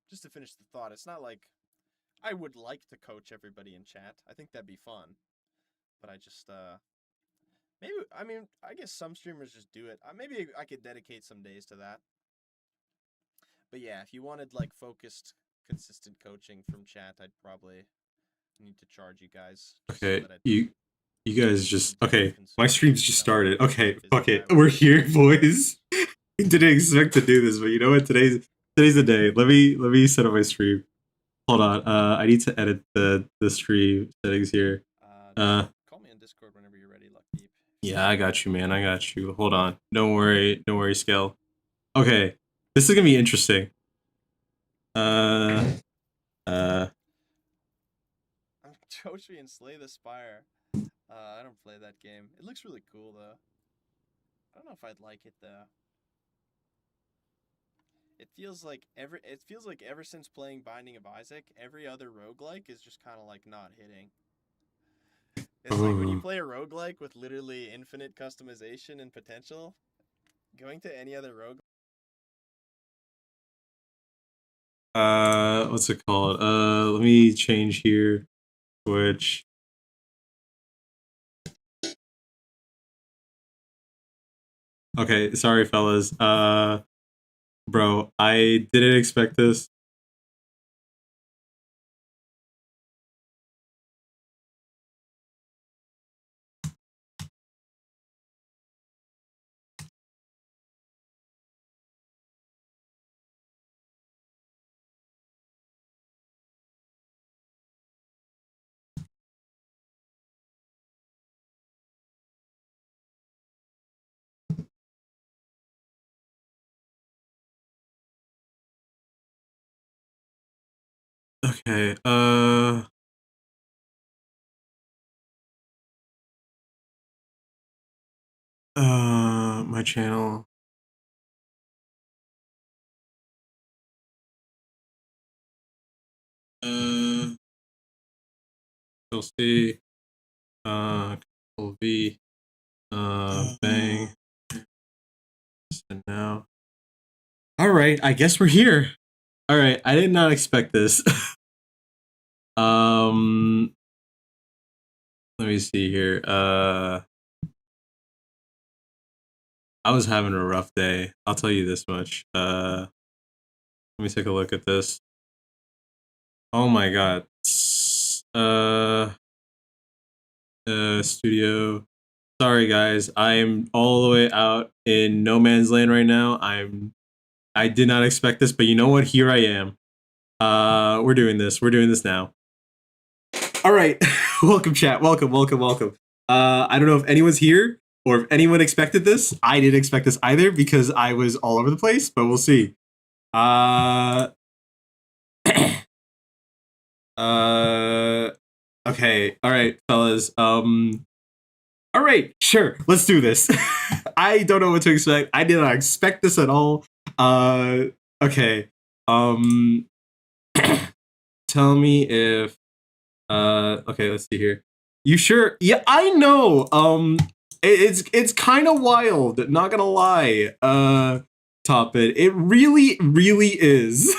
just to finish the thought, it's not like I would like to coach everybody in chat. I think that'd be fun, but I just maybe I mean I guess some streamers just do it. Maybe I could dedicate some days to that. But yeah, if you wanted like focused, consistent coaching from chat, I'd probably need to charge you guys just so Okay, that I you guys just don't okay. My consume stream's just valuable started. Okay, fuck it. time. We're here, boys. Didn't expect to do this, but you know what? Today's the day. Let me set up my stream. Hold on. I need to edit the stream settings here. Just Uh, call me on Discord whenever you're ready, Luck Deep. yeah, I got you, man. I got you. Hold on. Don't worry. Don't worry, Scale. Okay, this is gonna be interesting. Uh, uh. I'm Joshi and Slay the Spire. I don't play that game. It looks really cool though. I don't know if I'd like it though. It feels like ever since playing Binding of Isaac, every other roguelike is just kind of like not hitting. It's like when you play a roguelike with literally infinite customization and potential, going to any other rogue. What's it called? Let me change here. Twitch. Okay, sorry, fellas. Bro, I didn't expect this. Okay, my channel. You'll see. Control V. Bang. And now. All right, I guess we're here. All right, I did not expect this. Let me see here. I was having a rough day. I'll tell you this much. Let me take a look at this. Oh my god. Studio. Sorry guys, I'm all the way out in no man's land right now. I did not expect this, but you know what? Here I am. We're doing this. We're doing this now. All right. Welcome chat. Welcome. I don't know if anyone's here or if anyone expected this. I didn't expect this either because I was all over the place, but we'll see. Okay. All right, fellas. All right, sure. Let's do this. I don't know what to expect. I did not expect this at all. Okay. Tell me if okay, let's see here. You sure? Yeah, I know. It's kind of wild, not gonna lie. Top it. It really is.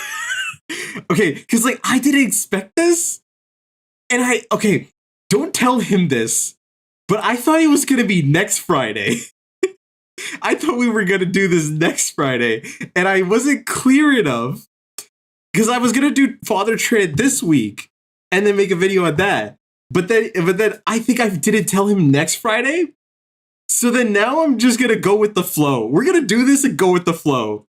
Okay, because like I didn't expect this. And okay, don't tell him this, but I thought it was gonna be next Friday. I thought we were gonna do this next Friday, and I wasn't clear enough because I was gonna do Father Trade this week and then make a video on that. But then I think I didn't tell him next Friday. So then now I'm just gonna go with the flow. We're gonna do this and go with the flow.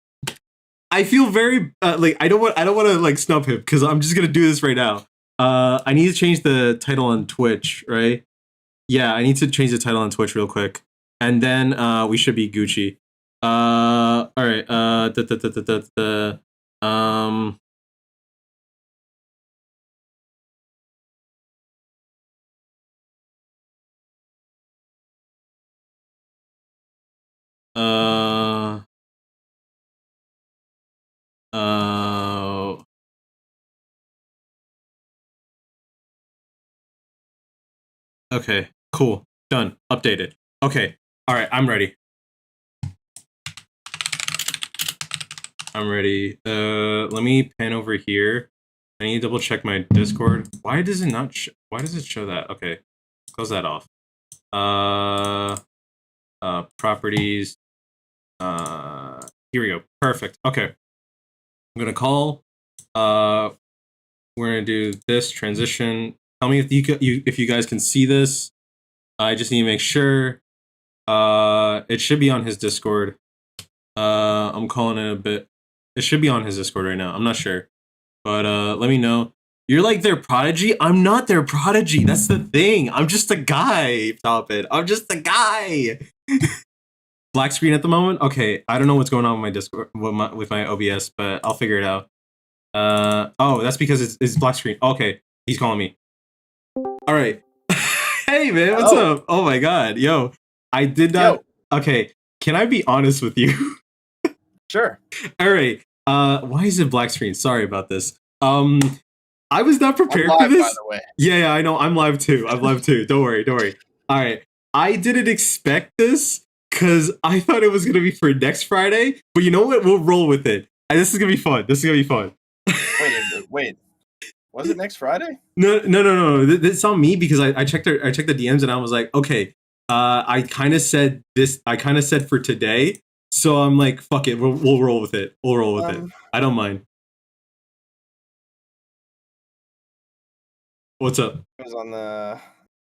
I feel very like I don't want to like snub him because I'm just gonna do this right now. I need to change the title on Twitch, right? Yeah, I need to change the title on Twitch real quick, and then we should be Gucci. All right. Uh, uh, okay, cool, done, updated. Okay, all right, I'm ready. I'm ready. Let me pan over here. I need to double check my Discord. Why does it not? Why does it show that? Okay, close that off. Properties. Here we go. Perfect. Okay, I'm gonna call. We're gonna do this transition. Tell me if if you guys can see this. I just need to make sure. It should be on his Discord. I'm calling it a bit. It should be on his Discord right now. I'm not sure, but let me know. You're like their prodigy. I'm not their prodigy. That's the thing. I'm just a guy. Stop it. I'm just a guy. Black screen at the moment. Okay, I don't know what's going on with my Discord with my OBS, but I'll figure it out. Oh, that's because it's black screen. Okay, he's calling me. All right. Hey man, what's up? Oh my god, yo, I did not. Yo. Okay, can I be honest with you? Sure. All right. Why is it black screen? Sorry about this. I was not prepared for this. By the way. Yeah, I know. I'm live too. Don't worry. All right. I didn't expect this because I thought it was gonna be for next Friday. But you know what? We'll roll with it. This is gonna be fun. Wait. Was it next Friday? No. It's on me because I checked the DMs and I was like, okay. I kind of said this. I kind of said for today. So I'm like, fuck it. We'll roll with it. It. I don't mind. What's up? It was on the.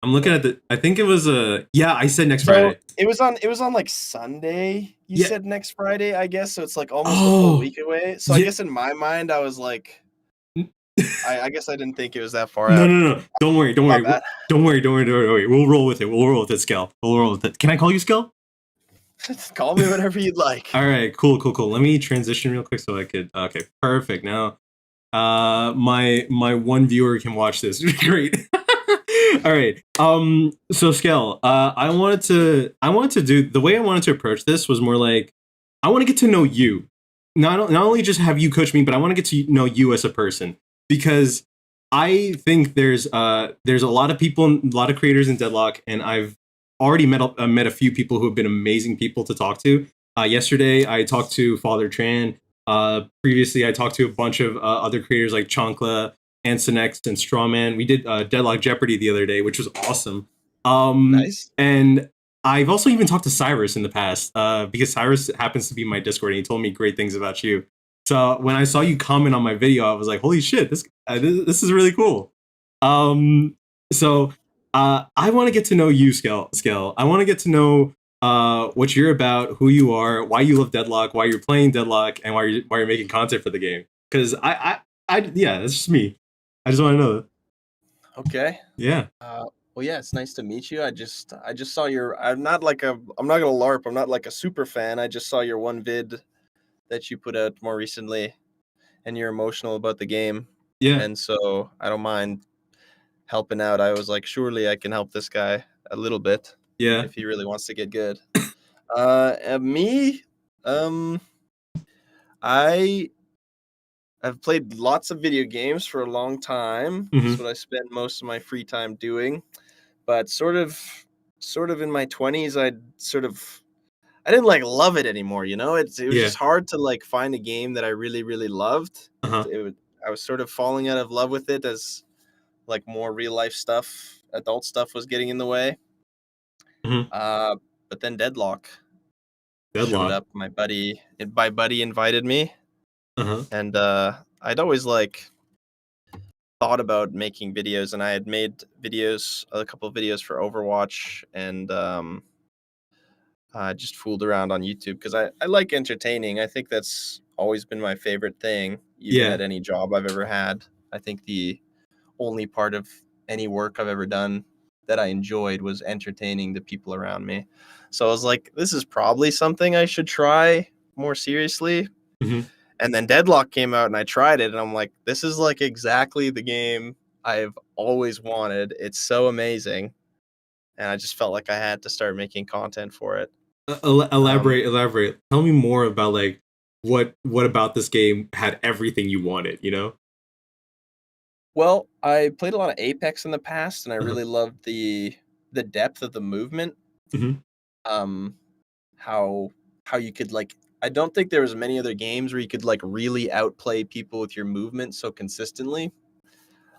I'm looking at the. I think it was yeah. I said next Friday. It was on like Sunday. You said next Friday, I guess. So it's like almost a full week away. So I guess in my mind, I was like, I guess I didn't think it was that far out. No. Don't worry. Don't worry. We'll roll with it. Skel. We'll roll with it. Can I call you Skel? Call me whatever you'd like. All right, cool. Let me transition real quick so I could. Okay, perfect. Now, my one viewer can watch this. Great. All right. So Skel, I wanted to do the way I wanted to approach this was more like I want to get to know you. Not only just have you coach me, but I want to get to know you as a person because I think there's a lot of people, a lot of creators in Deadlock, and I've already met a few people who have been amazing people to talk to. Yesterday, I talked to Father Tran. Previously, I talked to a bunch of other creators like Chankla, Ansonex, and Strawman. We did Deadlock Jeopardy the other day, which was awesome. Nice. And I've also even talked to Cyrus in the past because Cyrus happens to be in my Discord and he told me great things about you. So when I saw you comment on my video, I was like, holy shit, this is really cool. So I want to get to know you, Skel. I want to get to know what you're about, who you are, why you love Deadlock, why you're playing Deadlock, and why you're making content for the game. Because yeah, that's just me. I just want to know that. Okay. Yeah. Well, yeah, it's nice to meet you. I just saw your. I'm not gonna LARP. I'm not like a super fan. I just saw your one vid that you put out more recently, and you're emotional about the game. Yeah. And so I don't mind helping out. I was like, surely I can help this guy a little bit. Yeah. If he really wants to get good. Me, I've played lots of video games for a long time. Mm-hmm. That's what I spend most of my free time doing. But sort of in my 20s, I didn't like love it anymore. You know, it was just hard to like find a game that I really, really loved. Uh-huh. I was sort of falling out of love with it as like more real life stuff, adult stuff was getting in the way. Mm-hmm. But then Deadlock showed up. My buddy invited me. Uh-huh. And I'd always like thought about making videos, and I had made a couple of videos for Overwatch, and I just fooled around on YouTube because I like entertaining. I think that's always been my favorite thing, even at any job I've ever had. I think the only part of any work I've ever done that I enjoyed was entertaining the people around me. So I was like, this is probably something I should try more seriously. Mm-hmm. And then Deadlock came out and I tried it and I'm like, this is like exactly the game I've always wanted. It's so amazing. And I just felt like I had to start making content for it. Elaborate. Tell me more about like what about this game had everything you wanted, you know? Well, I played a lot of Apex in the past and I really loved the depth of the movement. Mm-hmm. How you could like I don't think there was many other games where you could like really outplay people with your movement so consistently.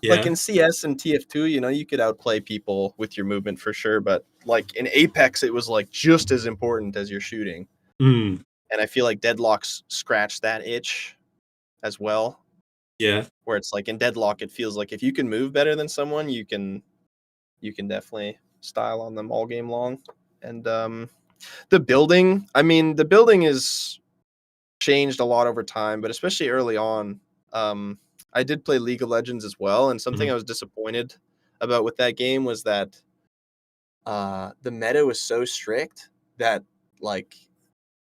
Like Yeah. in CS and TF2, you could outplay people with your movement for sure, but like in Apex, it was like just as important as your shooting. Mm, And I feel like Deadlock's scratched that itch as well, yeah. where it's like in Deadlock, it feels like if you can move better than someone, you can definitely style on them all game long. And the building, I mean, the building is changed a lot over time, but especially early on. I did play League of Legends as well, and something Mhm. I was disappointed about with that game was that the meta was so strict that like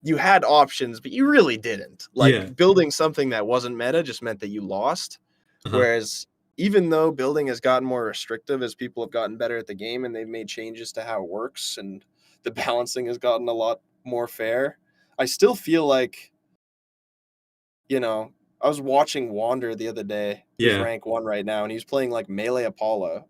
you had options, but you really didn't. Yeah. Like building something that wasn't meta just meant that you lost. Uh-huh. Whereas even though building has gotten more restrictive as people have gotten better at the game and they've made changes to how it works and the balancing has gotten a lot more fair, I still feel like you know, I was watching Wander the other day, who's Yeah. rank 1 right now, and he's playing, like, Melee Apollo.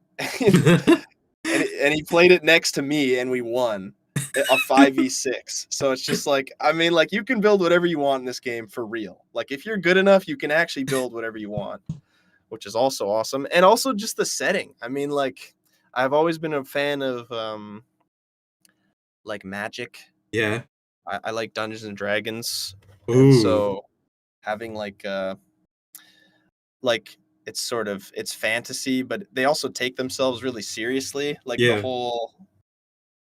And he played it next to me, and we won a 5v6. So it's just like, I mean, like, you can build whatever you want in this game for real. Like, if you're good enough, you can actually build whatever you want, which is also awesome. And also just the setting. I mean, like, I've always been a fan of, like, Magic. Yeah. I like Dungeons& and Dragons, and Ooh. so having, like it's fantasy, but they also take themselves really seriously. Like the Yeah. whole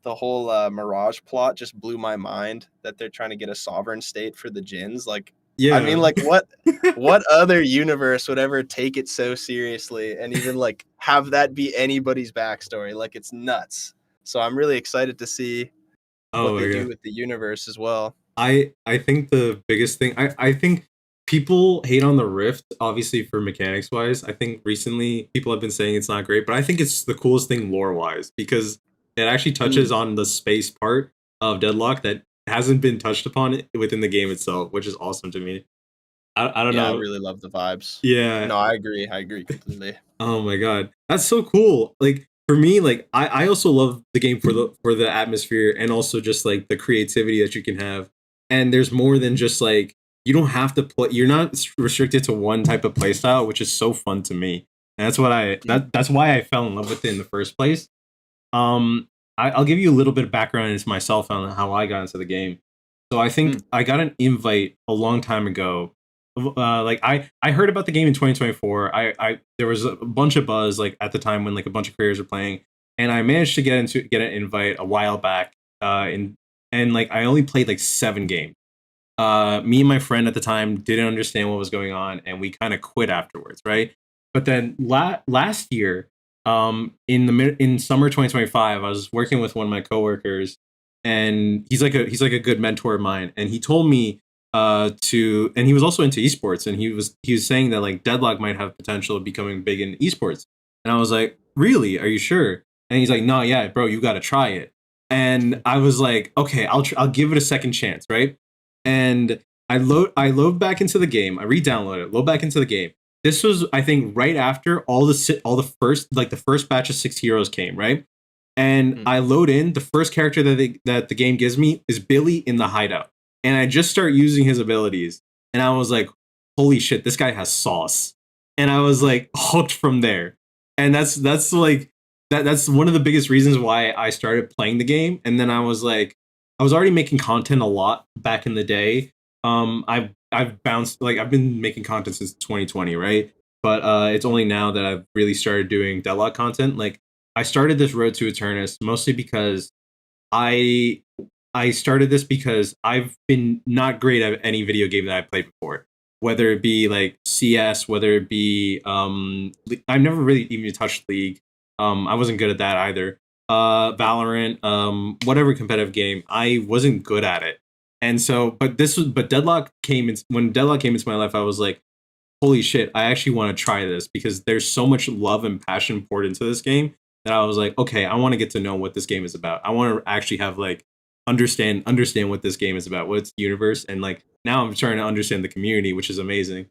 the whole Mirage plot just blew my mind that they're trying to get a sovereign state for the Jinns. Like, I mean, Yeah. like what other universe would ever take it so seriously and even like have that be anybody's backstory? Like, it's nuts. So I'm really excited to see what Oh they my do god. with the universe as well. I think the biggest thing I think people hate on the Rift, obviously for mechanics wise. I think recently people have been saying it's not great, but I think it's the coolest thing lore wise because it actually touches Mm. on the space part of Deadlock that hasn't been touched upon within the game itself, which is awesome to me. I don't Yeah, I know. really love the vibes. Yeah. No, I agree. I agree completely. Oh my god, that's so cool. Like for me, like I also love the game for the atmosphere and also just like the creativity that you can have. And there's more than just like you don't have to play. You're not restricted to one type of playstyle, which is so fun to me. And that's what Mm. that's why I fell in love with it in the first place. Um, I'll give you a little bit of background into myself on how I got into the game. So I think Mm. I got an invite a long time ago. Like I heard about the game in 2024. I there was a bunch of buzz like at the time when like a bunch of creators were playing, and I managed to get an invite a while back. And like I only played like 7 games. Me and my friend at the time didn't understand what was going on, and we kind of quit afterwards, right? But then last year, in summer 2025, I was working with one of my coworkers, and he's like a good mentor of mine, and he told me and he was also into esports, and he was saying that like Deadlock might have potential of becoming big in esports, and I was like, really? Are you sure? And he's like, no, yeah, bro, you got to try it. And I was like, okay, I'll give it a second chance, right? And I load back into the game. I re-download it, load back into the game. This was, I think, right after all the first batch of 6 heroes came, right? And Mm. I load in the first character that the game gives me is Billy in the hideout, and I just start using his abilities, and I was like, holy shit, this guy has sauce, and I was like hooked from there, and that's like that's one of the biggest reasons why I started playing the game, and then I was already making content a lot back in the day. I've bounced like I've been making content since 2020, right? But it's only now that I've really started doing Deadlock content. Like I started this road to Eternus mostly because I I started this because I've been not great at any video game that I played before. Whether it be like CS, whether it be I've never really even touched League. I wasn't good at that either. Valorant, whatever competitive game, I wasn't good at it. And so, but Deadlock came in when Deadlock came into my life. I was like, holy shit, I actually want to try this because there's so much love and passion poured into this game that I was like, okay, I want to get to know what this game is about. I want to actually have like understand what this game is about, what's the universe, and like now I'm starting to understand the community, which is amazing.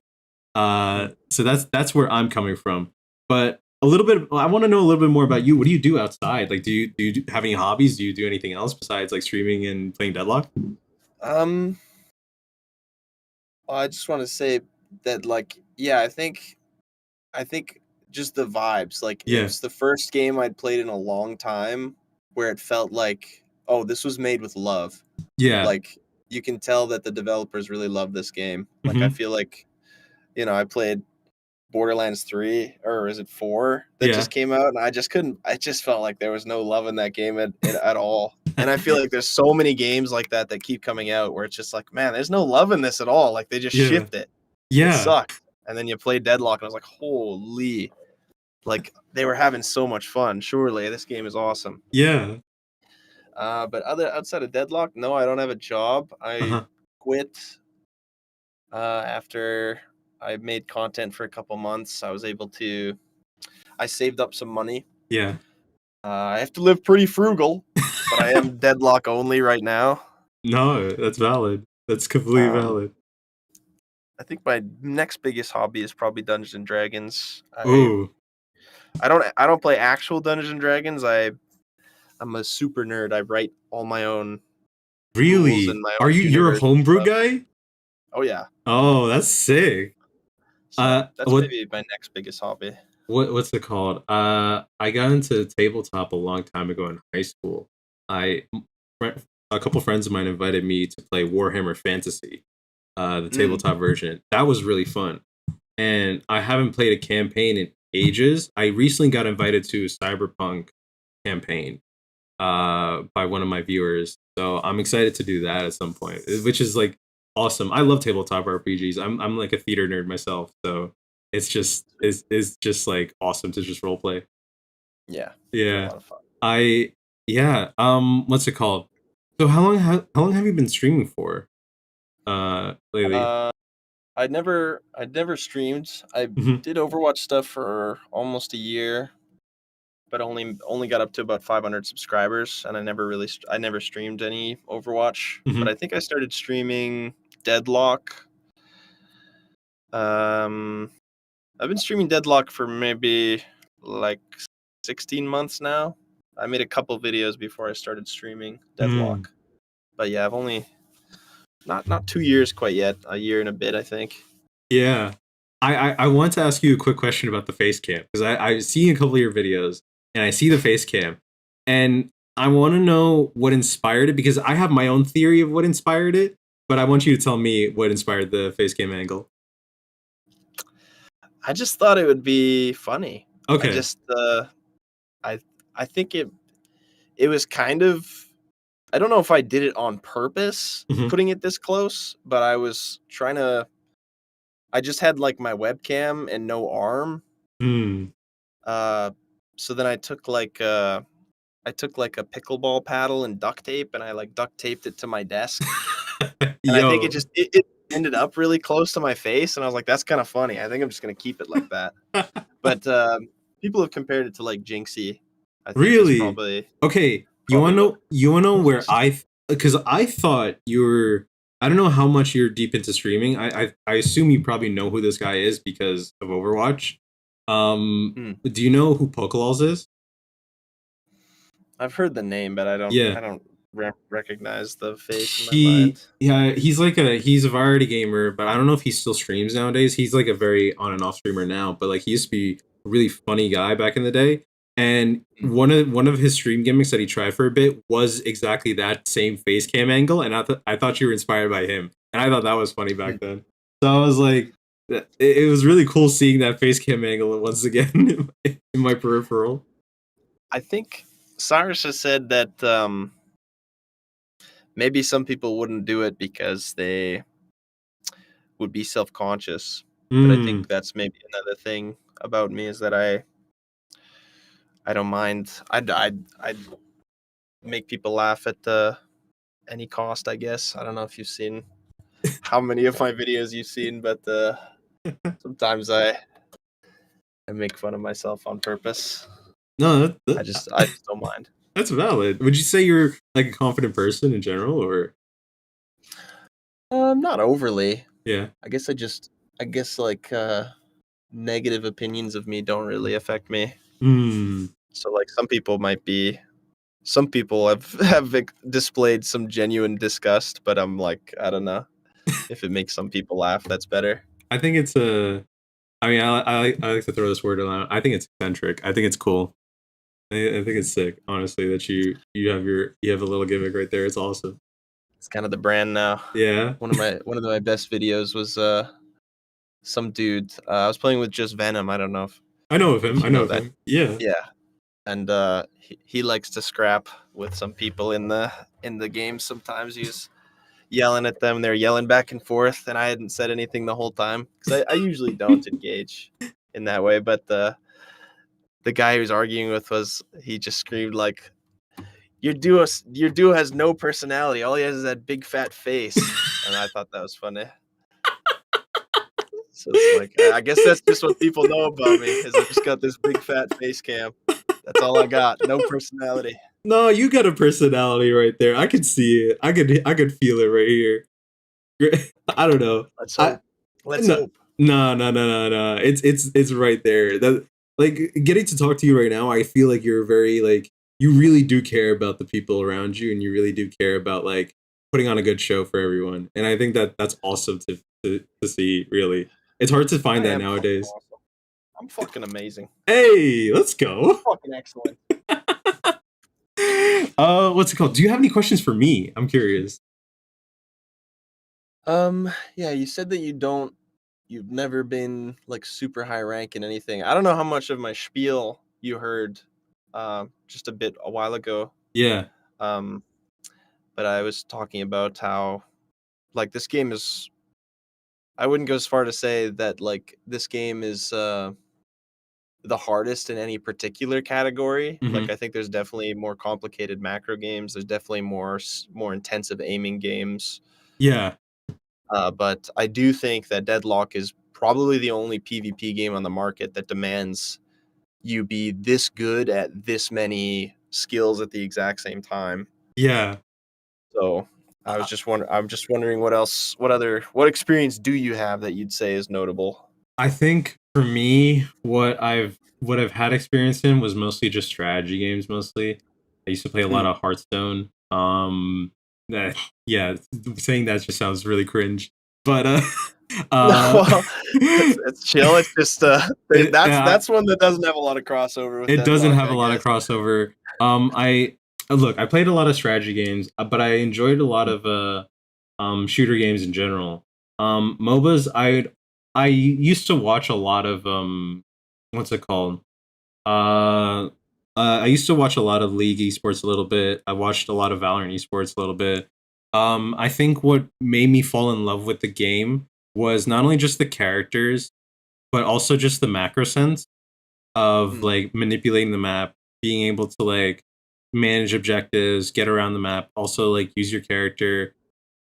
Mm. So that's where I'm coming from. But a little bit, I want to know a little bit more about you. What do you do outside? Like, do you have any hobbies? Do you do anything else besides like streaming and playing Deadlock? Um, I just want to say that, like, yeah, I think just the vibes. Like, it Yeah, was the first game I'd played in a long time where it felt like, oh, this was made with love. yeah, Like, you can tell that the developers really love this game. Like, I hmm, feel like, I played Borderlands 3, or is it 4 that yeah, just came out, and I just couldn't. I just felt like there was no love in that game at all. And I feel like there's so many games like that that keep coming out where it's just like, man, there's no love in this at all. Like, they just yeah, shipped it. It yeah, sucked. And then you play Deadlock, and I was like, holy, like, they were having so much fun. Surely this game is awesome. yeah. But outside of Deadlock, no, I don't have a job. I Uh-huh. quit after I made content for a couple months. I saved up some money. Yeah. I have to live pretty frugal, but I am Deadlock only right now. No, that's valid. That's completely Um, valid. I think my next biggest hobby is probably Dungeons and Dragons. Ooh, I don't play actual Dungeons and Dragons. I'm a super nerd. I write all my own rules really? and my Are own you're a universe and homebrew stuff. guy? Oh yeah. Oh, that's sick. So that's What maybe my next biggest hobby. what's it called? I got into tabletop a long time ago in high school. I a couple friends of mine invited me to play Warhammer Fantasy, the Mm. tabletop version. That was really fun. And I haven't played a campaign in ages. I recently got invited to a Cyberpunk campaign by one of my viewers. So I'm excited to do that at some point, which is like awesome. I love tabletop RPGs. I'm like a theater nerd myself, so it's just like awesome to just role play. Yeah, they're a Yeah. lot of fun. I yeah, what's it called? So how long have you been streaming for? Lately? Uh, I'd never streamed. I Mhm. did Overwatch stuff for almost a year, but only got up to about 500 subscribers, and I never streamed any Overwatch. But Mhm. I think I started streaming Deadlock. Um, I've been streaming Deadlock for maybe like 16 months now. I made a couple videos before I started streaming Mm. Deadlock, but yeah, I've only not 2 years quite yet. A year and a bit, I think. Yeah. I want to ask you a quick question about the face cam because I see a couple of your videos and I see the face cam and I want to know what inspired it because I have my own theory of what inspired it, but I want you to tell me what inspired the face cam angle. I just thought it would be funny. I Okay. just I I think it was kind of, I don't know if I did it on purpose Hmm. putting it this close, but I just had like my webcam and no arm. Hmm. Uh so then I took like a pickleball paddle and duct tape, and I like duct taped it to my desk. And I think Yo. it ended up really close to my face, and I was like, that's kind of funny. I think I'm just gonna keep it like that. But people have compared it to like Jinxie. I think is Really? probably Okay. probably what You wanna know where closest. because I thought you were I don't know how much you're deep into streaming. I assume you probably know who this guy is because of Overwatch. Hmm. Do you know who Pokeballs is? I've heard the name, but I don't Yeah. I don't recognize the face in my He mind. yeah, he's a variety gamer, but I don't know if he still streams nowadays. He's like a very on and off streamer now, but like he used to be a really funny guy back in the day. And Hmm. one of his stream gimmicks that he tried for a bit was exactly that same face cam angle, and I thought you were inspired by him, and I thought that was funny Hmm. back then. So I was like, it was really cool seeing that face cam angle once again in my peripheral. I think Cyrus has said that maybe some people wouldn't do it because they would be self-conscious. But I Mm, think that's maybe another thing about me, is that I don't mind. I'd make people laugh at any cost, I guess. I don't know if you've seen how many of my videos you've seen, but sometimes I make fun of myself on purpose. no, I just don't mind. that's valid. Would you say you're like a confident person in general, or Not overly. yeah? I guess like negative opinions of me don't really affect me. Hmm. So like some people have displayed some genuine disgust, but I'm like, I don't know. If it makes some people laugh, that's better. I think it's a. I mean, I like to throw this word around. I think it's eccentric. I think it's cool. I think it's sick, honestly, that you have a little gimmick right there. It's awesome. It's kind of the brand now. Yeah, One of my best videos was some dude. I was playing with just Venom. I don't know I know of him. if I you know know of that. him. Yeah. Yeah, and he likes to scrap with some people in the game. Sometimes he's yelling at them. They're yelling back and forth, and I hadn't said anything the whole time because I usually don't engage in that way. But the guy he was arguing with he just screamed like, your duo has no personality. All he has is that big fat face, and I thought that was funny. So it's like I guess that's just what people know about me is I just got this big fat face cam. That's all I got. No personality. No, you got a personality right there. I could see it. I could feel it right here. I don't know. Let's I hope. Let's no hope. no. It's right there. That like getting to talk to you right now. I feel like you're very like you really do care about the people around you, and you really do care about like putting on a good show for everyone. And I think that that's awesome to see. Really, it's hard to find I that am fucking nowadays. awesome. I'm fucking amazing. Hey, let's go. Fucking excellent. What's it called? Do you have any questions for me? I'm curious. Yeah, you said that you've never been like super high rank in anything. I don't know how much of my spiel you heard just a while ago. Yeah. Um, but I was talking about how like this game is I wouldn't go as far to say that like this game is the hardest in any particular category. Hmm. Like I think there's definitely more complicated macro games. There's definitely more intensive aiming games. Yeah. But I do think that Deadlock is probably the only PvP game on the market that demands you be this good at this many skills at the exact same time. Yeah. So I'm just wondering what experience do you have that you'd say is notable? I think for me, what I've had experience in was mostly just strategy games. Mostly, I used to play a lot Hmm. of Hearthstone. That yeah, saying that just sounds really cringe. But uh, Well, it's chill. It's just yeah, that's one that doesn't have a lot of crossover with it doesn't Deadlock, have a I lot of guess. crossover. I look, I played a lot of strategy games, but I enjoyed a lot of shooter games in general. MOBAs, I used to watch a lot of what's it called? Uh, I used to watch a lot of League esports a little bit. I watched a lot of Valorant esports a little bit. I think what made me fall in love with the game was not only just the characters, but also just the macro sense of Mm, like manipulating the map, being able to like manage objectives, get around the map, also like use your character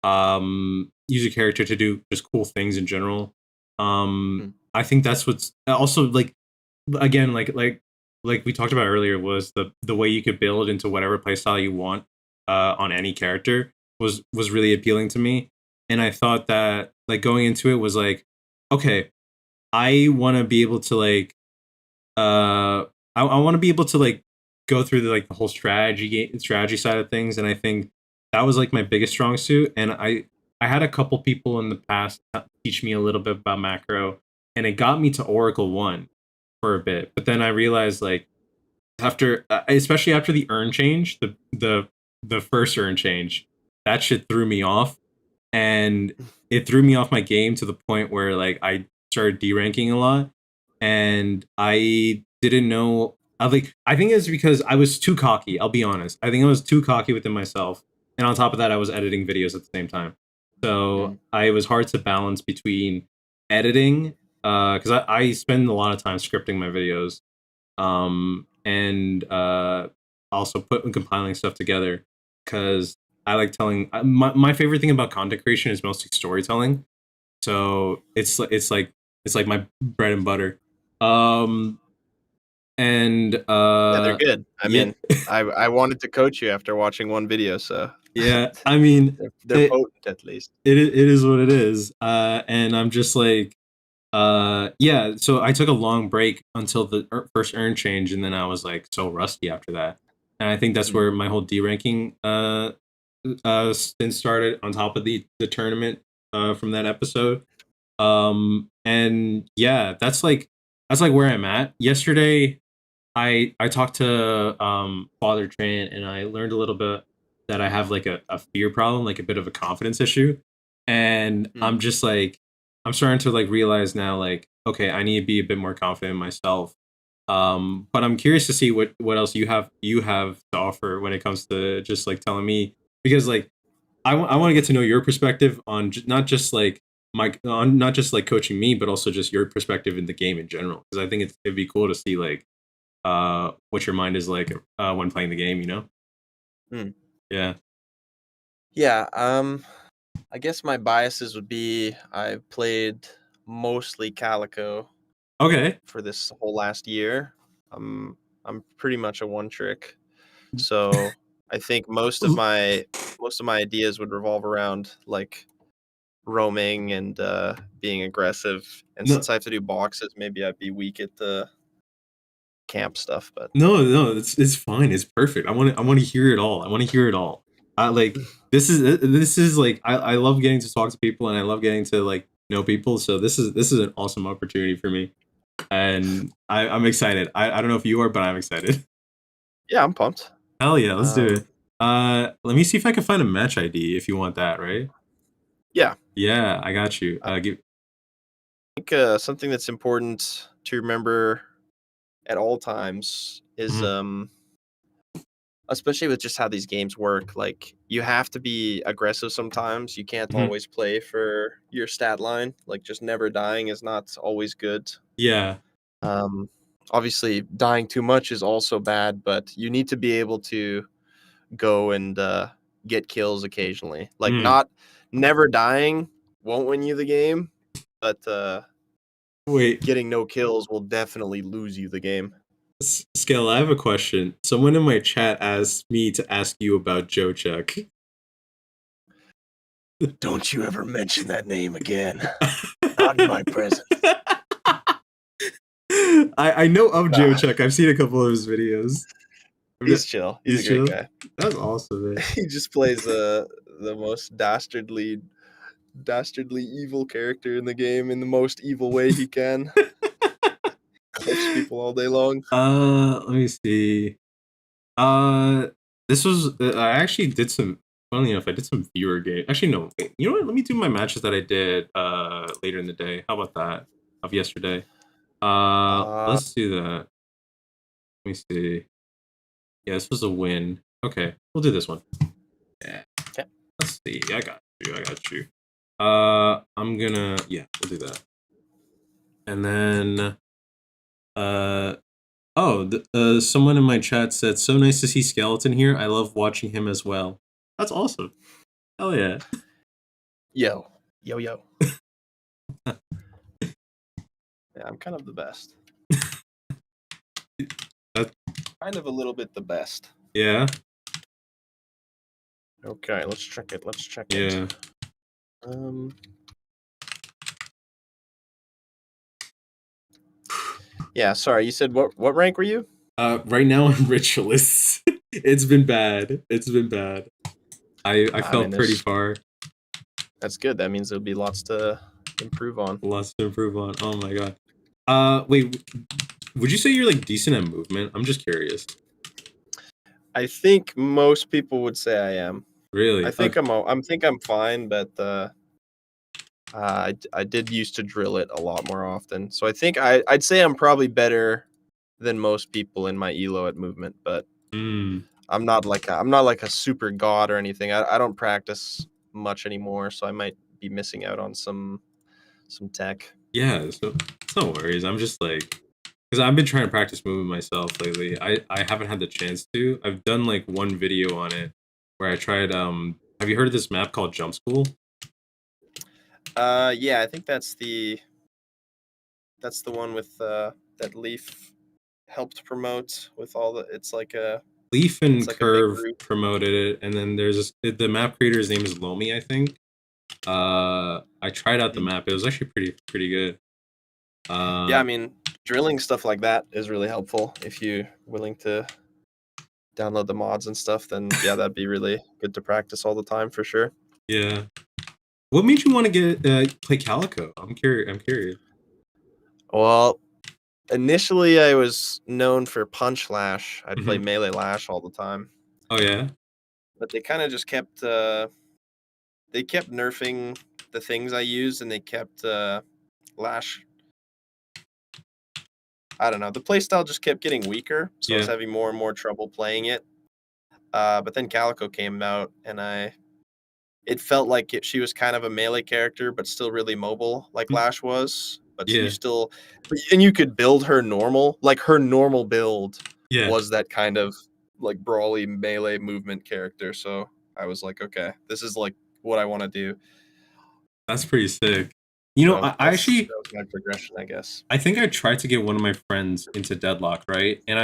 to do just cool things in general. mm, I think that's what's also like again like we talked about earlier was the way you could build into whatever playstyle you want on any character was really appealing to me. And I thought that like going into it was like, okay, I want to be able to like I want to be able to like go through the whole strategy side of things. And I think that was like my biggest strong suit. And I had a couple people in the past teach me a little bit about macro, and it got me to Oracle 1 for a bit. But then I realized like after especially after the urn change, the first urn change, that shit threw me off, and it threw me off my game to the point where like I started deranking a lot, and I didn't know. I think it's because I was too cocky. I'll be honest. I think I was too cocky within myself, and on top of that, I was editing videos at the same time. So mm. I it was hard to balance between editing, because I spend a lot of time scripting my videos, and also compiling stuff together because I like telling. My favorite thing about content creation is mostly storytelling. So it's like my bread and butter. Um, and Yeah, they're good. I yeah, mean, I wanted to coach you after watching one video, so yeah. I mean, they're it potent at least. it is what it is. And I'm just like, yeah. So I took a long break until the first earn change, and then I was like so rusty after that. And I think that's Mm, where my whole deranking stint started on top of the tournament. from that episode. And yeah, that's like where I'm at. Yesterday, I talked to Father Tran, and I learned a little bit that I have like a fear problem, like a bit of a confidence issue. And Hmm. I'm just like I'm starting to like realize now, like, okay, I need to be a bit more confident in myself. But I'm curious to see what else you have to offer when it comes to just like telling me, because like I want to get to know your perspective on not just like not just like coaching me, but also just your perspective in the game in general, because I think it'd be cool to see like what your mind is like when playing the game, you know? Hmm. Yeah. Yeah. I guess my biases would be I've played mostly Calico Okay. for this whole last year. I'm pretty much a one trick. So I think most of my ideas would revolve around like roaming and being aggressive. And No, since I have to do boxes, maybe I'd be weak at the camp stuff. But no, it's fine. It's perfect. I want to hear it all. I want to hear it all. I like this is like I love getting to talk to people, and I love getting to like know people. So this is an awesome opportunity for me, and I'm excited. I don't know if you are, but I'm excited. yeah, I'm pumped. Hell yeah, let's do Um, it. Let me see if I can find a match ID if you want that, right? yeah, Yeah, I got you. I Give. think something that's important to remember at all times is Mhm, especially with just how these games work, like you have to be aggressive sometimes. You can't mhm. always play for your stat line. Like just never dying is not always good. Yeah. Um, Obviously, dying too much is also bad, but you need to be able to go and get kills occasionally. Like Mm. not never dying won't win you the game, but Wait, getting no kills will definitely lose you the game. Scale, I have a question. Someone in my chat asked me to ask you about Joe Chuck. Don't you ever mention that name again. Not in my presence. I know of Joe Nah, Chuck. I've seen a couple of his videos. he's chill. He's a He's great chill. guy. That's awesome, man. He just plays the most dastardly evil character in the game in the most evil way he can. Clips people all day long. Let me see. Uh, this was I actually did some. Funnily enough, I did some viewer game. Actually, no. Wait, you know what? Let me do my matches that I did later in the day. How about that? Of yesterday. Uh, Let's do that. Let me see. Yeah, this was a win. Okay, we'll do this one. Yeah. okay. Let's see. I got you. I got you. I'm gonna. Yeah, we'll do that. And then. Uh. Oh, someone in my chat said, "So nice to see Skeleton here. I love watching him as well." That's awesome. Hell yeah. Yo, yo, yo. Yeah, I'm kind of the best. That, Kind of a little bit the best. yeah. Okay, let's check it. Let's check it. Yeah. Um, yeah. Sorry, you said what rank were you? Right now I'm ritualist. It's been bad. It's been bad. I I mean, felt pretty there's far. that's good. That means there'll be lots to improve on. Lots to improve on. Oh my god. Wait. Would you say you're like decent at movement? I'm just curious. I think most people would say I am. I Really? think I'm fine, but I did used to drill it a lot more often. So I think I'd say I'm probably better than most people in my elo at movement, but Mm, I'm not like a super god or anything. I don't practice much anymore, so I might be missing out on some tech. yeah. So it's no worries. I'm just like, because I've been trying to practice movement myself lately. I haven't had the chance to. I've done like one video on it where I tried. Have you heard of this map called Jump School? Yeah, I think that's the one with that Leaf helped promote with all the. Leaf It's and like a big Curve group. promoted it, and then there's the map creator's name is Lomi, I think. I tried out the Mm. map. It was actually pretty good. Yeah, I Uh, mean, drilling stuff like that is really helpful if you're willing to download the mods and stuff. Then yeah, that'd be really good to practice all the time for sure. yeah. What made you want to get play Calico? I'm curious. Well, initially I was known for Punch Lash. I'd play Mhm. Melee Lash all the time, Oh yeah. but they kind of just kept nerfing the things I used, and they kept Lash. I don't know. The playstyle just kept getting weaker, so I was Yeah. having more and more trouble playing it. But then Calico came out, and it felt like she was kind of a melee character, but still really mobile, like Mm. Lash was. But Yeah. you could build her normal, like her normal build Yeah. was that kind of like brawly melee movement character. So I was like, okay, this is like what I want to do. That's pretty sick. You know, So I actually that was my progression, I guess. I think I tried to get one of my friends into Deadlock, right? And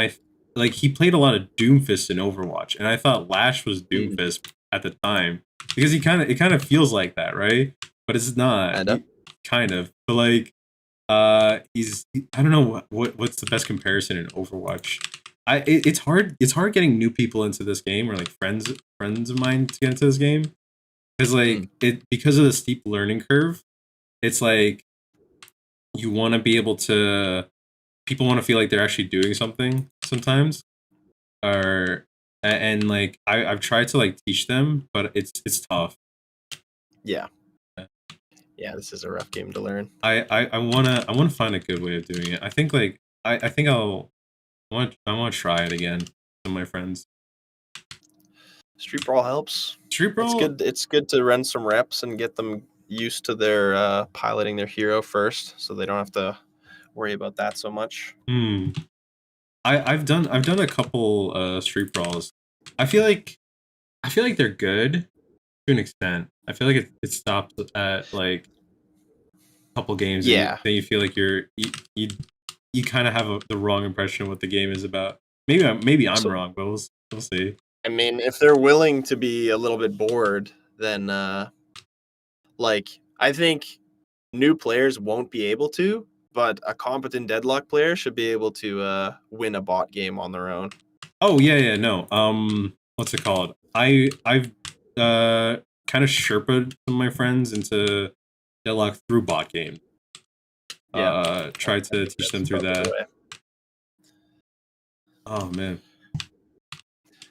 he played a lot of Doomfist in Overwatch, and I thought Lash was Mm. Doomfist at the time because it kind of feels like that, right? But it's not. Kinda. Kind of. But like I don't know what's the best comparison in Overwatch. It's hard getting new people into this game, or like friends of mine to get into this game, because like because of the steep learning curve. It's like you want to be able to people want to feel like they're actually doing something sometimes, or and like I've tried to like teach them, but it's tough. Yeah. Yeah, this is a rough game to learn. I wanna find a good way of doing it. I think like I think I want to try it again with my friends. Street Brawl helps. Street It's Brawl. good. It's good to run some reps and get them used to their piloting their hero first, so they don't have to worry about that so much. I've done a couple Street Brawls. I feel like they're good to an extent. I feel like it stops at like a couple games, and Yeah. then you feel like you kind of have the wrong impression of what the game is about. Maybe I'm wrong, but we'll see. I mean, if they're willing to be a little bit bored, then like I think new players won't be able to, but a competent Deadlock player should be able to win a bot game on their own. Oh yeah, no. What's it called? I've kind of sherped some of my friends into Deadlock through bot game. Yeah. Tried to teach them through that. Oh man.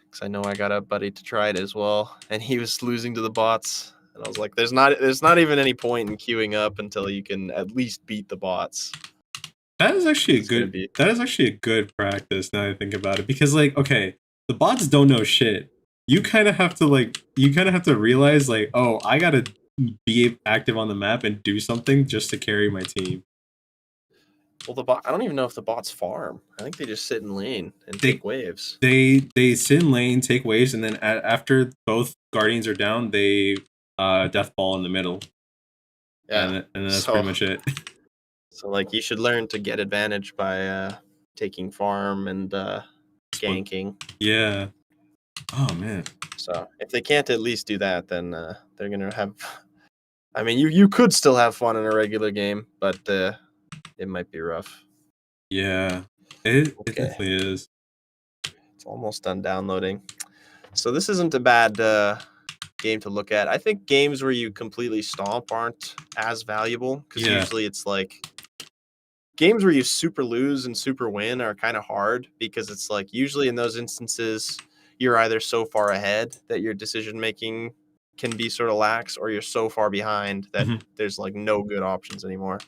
Because I know I got a buddy to try it as well, and he was losing to the bots, and I was like, "There's not even any point in queuing up until you can at least beat the bots." That is actually that is actually a good practice now that I think about it, because like, okay, the bots don't know shit. You kind of have to realize like, oh, I gotta be active on the map and do something just to carry my team. Well, I don't even know if the bots farm. I think they just sit in lane and take waves. They sit in lane, take waves, and then after both guardians are down, they death ball in the middle. Yeah, and that's pretty much it. So like you should learn to get advantage by taking farm and ganking. Yeah. Oh man. So if they can't at least do that, then they're gonna have. I mean, you could still have fun in a regular game, but it might be rough. Yeah, it definitely is. It's almost done downloading. So this isn't a bad game to look at. I think games where you completely stomp aren't as valuable, because usually it's like games where you super lose and super win are kind of hard, because it's like usually in those instances you're either so far ahead that your decision making can be sort of lax, or you're so far behind that there's like no good options anymore.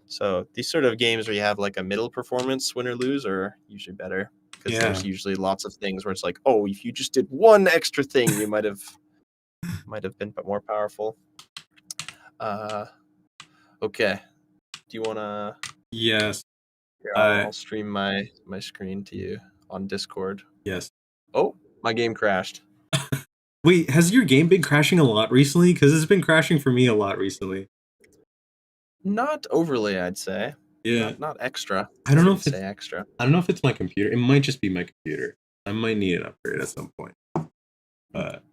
So these sort of games where you have like a middle performance, win or lose, are usually better, because there's usually lots of things where it's like, oh, if you just did one extra thing, you might have been more powerful. Okay. Do you want to? Yes. Here, I'll stream my screen to you on Discord. Yes. Oh, my game crashed. Wait, has your game been crashing a lot recently? Because it's been crashing for me a lot recently. Not overly, I'd say. Yeah. Not extra. I don't know if it's extra. I don't know if it's my computer. It might just be my computer. I might need an upgrade at some point. But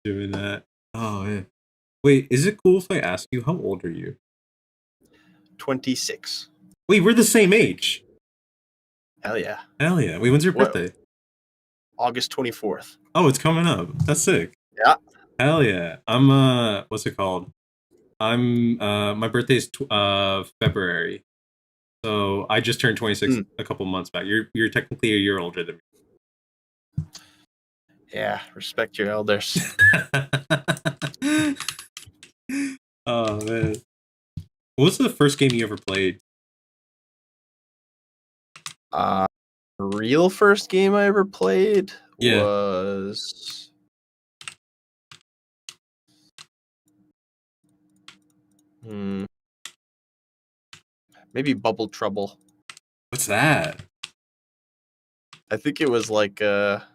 doing that. Oh yeah. Wait, is it cool if I ask you, how old are you? 26. Wait, we're the same age. Hell yeah. Hell yeah. Wait, when's your birthday? August 24th. Oh, it's coming up. That's sick. Yeah. Hell yeah. I'm what's it called? I'm my birthday's February. So I just turned 26 Hmm. a couple months back. You're technically a year older than Yeah, respect your elders. me. Oh man. What was the first game you ever played? Uh, real first game I ever played Yeah. was maybe Bubble Trouble. What's that? I think it was like a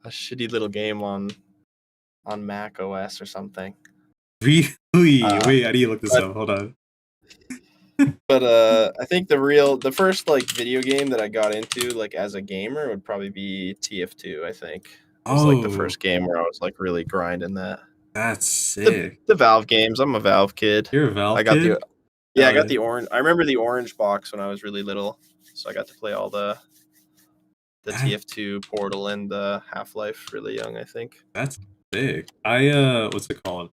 shitty little game on Mac OS or something. Really? Uh, Wait, how do you look this but up? Hold on. I think the first like video game that I got into like as a gamer would probably be TF2. I think it was like the Oh, first game where I was like really grinding that. that's sick. The Valve games. I'm a Valve kid. You're a I Valve got kid? the Yeah, I Hell got yeah. the orange. I remember the orange box when I was really little, so I got to play all the That, TF2 Portal and the Half-Life really young. I think. that's sick. I what's it called?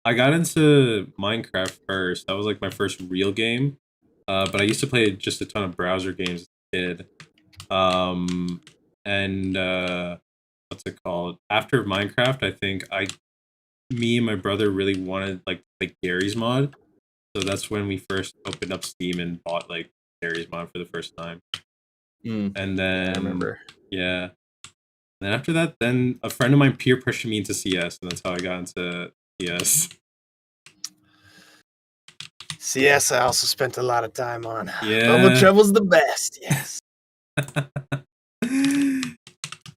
I got into Minecraft first. That was like my first real game. But I used to play just a ton of browser games as a kid. Um, and what's it called? After Minecraft, I think me and my brother really wanted like Gary's mod. So that's when we first opened up Steam and bought like Gary's mod for the first time. And Yeah, I then remember. yeah, then after that, then a friend of mine peer pressured me into CS, and that's how I got into CS. CS, I also spent a lot of time on. Bubble Yeah. Trouble's the best. Yes.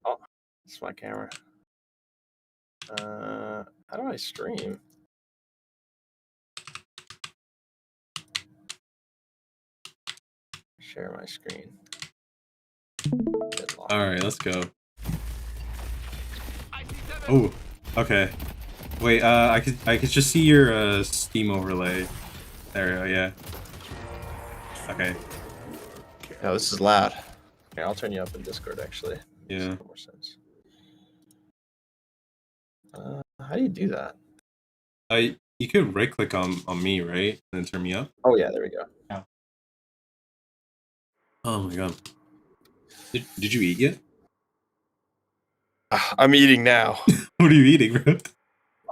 Oh, it's my camera. How do I stream? Share my screen. All right, let's go. Oh, okay. Wait, I could just see your Steam overlay. There we go. Yeah. Okay. No, this is loud. Okay, I'll turn you up in Discord. Actually, Yeah. makes more sense. How do you do that? You could right click on me, right, and then turn me up. Oh yeah, there we go. Yeah. Oh my god. Did you eat yet? I'm eating now. What are you eating, bro?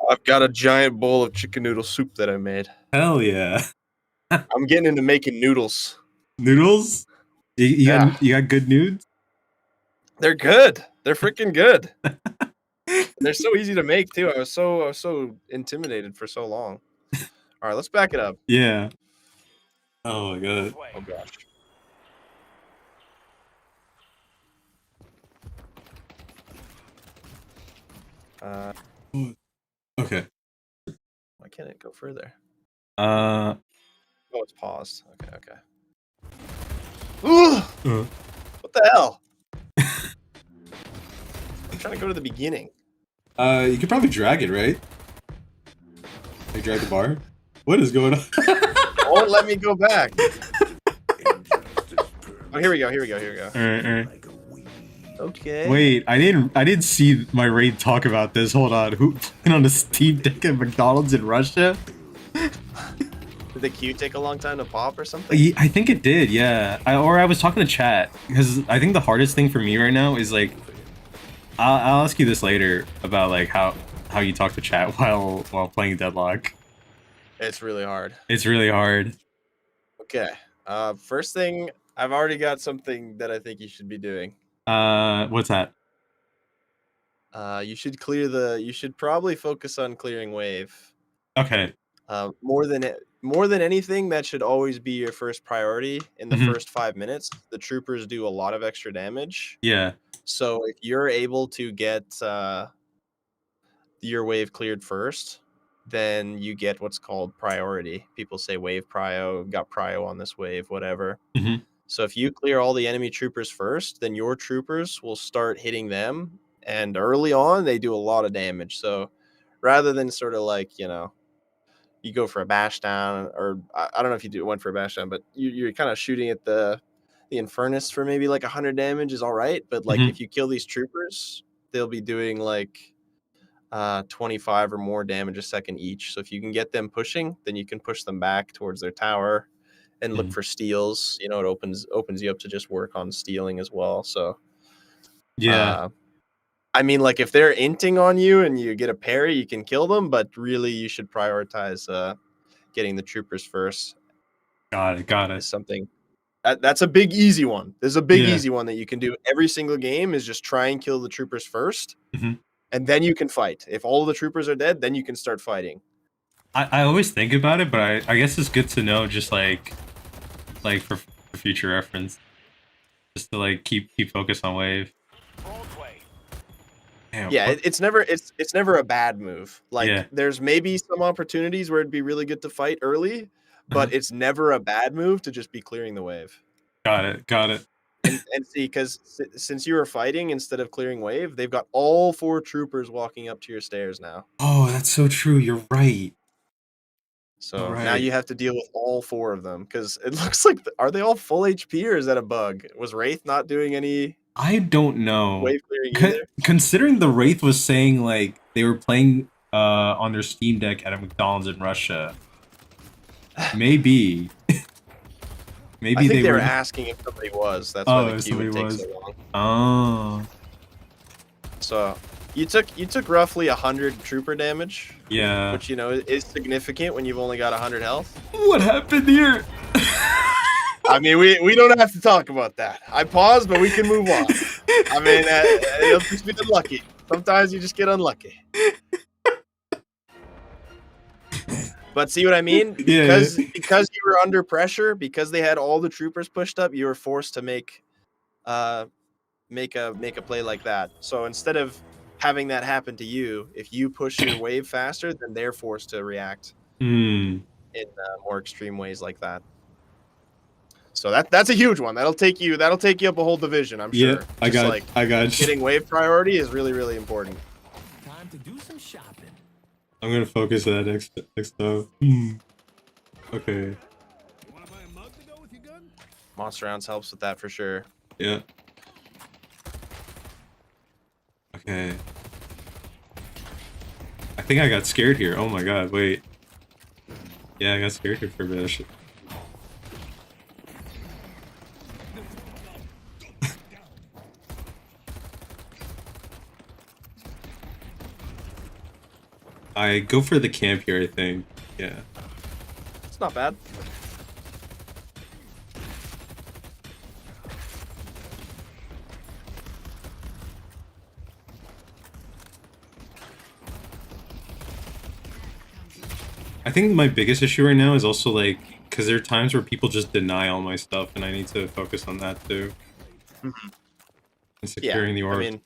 I've got a giant bowl of chicken noodle soup that I made. Hell yeah. I'm getting into making noodles. Noodles? Yeah, You got good nudes? they're good. They're freaking good. They're so easy to make too. I was so intimidated for so long. All right, let's back it up. Yeah. Oh my god. Oh gosh. Okay. Why can't it go further? Uh. Oh, it's paused. Okay, okay. Ugh! What the hell? I'm trying to go to the beginning. You could probably drag it, right? Like drag the bar. What is going on? It won't let me go back. Oh, here we go. Here we go. Here we go. All right. Okay. Wait, I didn't see my raid talk about this. Hold on. Who playing on a Steam Deck at McDonald's in Russia? Did the queue take a long time to pop or something? I think it did, yeah. I was talking to chat because I think the hardest thing for me right now is like, I'll ask you this later about like how you talk to chat while playing Deadlock. It's really hard. It's really hard. Okay. First thing, I've already got something that I think you should be doing. What's that? You should clear the. You should probably focus on clearing wave. Okay. More than anything, that should always be your first priority in the first 5 minutes. The troopers do a lot of extra damage. Yeah. So if you're able to get your wave cleared first, then you get what's called priority. People say wave prio, got prio on this wave, whatever. Mhm. So if you clear all the enemy troopers first, then your troopers will start hitting them. And early on, they do a lot of damage. So rather than sort of like, you go for a bash down, or I don't know if you went for a bash down, but you're kind of shooting at the Infernus for maybe like 100 damage is all right. But like Mhm. if you kill these troopers, they'll be doing like 25 or more damage a second each. So if you can get them pushing, then you can push them back towards their tower and look for steals. You know, it opens you up to just work on stealing as well. So Yeah. I mean, like if they're inting on you and you get a parry, you can kill them, but really you should prioritize getting the troopers first. Got it. Is something that's a big easy one. There's a big Yeah. easy one that you can do every single game is just try and kill the troopers first, and then you can fight. If all of the troopers are dead, then you can start fighting. I always think about it, but I guess it's good to know, just like for future reference, just to like keep focus on wave. Damn, Yeah, it's never a bad move. Like Yeah. there's maybe some opportunities where it'd be really good to fight early, but it's never a bad move to just be clearing the wave. Got it. And see, because since you were fighting instead of clearing wave, they've got all 4 troopers walking up to your stairs now. Oh, that's so true. You're right. So now you have to deal with all 4 of them because it looks like are they all full HP or is that a bug? Was Wraith not doing any? I don't know. Wave clearing either. Considering the Wraith was saying like they were playing on their Steam Deck at a McDonald's in Russia. Maybe. I think they were asking if somebody was. That's why the queue would take so long. Oh. So you took roughly 100 trooper damage. Yeah. Which, you know, is significant when you've only got 100 health. What happened here? I mean, we don't have to talk about that. I paused, but we can move on. I mean, it'll just be unlucky. Sometimes you just get unlucky. But see what I mean? Because you were under pressure, because they had all the troopers pushed up, you were forced to make a play like that. So instead of having that happen to you, if you push your wave faster, then they're forced to react in more extreme ways like that. So that's a huge one. That'll take you up a whole division, I'm sure. Yeah, I got getting wave priority is really, really important. Time to do some shopping. I'm gonna focus that next though. Okay. You wanna buy a mug to go with your gun? Monster rounds helps with that for sure. Yeah. Okay. I think I got scared here. Oh my god, wait. Yeah, I got scared here for a bit. I go for the camp here, I think. Yeah. It's not bad. I think my biggest issue right now is also like, because there are times where people just deny all my stuff, and I need to focus on that too. And securing the orb. I mean,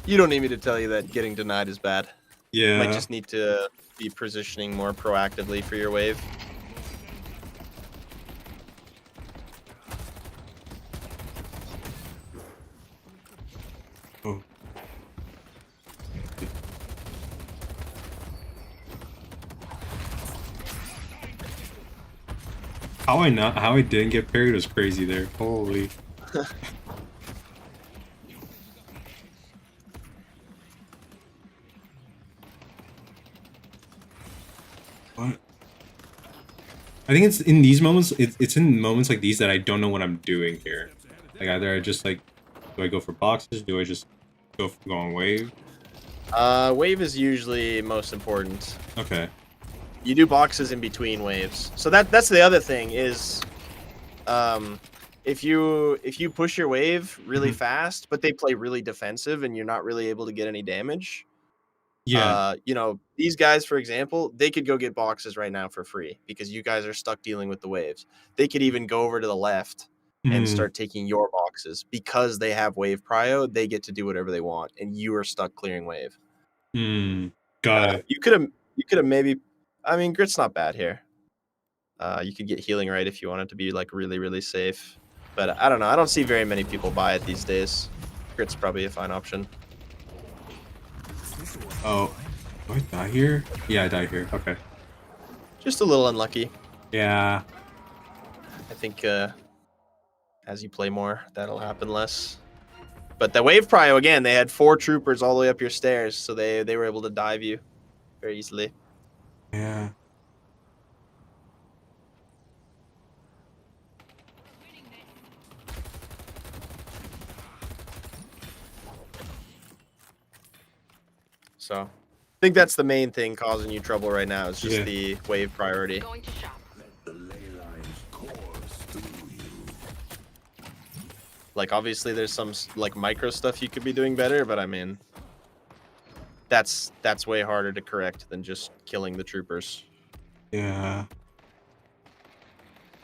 you don't need me to tell you that getting denied is bad. Yeah. You might just need to be positioning more proactively for your wave. Oh. How I didn't get parried was crazy there. Holy. What? I think it's in these moments, it's in moments like these that I don't know what I'm doing here. Like either I just like, do I go for boxes? Do I just go on wave? Wave is usually most important. Okay. You do boxes in between waves. So that's the other thing is, if you push your wave really fast, but they play really defensive and you're not really able to get any damage. Yeah. You know, these guys, for example, they could go get boxes right now for free because you guys are stuck dealing with the waves. They could even go over to the left and start taking your boxes because they have wave prio. They get to do whatever they want, and you are stuck clearing wave. Got it. You could have maybe. I mean, grit's not bad here. You could get healing right if you want it to be like really, really safe. But I don't know. I don't see very many people buy it these days. Grit's probably a fine option. Oh, do I die here? Yeah, I die here. Okay. Just a little unlucky. Yeah. I think as you play more, that'll happen less. But the wave prio, again, they had 4 troopers all the way up your stairs, so they were able to dive you very easily. Yeah. So I think that's the main thing causing you trouble right now. It's just Yeah. the wave priority. Going to shop. The ley lines course through you. Like, obviously, there's some like micro stuff you could be doing better, but I mean, that's way harder to correct than just killing the troopers. Yeah.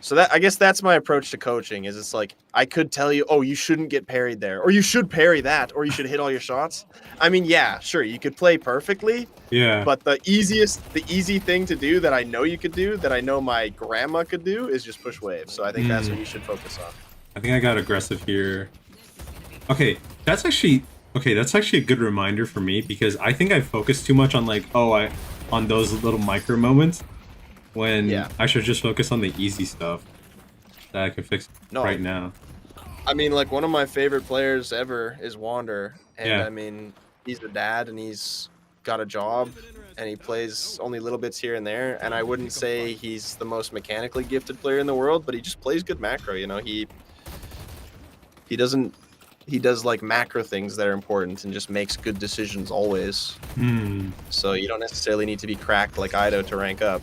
So that, I guess that's my approach to coaching. Is it's like I could tell you, oh, you shouldn't get parried there, or you should parry that, or you should hit all your shots. I mean, yeah, sure, you could play perfectly, Yeah. but the easy thing to do that I know you could do, that I know my grandma could do, is just push waves. So I think that's what you should focus on. I think I got aggressive here. Okay, that's actually a good reminder for me, because I think I focused too much on like, on those little micro moments when Yeah. I should just focus on the easy stuff that I can fix right now. I mean, like, one of my favorite players ever is Wander, and Yeah. I mean, he's a dad and he's got a job and he plays only little bits here and there, and I wouldn't say he's the most mechanically gifted player in the world, but he just plays good macro. You know, he does like macro things that are important and just makes good decisions always. So you don't necessarily need to be cracked like Ido to rank up.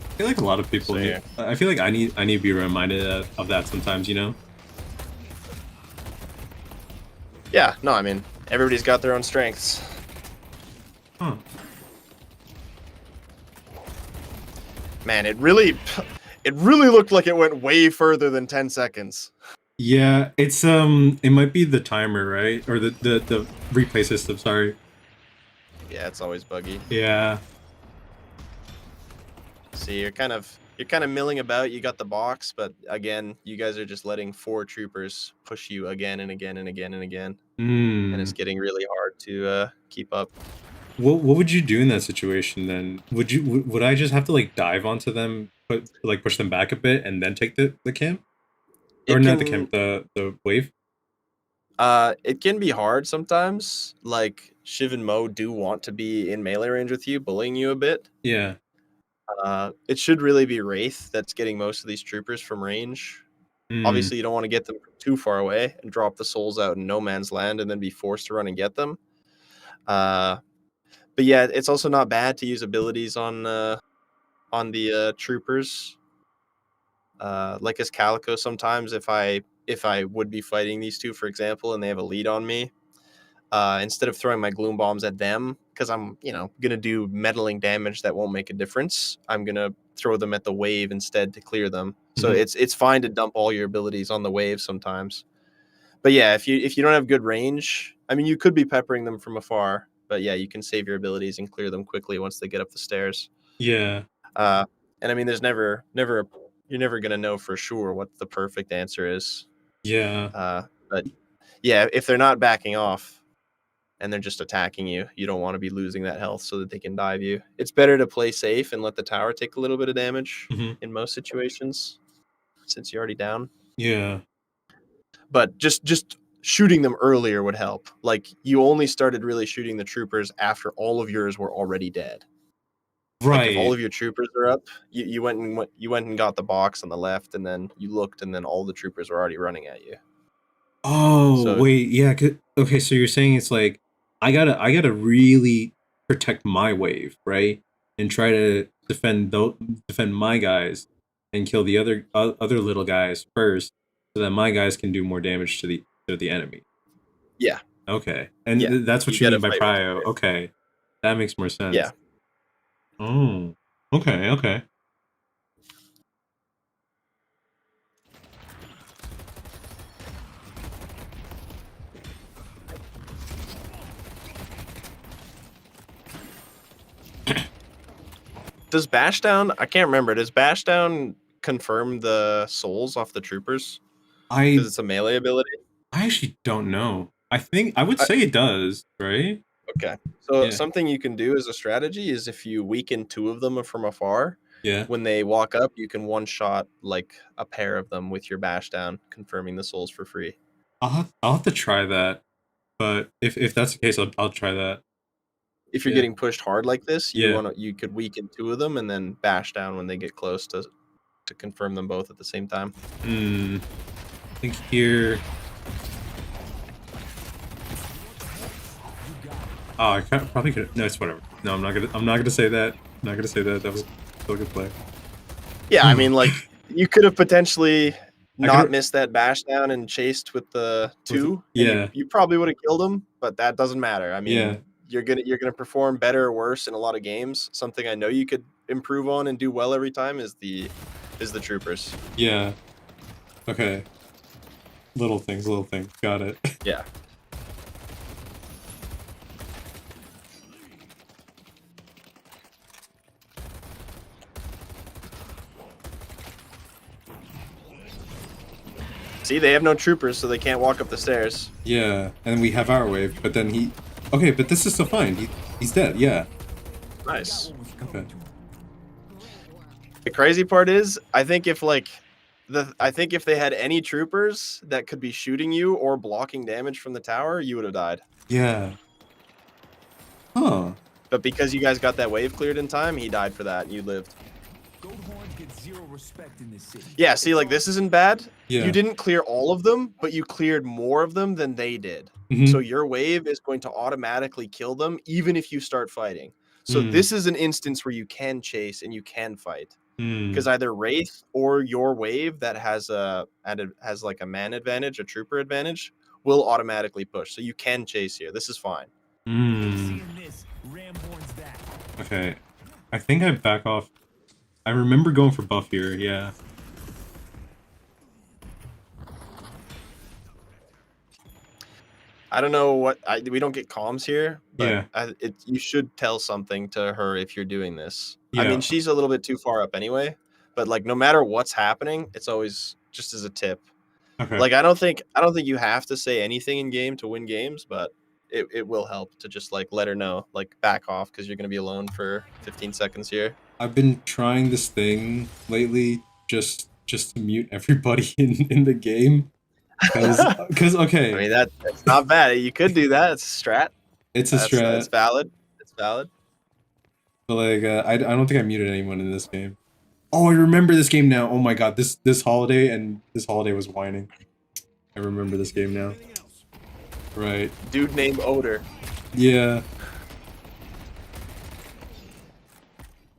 I feel like a lot of people. So, yeah. I feel like I need to be reminded of that sometimes. You know. Yeah, no, I mean, everybody's got their own strengths. Huh. Man, it really looked like it went way further than 10 seconds. Yeah, it's it might be the timer, right? Or the replay system, sorry. Yeah, it's always buggy. Yeah. See, you're kind of milling about. You got the box, but again, you guys are just letting 4 troopers push you again and again and again and again. And it's getting really hard to keep up. What would you do in that situation then? Would I just have to like dive onto them, push them back a bit and then take the camp? Or not the camp, the wave? It can be hard sometimes. Like, Shiv and Mo do want to be in melee range with you, bullying you a bit. Yeah. It should really be Wraith that's getting most of these troopers from range. Obviously, you don't want to get them too far away and drop the souls out in no man's land and then be forced to run and get them. But yeah, it's also not bad to use abilities on the troopers. Like as Calico, sometimes if I would be fighting these two, for example, and they have a lead on me, instead of throwing my gloom bombs at them, because I'm, gonna do meddling damage that won't make a difference, I'm gonna throw them at the wave instead to clear them. So it's fine to dump all your abilities on the wave sometimes. But yeah, if you don't have good range, I mean, you could be peppering them from afar, but yeah, you can save your abilities and clear them quickly once they get up the stairs. Yeah. And I mean, there's you're never gonna know for sure what the perfect answer is. Yeah. But yeah, if they're not backing off and they're just attacking you, you don't want to be losing that health so that they can dive you. It's better to play safe and let the tower take a little bit of damage in most situations, since you're already down. Yeah. But just shooting them earlier would help. Like, you only started really shooting the troopers after all of yours were already dead. Right. Like, if all of your troopers are up, you went and got the box on the left, and then you looked, and then all the troopers were already running at you. Oh, so, wait, yeah. Okay, so you're saying it's like I gotta really protect my wave, right? And try to defend my guys and kill the other little guys first, so that my guys can do more damage to the enemy. Yeah. Okay, and that's what you mean by prio. Okay, that makes more sense. Yeah. Oh. Okay. Does Bashdown? I can't remember. Does Bashdown confirm the souls off the troopers? Because it's a melee ability. I actually don't know. I would say it does, right? Okay. So something you can do as a strategy is if you weaken 2 of them from afar, Yeah. when they walk up, you can one-shot like a pair of them with your bash down, confirming the souls for free. I'll have to try that. But if that's the case, I'll try that. If you're Yeah. getting pushed hard like this, Yeah. you could weaken 2 of them and then bash down when they get close to confirm them both at the same time. I think here. Oh, I probably could. No, it's whatever. No, I'm not gonna say that. I'm not gonna say that. That was still a good play. Yeah, I mean, like you could have potentially not could've- missed that bash down and chased with the 2, and yeah. you probably would have killed him, but that doesn't matter. I mean, Yeah. you're gonna perform better or worse in a lot of games. Something I know you could improve on and do well every time is the troopers. Yeah. Okay. Little things. Got it. Yeah. See, they have no troopers, so they can't walk up the stairs. Yeah, and we have our wave, but then he. Okay, but this is still fine. He's dead. Yeah. Nice. Okay. The crazy part is, I think if they had any troopers that could be shooting you or blocking damage from the tower, you would have died. Yeah. Huh. But because you guys got that wave cleared in time, he died for that, and you lived. Yeah, see, like, this isn't bad. Yeah. You didn't clear all of them, but you cleared more of them than they did. Mhm. So your wave is going to automatically kill them, even if you start fighting. So this is an instance where you can chase and you can fight. Because either Wraith or your wave that has like a man advantage, a trooper advantage, will automatically push. So you can chase here. This is fine. Okay. I think I back off. I remember going for buff here, yeah. I don't know what we don't get comms here, but Yeah. you should tell something to her if you're doing this. I Yeah. mean, she's a little bit too far up anyway, but like no matter what's happening, it's always just as a tip. Okay. Like I don't think you have to say anything in game to win games, but it will help to just like let her know, like back off because you're gonna be alone for 15 seconds here. I've been trying this thing lately just to mute everybody in the game. Because okay. I mean that's not bad. You could do that. It's a strat. It's a strat. It's valid. It's valid. But like I don't think I muted anyone in this game. Oh, I remember this game now. Oh my god, this holiday was whining. I remember this game now. Right. Dude named Odor. Yeah.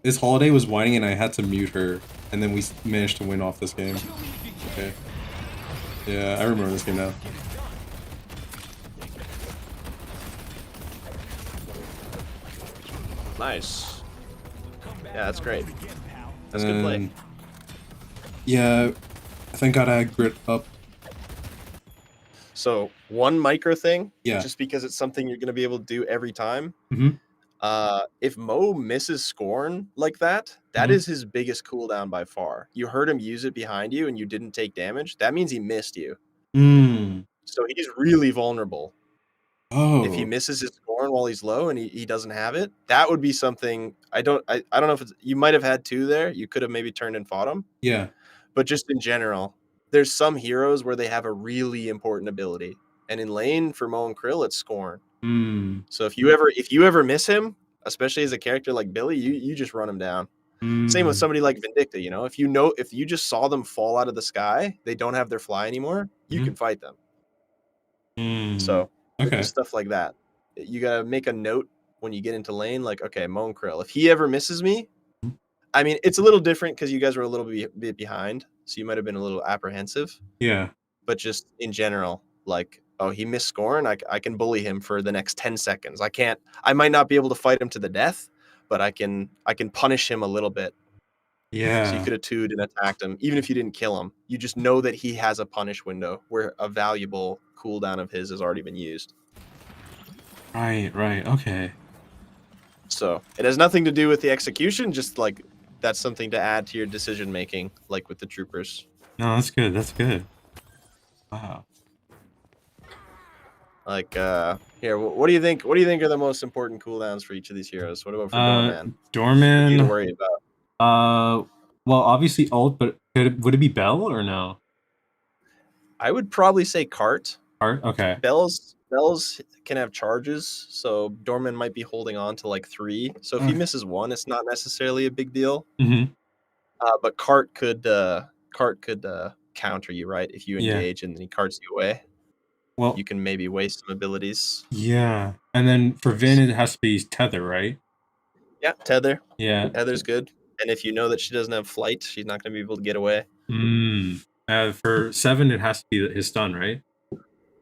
This holiday was whining and I had to mute her, and then we managed to win off this game. Okay. Yeah, I remember this game now. Nice. Yeah, that's great. That's good play. Yeah, I thank God I had grit up. So one micro thing, Yeah. just because it's something you're gonna be able to do every time. Mhm. If Mo misses Scorn like that, that Mhm. is his biggest cooldown by far. You heard him use it behind you and you didn't take damage. That means he missed you. So he's really vulnerable. Oh. If he misses his Scorn while he's low and he doesn't have it, that would be something. I don't know if you might have had 2 there. You could have maybe turned and fought him. Yeah. But just in general, there's some heroes where they have a really important ability. And in lane for Mo and Krill, it's Scorn. So if you ever miss him, especially as a character like Billy, you just run him down. Same with somebody like Vindicta, you know? If you just saw them fall out of the sky, they don't have their fly anymore, you can fight them. So okay. Stuff like that. You gotta make a note when you get into lane, like, okay, Mo and Krill. If he ever misses me, I mean, it's a little different because you guys were a little bit behind, so you might have been a little apprehensive. Yeah. But just in general, like, oh, he missed Scorn, I can bully him for the next 10 seconds. I might not be able to fight him to the death, but I can punish him a little bit. Yeah. So you could have 2'd and attacked him, even if you didn't kill him. You just know that he has a punish window where a valuable cooldown of his has already been used. Right, okay. So it has nothing to do with the execution, just like that's something to add to your decision making, like with the troopers. No, that's good. Wow. Like here, what do you think are the most important cooldowns for each of these heroes? What about for Doorman? Doorman. You to worry about. Well, obviously ult, but would it be Bell or no? I would probably say cart. Art? Okay. Bells can have charges, so Dorman might be holding on to like 3. So if he misses 1, it's not necessarily a big deal. Mm-hmm. But cart could counter you, right? If you Yeah. engage and then he carts you away, Well, you can maybe waste some abilities. yeah. And then for Vin, it has to be tether, right? Yeah, tether. Yeah. Tether's good. And if you know that she doesn't have flight, she's not going to be able to get away. For 7, it has to be his stun, right?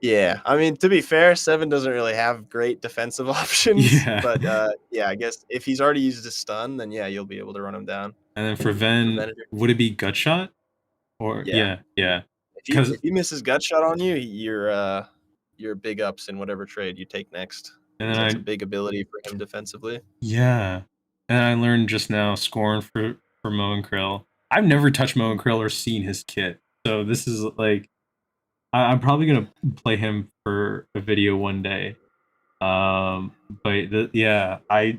Yeah, I mean, to be fair, 7 doesn't really have great defensive options. Yeah. But yeah, I guess if he's already used his stun, then yeah, you'll be able to run him down. And then for Ven, would it be gut shot? Or yeah. If he misses gut shot on you, you're big ups in whatever trade you take next. And that's a big ability for him defensively. Yeah. And I learned just now Scorn for Mo and Krill. I've never touched Mo and Krill or seen his kit. So this is like I'm probably gonna play him for a video one day. But I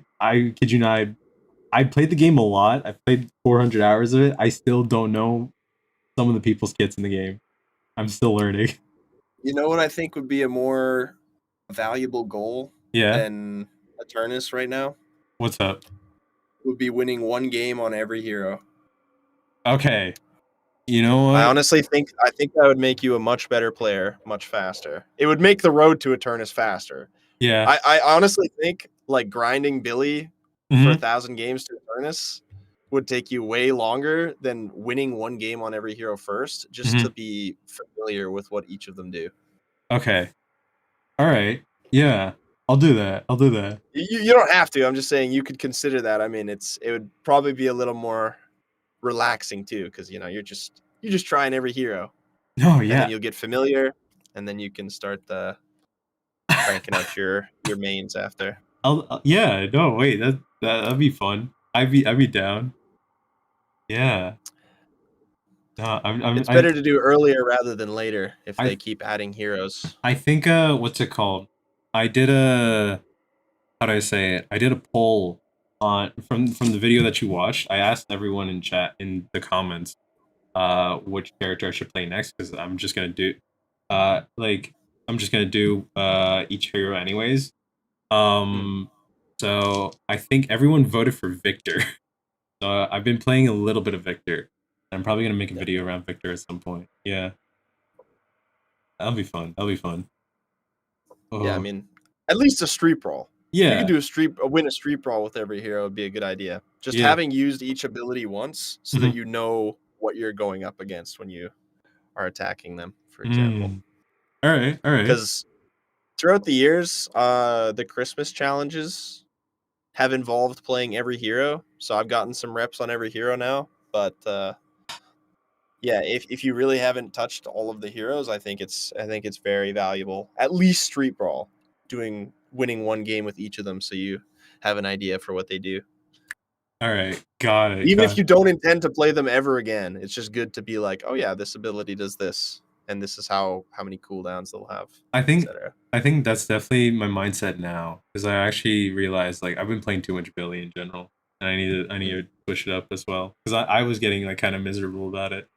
kid you not, I played the game a lot. I played 400 hours of it. I still don't know some of the people's kits in the game. I'm still learning. You know what I think would be a more valuable goal than Eternus right now? What's up? Would be winning 1 game on every hero. Okay. You know what? I honestly think that would make you a much better player, much faster. It would make the road to Eternus faster. Yeah. I honestly think like grinding Billy for 1,000 games to Eternus would take you way longer than winning 1 game on every hero first, just to be familiar with what each of them do. Okay. All right. Yeah. I'll do that. You don't have to. I'm just saying you could consider that. I mean, it would probably be a little more relaxing too, because you're just trying every hero. Oh yeah. And then you'll get familiar, and then you can start cranking out your mains after. Yeah. No, wait. That'd be fun. I'd be down. Yeah. No, it's better to do earlier rather than later if they keep adding heroes. I think what's it called? I did a how do I say it? I did a poll on from the video that you watched. I asked everyone in chat in the comments which character I should play next, because I'm just gonna do each hero anyways. So I think everyone voted for Victor. So I've been playing a little bit of Victor. I'm probably gonna make a video around Victor at some point. Yeah. That'll be fun. Oh. Yeah, I mean, at least a street brawl. Yeah. You could win a street brawl with every hero would be a good idea. Just having used each ability once so that you know what you're going up against when you are attacking them, for example. All right. Because throughout the years, the Christmas challenges have involved playing every hero. So I've gotten some reps on every hero now. But yeah, if you really haven't touched all of the heroes, I think it's very valuable. At least street brawl, winning 1 game with each of them, so you have an idea for what they do. All right, got it. Even if you don't intend to play them ever again, it's just good to be like, oh yeah, this ability does this, and this is how many cooldowns they'll have. I think that's definitely my mindset now, because I actually realized like I've been playing too much Billy in general, and I need to push it up as well, because I was getting like kind of miserable about it.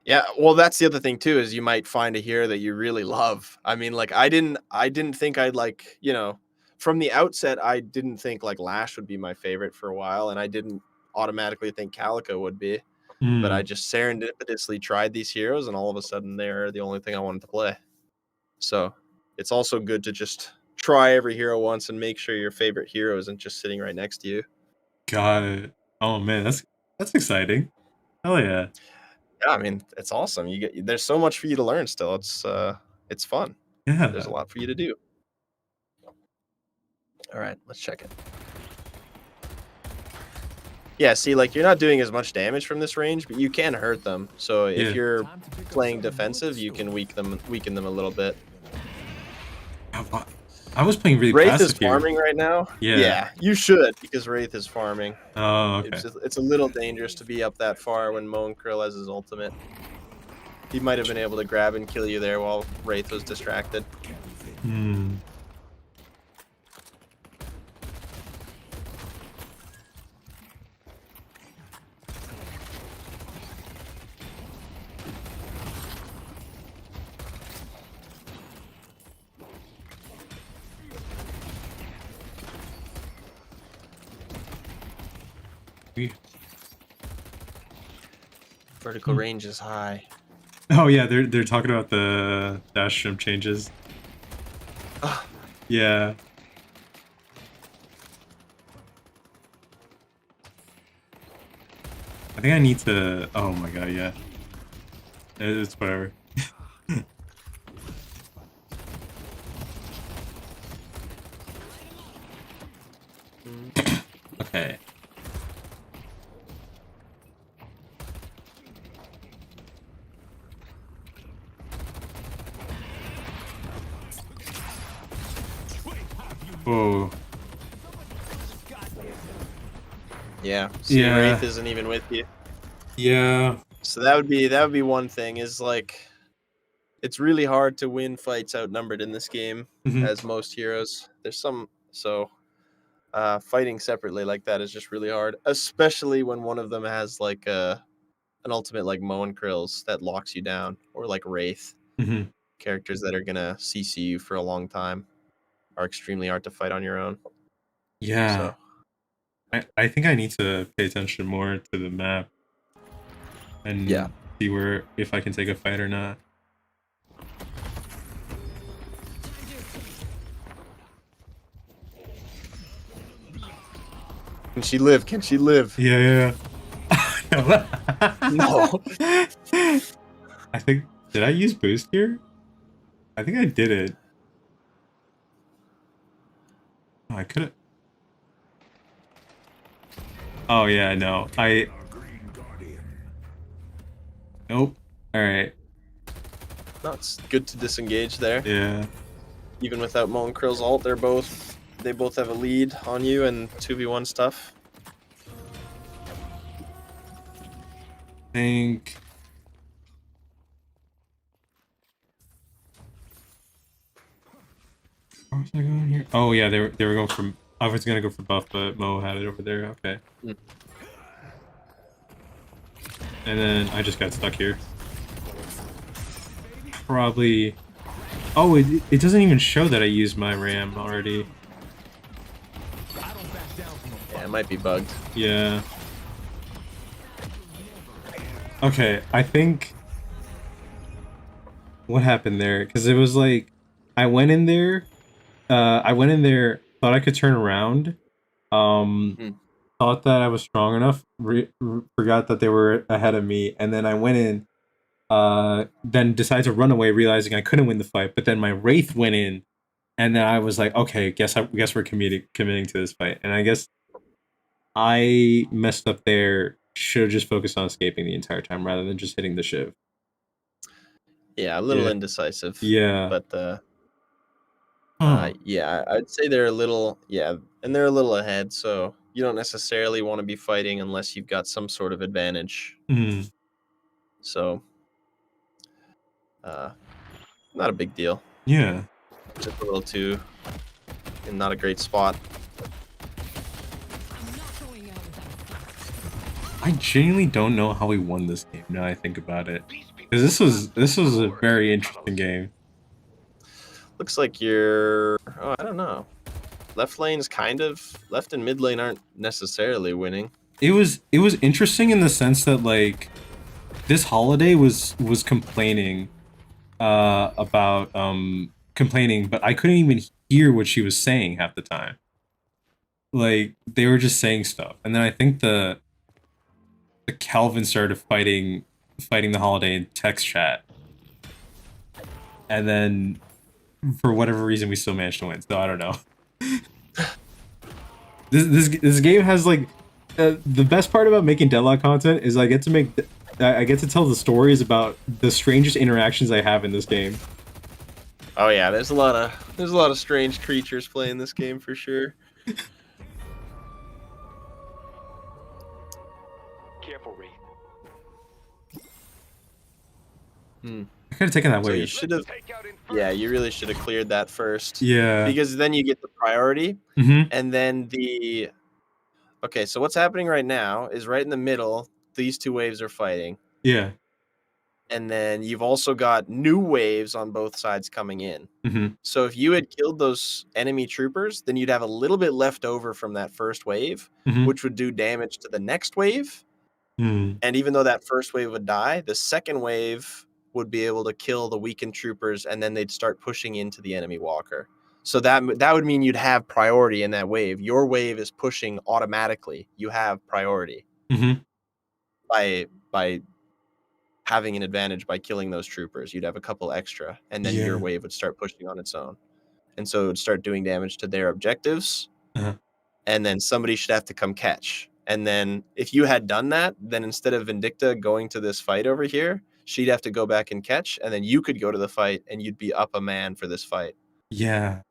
Yeah, well, that's the other thing too, is you might find a hero that you really love. I mean, like I didn't think I'd like, from the outset, I didn't think like Lash would be my favorite for a while, and I didn't automatically think Calico would be. But I just serendipitously tried these heroes, and all of a sudden they're the only thing I wanted to play. So it's also good to just try every hero once and make sure your favorite hero isn't just sitting right next to you. Got it. Oh man, that's exciting. Hell yeah. Yeah, I mean, it's awesome. There's so much for you to learn still. It's fun. Yeah. There's a lot for you to do. All right, let's check it. Yeah, see, like you're not doing as much damage from this range, but you can hurt them. So if you're playing defensive, you can weaken them a little bit. I was playing really Wraith passive is farming right now. Yeah, you should, because Wraith is farming. Oh, okay. It's a little dangerous to be up that far when Moan Krill has his ultimate. He might have been able to grab and kill you there while Wraith was distracted. Vertical range is high. Oh yeah, they're talking about the dash jump changes. Ah, Yeah. I think I need to. Oh my god, yeah. It's whatever. Okay. Whoa. yeah. See, Yeah. Wraith isn't even with you. Yeah. So that would be one thing. Is like, it's really hard to win fights outnumbered in this game, Mhm. as most heroes. There's some fighting separately like that is just really hard, especially when one of them has like an ultimate like Moen Krills that locks you down, or like Wraith. Mhm. Characters that are gonna CC you for a long time are extremely hard to fight on your own. Yeah. So I think I need to pay attention more to the map and Yeah. see where if I can take a fight or not. can she live? Can she live? Yeah. No. I think did I use boost here? I think I did it. Oh, I could have. Oh yeah, no. Nope. All right. No, it's good to disengage there. Yeah. Even without Moen Krill's ult, they both have a lead on you and 2v1 stuff. Think. Where was I going here? Oh yeah, they were going for. I was gonna go for buff, but Mo had it over there. Okay. Hmm. And then I just got stuck here. Probably. Oh, it doesn't even show that I used my RAM already. Yeah, it might be bugged. Yeah. Okay, I think what happened there, because it was like I went in there, thought I could turn around, thought that I was strong enough, forgot that they were ahead of me, and then I went in, then decided to run away, realizing I couldn't win the fight, but then my Wraith went in, and then I was like, okay, guess we're committing to this fight, and I guess I messed up there. Should have just focused on escaping the entire time rather than just hitting the shiv. Yeah, a little Yeah. indecisive. Yeah. But Huh. yeah, I'd say they're a little and they're a little ahead, so you don't necessarily want to be fighting unless you've got some sort of advantage. Mm. So not a big deal. Yeah. Just a little too in not a great spot. I genuinely don't know how we won this game now I think about it. Because this was a very interesting game. Looks like you're I don't know. Left lane's kind of left and mid lane aren't necessarily winning. It was interesting in the sense that like this holiday was complaining about complaining, but I couldn't even hear what she was saying half the time. Like they were just saying stuff. And then I think the Calvin started fighting the holiday in text chat. And then for whatever reason we still managed to win. So I don't know. This game has like the best part about making Deadlock content is I get to tell the stories about the strangest interactions I have in this game. Oh yeah, there's a lot of strange creatures playing this game for sure. Careful, Wraith. I could have taken that So way. you should have Take out in Yeah, you really should have cleared that first. Yeah. Because then you get the priority, Mm-hmm. and then the Okay, so what's happening right now is right in the middle, these two waves are fighting. Yeah. And then you've also got new waves on both sides coming in. Mm-hmm. So if you had killed those enemy troopers, then you'd have a little bit left over from that first wave, Mhm. which would do damage to the next wave. Mm. And even though that first wave would die, the second wave would be able to kill the weakened troopers, and then they'd start pushing into the enemy walker. So that would mean you'd have priority in that wave. Your wave is pushing automatically. You have priority Mm-hmm. by having an advantage by killing those troopers. You'd have a couple extra, and then your Yeah. wave would start pushing on its own. And so it would start doing damage to their objectives, Uh-huh. and then somebody should have to come catch. And then if you had done that, then instead of Vindicta going to this fight over here, she'd have to go back and catch, and then you could go to the fight, and you'd be up a man for this fight. Yeah.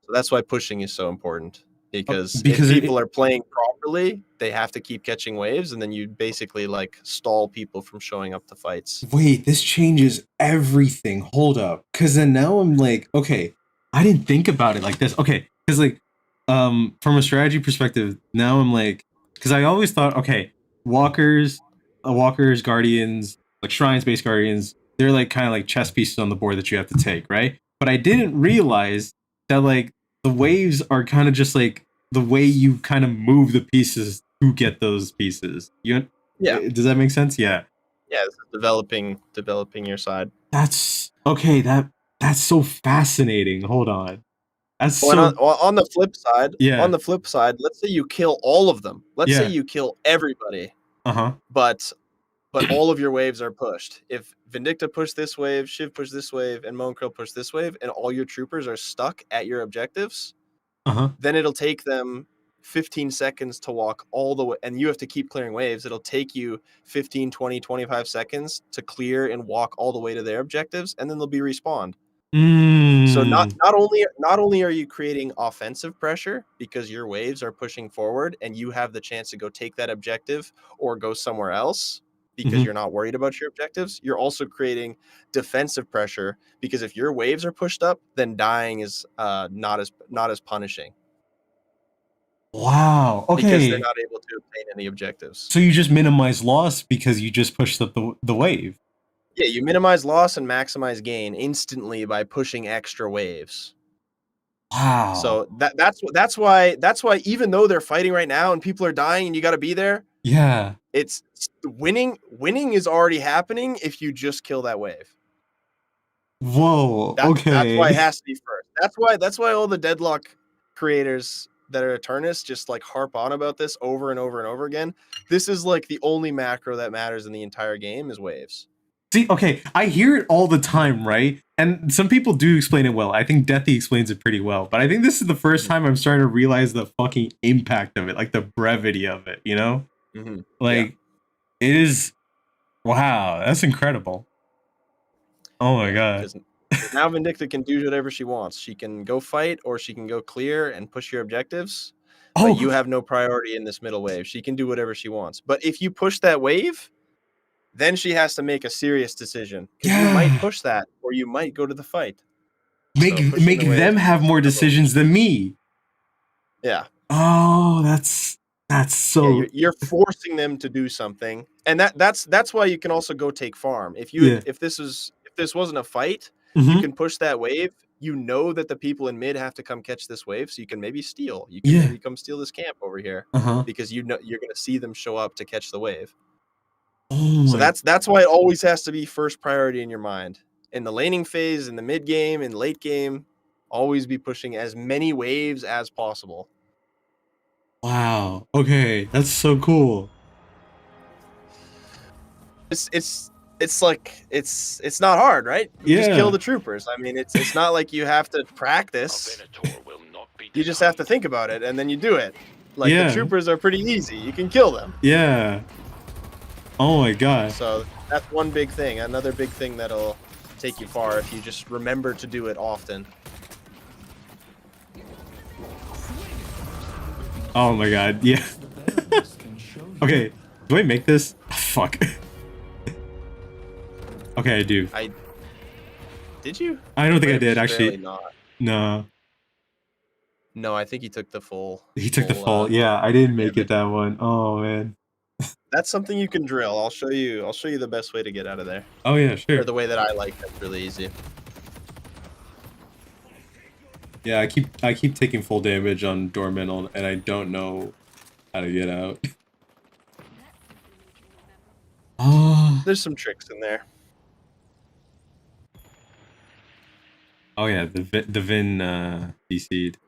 So that's why pushing is so important, because if because people are playing properly, they have to keep catching waves, and then you basically like stall people from showing up to fights. Wait, this changes everything. Hold up. Because then now I'm like, okay, I didn't think about it like this. Okay, because like, from a strategy perspective, now I'm like, because I always thought, okay, walkers, guardians, like shrine-based guardians, they're like kind of like chess pieces on the board that you have to take, right? But I didn't realize that like the waves are kind of just like the way you kind of move the pieces to get those pieces. Does that make sense? Yeah. Yeah, this is developing your side. That's okay. That's so fascinating. Hold on. That's Well, so. on the flip side, Yeah. let's say you kill all of them. Let's say Yeah. you kill everybody, Uh-huh. but all of your waves are pushed. If Vindicta pushed this wave, Shiv pushed this wave, and Monkrill pushed this wave, and all your troopers are stuck at your objectives, Uh-huh. then it'll take them 15 seconds to walk all the way, and you have to keep clearing waves. It'll take you 15, 20, 25 seconds to clear and walk all the way to their objectives, and then they'll be respawned. So not only are you creating offensive pressure because your waves are pushing forward and you have the chance to go take that objective or go somewhere else because you're not worried about your objectives, you're also creating defensive pressure because if your waves are pushed up, then dying is not as punishing. Wow. Because they're Okay. not able to obtain any objectives. So you just minimize loss because you just pushed up the wave. Yeah, you minimize loss and maximize gain instantly by pushing extra waves. Wow. So that's why even though they're fighting right now and people are dying and you got to be there, Yeah. it's winning is already happening if you just kill that wave. Whoa. Okay. That's why it has to be first. That's why all the Deadlock creators that are Eternists just like harp on about this over and over and over again. This is like the only macro that matters in the entire game is waves. See, okay, I hear it all the time, right? And some people do explain it well. I think Deathy explains it pretty well. But I think this is the first time I'm starting to realize the fucking impact of it, like the brevity of it, you know? Mm-hmm. Like, it is... Wow, that's incredible. Oh my god. Because now Vindicta can do whatever she wants. She can go fight or she can go clear and push your objectives. Oh, But you have no priority in this middle wave. She can do whatever she wants. But if you push that wave, then she has to make a serious decision. Because you might push that or you might go to the fight. Make them have more decisions than me. Yeah. Oh, that's so... Yeah, you're forcing them to do something. And that's why you can also go take farm. If this wasn't a fight, you can push that wave. You know that the people in mid have to come catch this wave, so you can maybe steal. You can maybe come steal this camp over here because you know you're going to see them show up to catch the wave. So that's why it always has to be first priority in your mind. In the laning phase, in the mid game, in late game, always be pushing as many waves as possible. Wow. Okay, that's so cool. It's like it's not hard, right? You just kill the troopers. I mean, it's not like you have to practice. You just have to think about it and then you do it. Like the troopers are pretty easy. You can kill them. Yeah. Oh my god. So that's one big thing. Another big thing that'll take you far if you just remember to do it often. Oh my god. Yeah. Okay. Do I make this? Fuck. Okay, I do. Did you? I don't think I did actually. Not. No. No, I think he took the full. He took the full. Yeah, I didn't make it that one. Oh man. That's something you can drill. I'll show you the best way to get out of there. Oh yeah, sure. Or the way that I like. That's really easy. Yeah, I keep taking full damage on Dormantle, and I don't know how to get out. there's some tricks in there. Oh yeah, the Vin DC'd.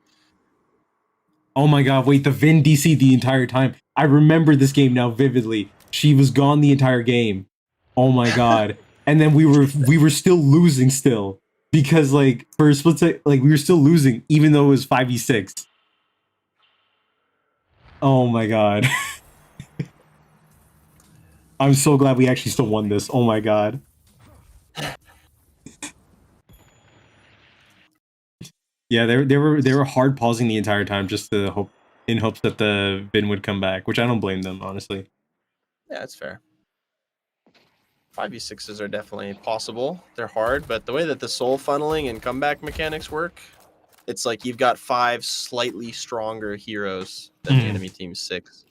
Oh my god, wait, the Vin DC'd the entire time. I remember this game now vividly. She was gone the entire game. Oh my god. And then we were still losing still. Because like for a split second, like we were still losing even though it was 5v6. Oh my god. I'm so glad we actually still won this. Oh my god. Yeah, they were hard pausing the entire time just to hope in hopes that the Vin would come back, which I don't blame them, honestly. Yeah, that's fair. 5v6s are definitely possible. They're hard, but the way that the soul funneling and comeback mechanics work, it's like you've got 5 slightly stronger heroes than the enemy team's 6.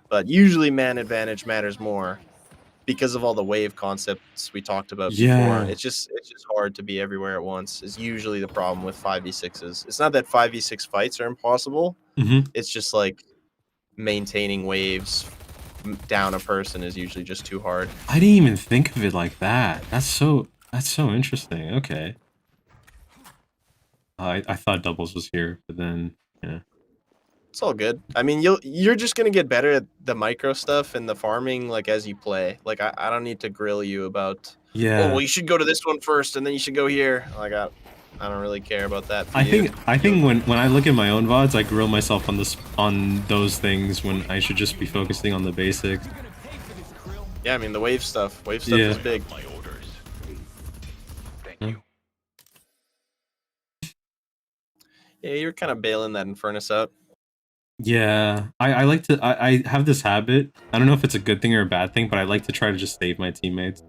But usually man advantage matters more because of all the wave concepts we talked about Yeah. before. It's just hard to be everywhere at once is usually the problem with 5v6s. It's not that 5v6 fights are impossible. It's just like maintaining waves down a person is usually just too hard. I didn't even think of it like that. That's so interesting. Okay. I thought doubles was here, but then yeah. It's all good. I mean, you're just gonna get better at the micro stuff and the farming like as you play. Like I don't need to grill you about. Yeah. Oh, well, you should go to this one first, and then you should go here. Like I don't really care about that. I think when I look at my own VODs, I grill myself on those things when I should just be focusing on the basics. Yeah, I mean the wave stuff. Wave stuff is big. My orders. Thank Huh? you. Yeah, you're kind of bailing that Infernus out. Yeah, I like to. I have this habit. I don't know if it's a good thing or a bad thing, but I like to try to just save my teammates.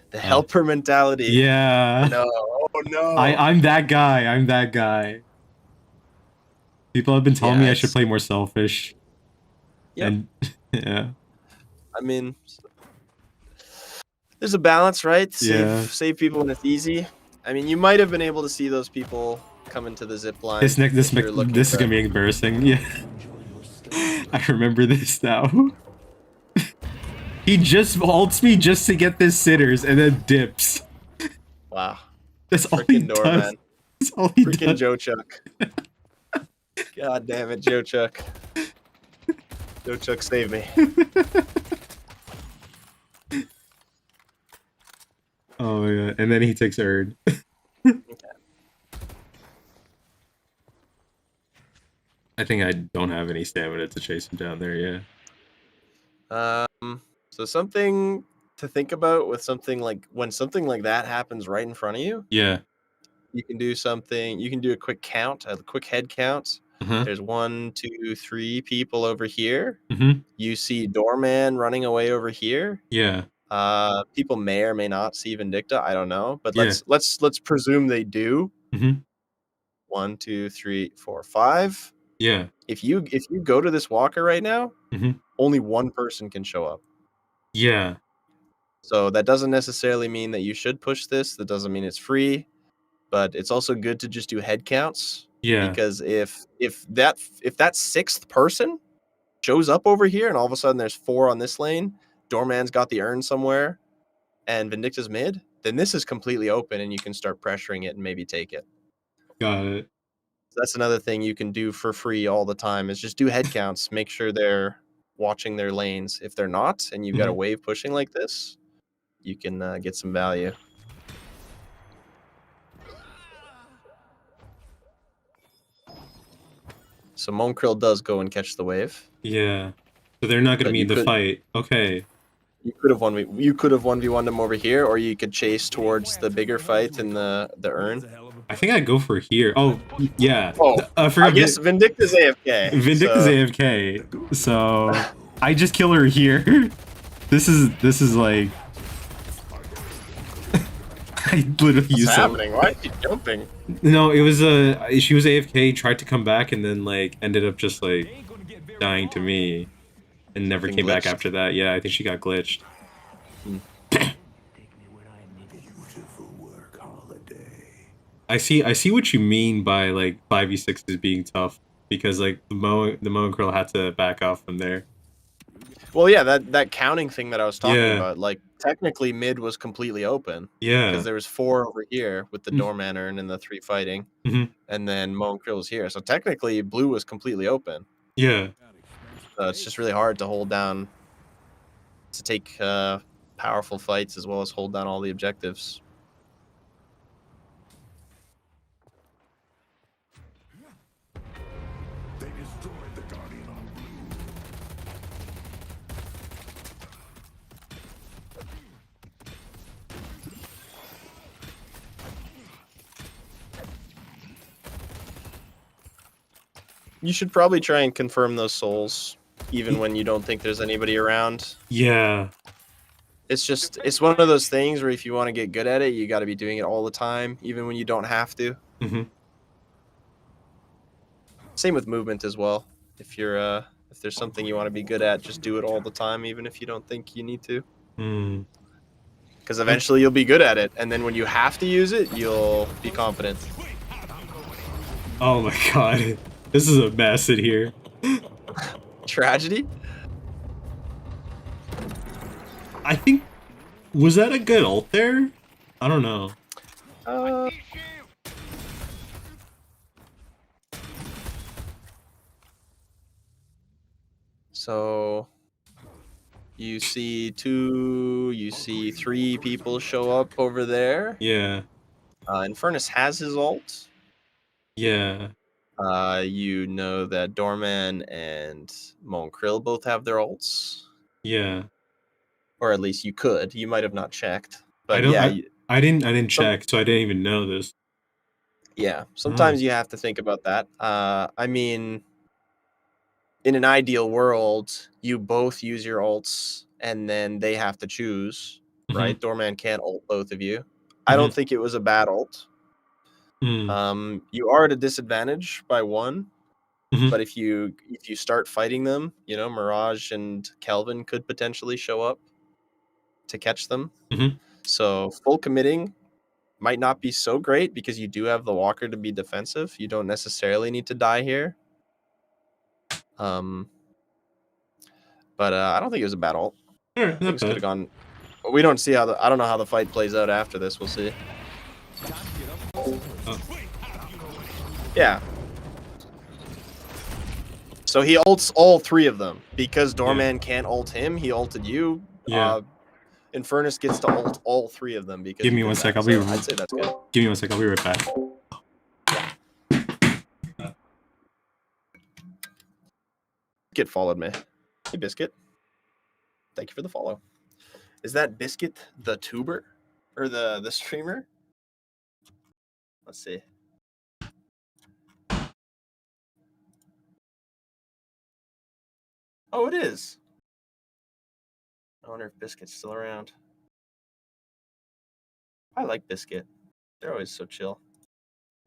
The helper mentality. Yeah. No. Oh no. I'm that guy. I'm that guy. People have been telling me I should play more selfish. Yep. And yeah. I mean, there's a balance, right? Yeah. Save people when it's easy. I mean, you might have been able to see those people come into the zip line. This is gonna be embarrassing. Yeah. I remember this now. He just ults me just to get this sitters and then dips. Wow. That's all he does. Man. That's all he Freaking does. Joe Chuck. God damn it, Joe Chuck. Joe Chuck, save me. Oh my god. And then he takes Erd. I think I don't have any stamina to chase him down there, yeah. So something to think about with something like when something like that happens right in front of you. Yeah. You can do something. You can do a quick count, a quick head count. There's 1, 2, 3 people over here. You see Doorman running away over here. Yeah. People may or may not see Vindicta. I don't know, but let's presume they do. 1, 2, 3, 4, 5. Yeah. If you go to this walker right now, only one person can show up. Yeah. So that doesn't necessarily mean that you should push this. That doesn't mean it's free, but it's also good to just do head counts. Yeah. Because if that 6th person shows up over here and all of a sudden there's 4 on this lane, Doorman's got the urn somewhere, and Vindicta's mid, then this is completely open and you can start pressuring it and maybe take it. Got it. That's another thing you can do for free all the time is just do head counts. Make sure they're watching their lanes. If they're not, and you've got a wave pushing like this, you can get some value. So Monkrill does go and catch the wave. Yeah. So they're not going to be in the fight. Okay. You could have 1v1'd him over here, or you could chase towards the bigger fight in the urn. I think I'd go for here. Oh, yeah. Oh, I guess Vindicta's AFK. Vindicta's AFK. So I just kill her here. This is like I literally What's used happening? Why is she jumping? No, it was she was AFK, tried to come back, and then like ended up just like dying to me, and never came back after that. Yeah, I think she got glitched. I see what you mean by like 5v6 is being tough because like the Mo and Krill had to back off from there. Well, yeah, that counting thing that I was talking Yeah. about, like technically mid was completely open Yeah. because there was 4 over here with the Mm. Doorman urn and the 3 fighting, Mhm. and then Mo and Krill was here. So technically, blue was completely open. Yeah. It's just really hard to hold down, to take powerful fights as well as hold down all the objectives. They destroyed the Guardian on blue. You should probably try and confirm those souls, even when you don't think there's anybody around. Yeah. It's one of those things where if you want to get good at it, you got to be doing it all the time, even when you don't have to. Mhm. Same with movement as well. If there's something you want to be good at, just do it all the time, even if you don't think you need to. Mm. Because eventually you'll be good at it, and then when you have to use it, you'll be confident. Oh my god. This is a mess in here. Tragedy? I think, was that a good ult there? I don't know. So you see 3 people show up over there. Yeah. Infernus has his ult. Yeah. You know that Doorman and Mon Krill both have their ults, Yeah. or at least you could. You might have not checked, I but don't. yeah, I didn't some, check, so I didn't even know this. yeah. Oh. Sometimes you have to think about that. I mean, in an ideal world, you both use your ults, and then they have to choose, right? Mhm. Doorman can't ult both of you. I Mhm. don't think it was a bad ult. Mm. You are at a disadvantage by 1. Mhm. But if you start fighting them, Mirage and Kelvin could potentially show up to catch them. Mhm. So full committing might not be so great because you do have the Walker to be defensive. You don't necessarily need to die here. But I don't think it was a bad ult. Sure, not Things could have bad. gone. We don't see how I don't know how the fight plays out after this. We'll see. Oh. Yeah. So he ults all 3 of them because Doorman can't ult him. He ulted you. Yeah. Infernus gets to ult all 3 of them because Give you me did 1 sec. that. I'll be. So I'd say that's good. Give me 1 sec. I'll be right back. Biscuit followed me. Hey, Biscuit. Thank you for the follow. Is that Biscuit the tuber? Or the streamer? Let's see. Oh, it is. I wonder if Biscuit's still around. I like Biscuit. They're always so chill.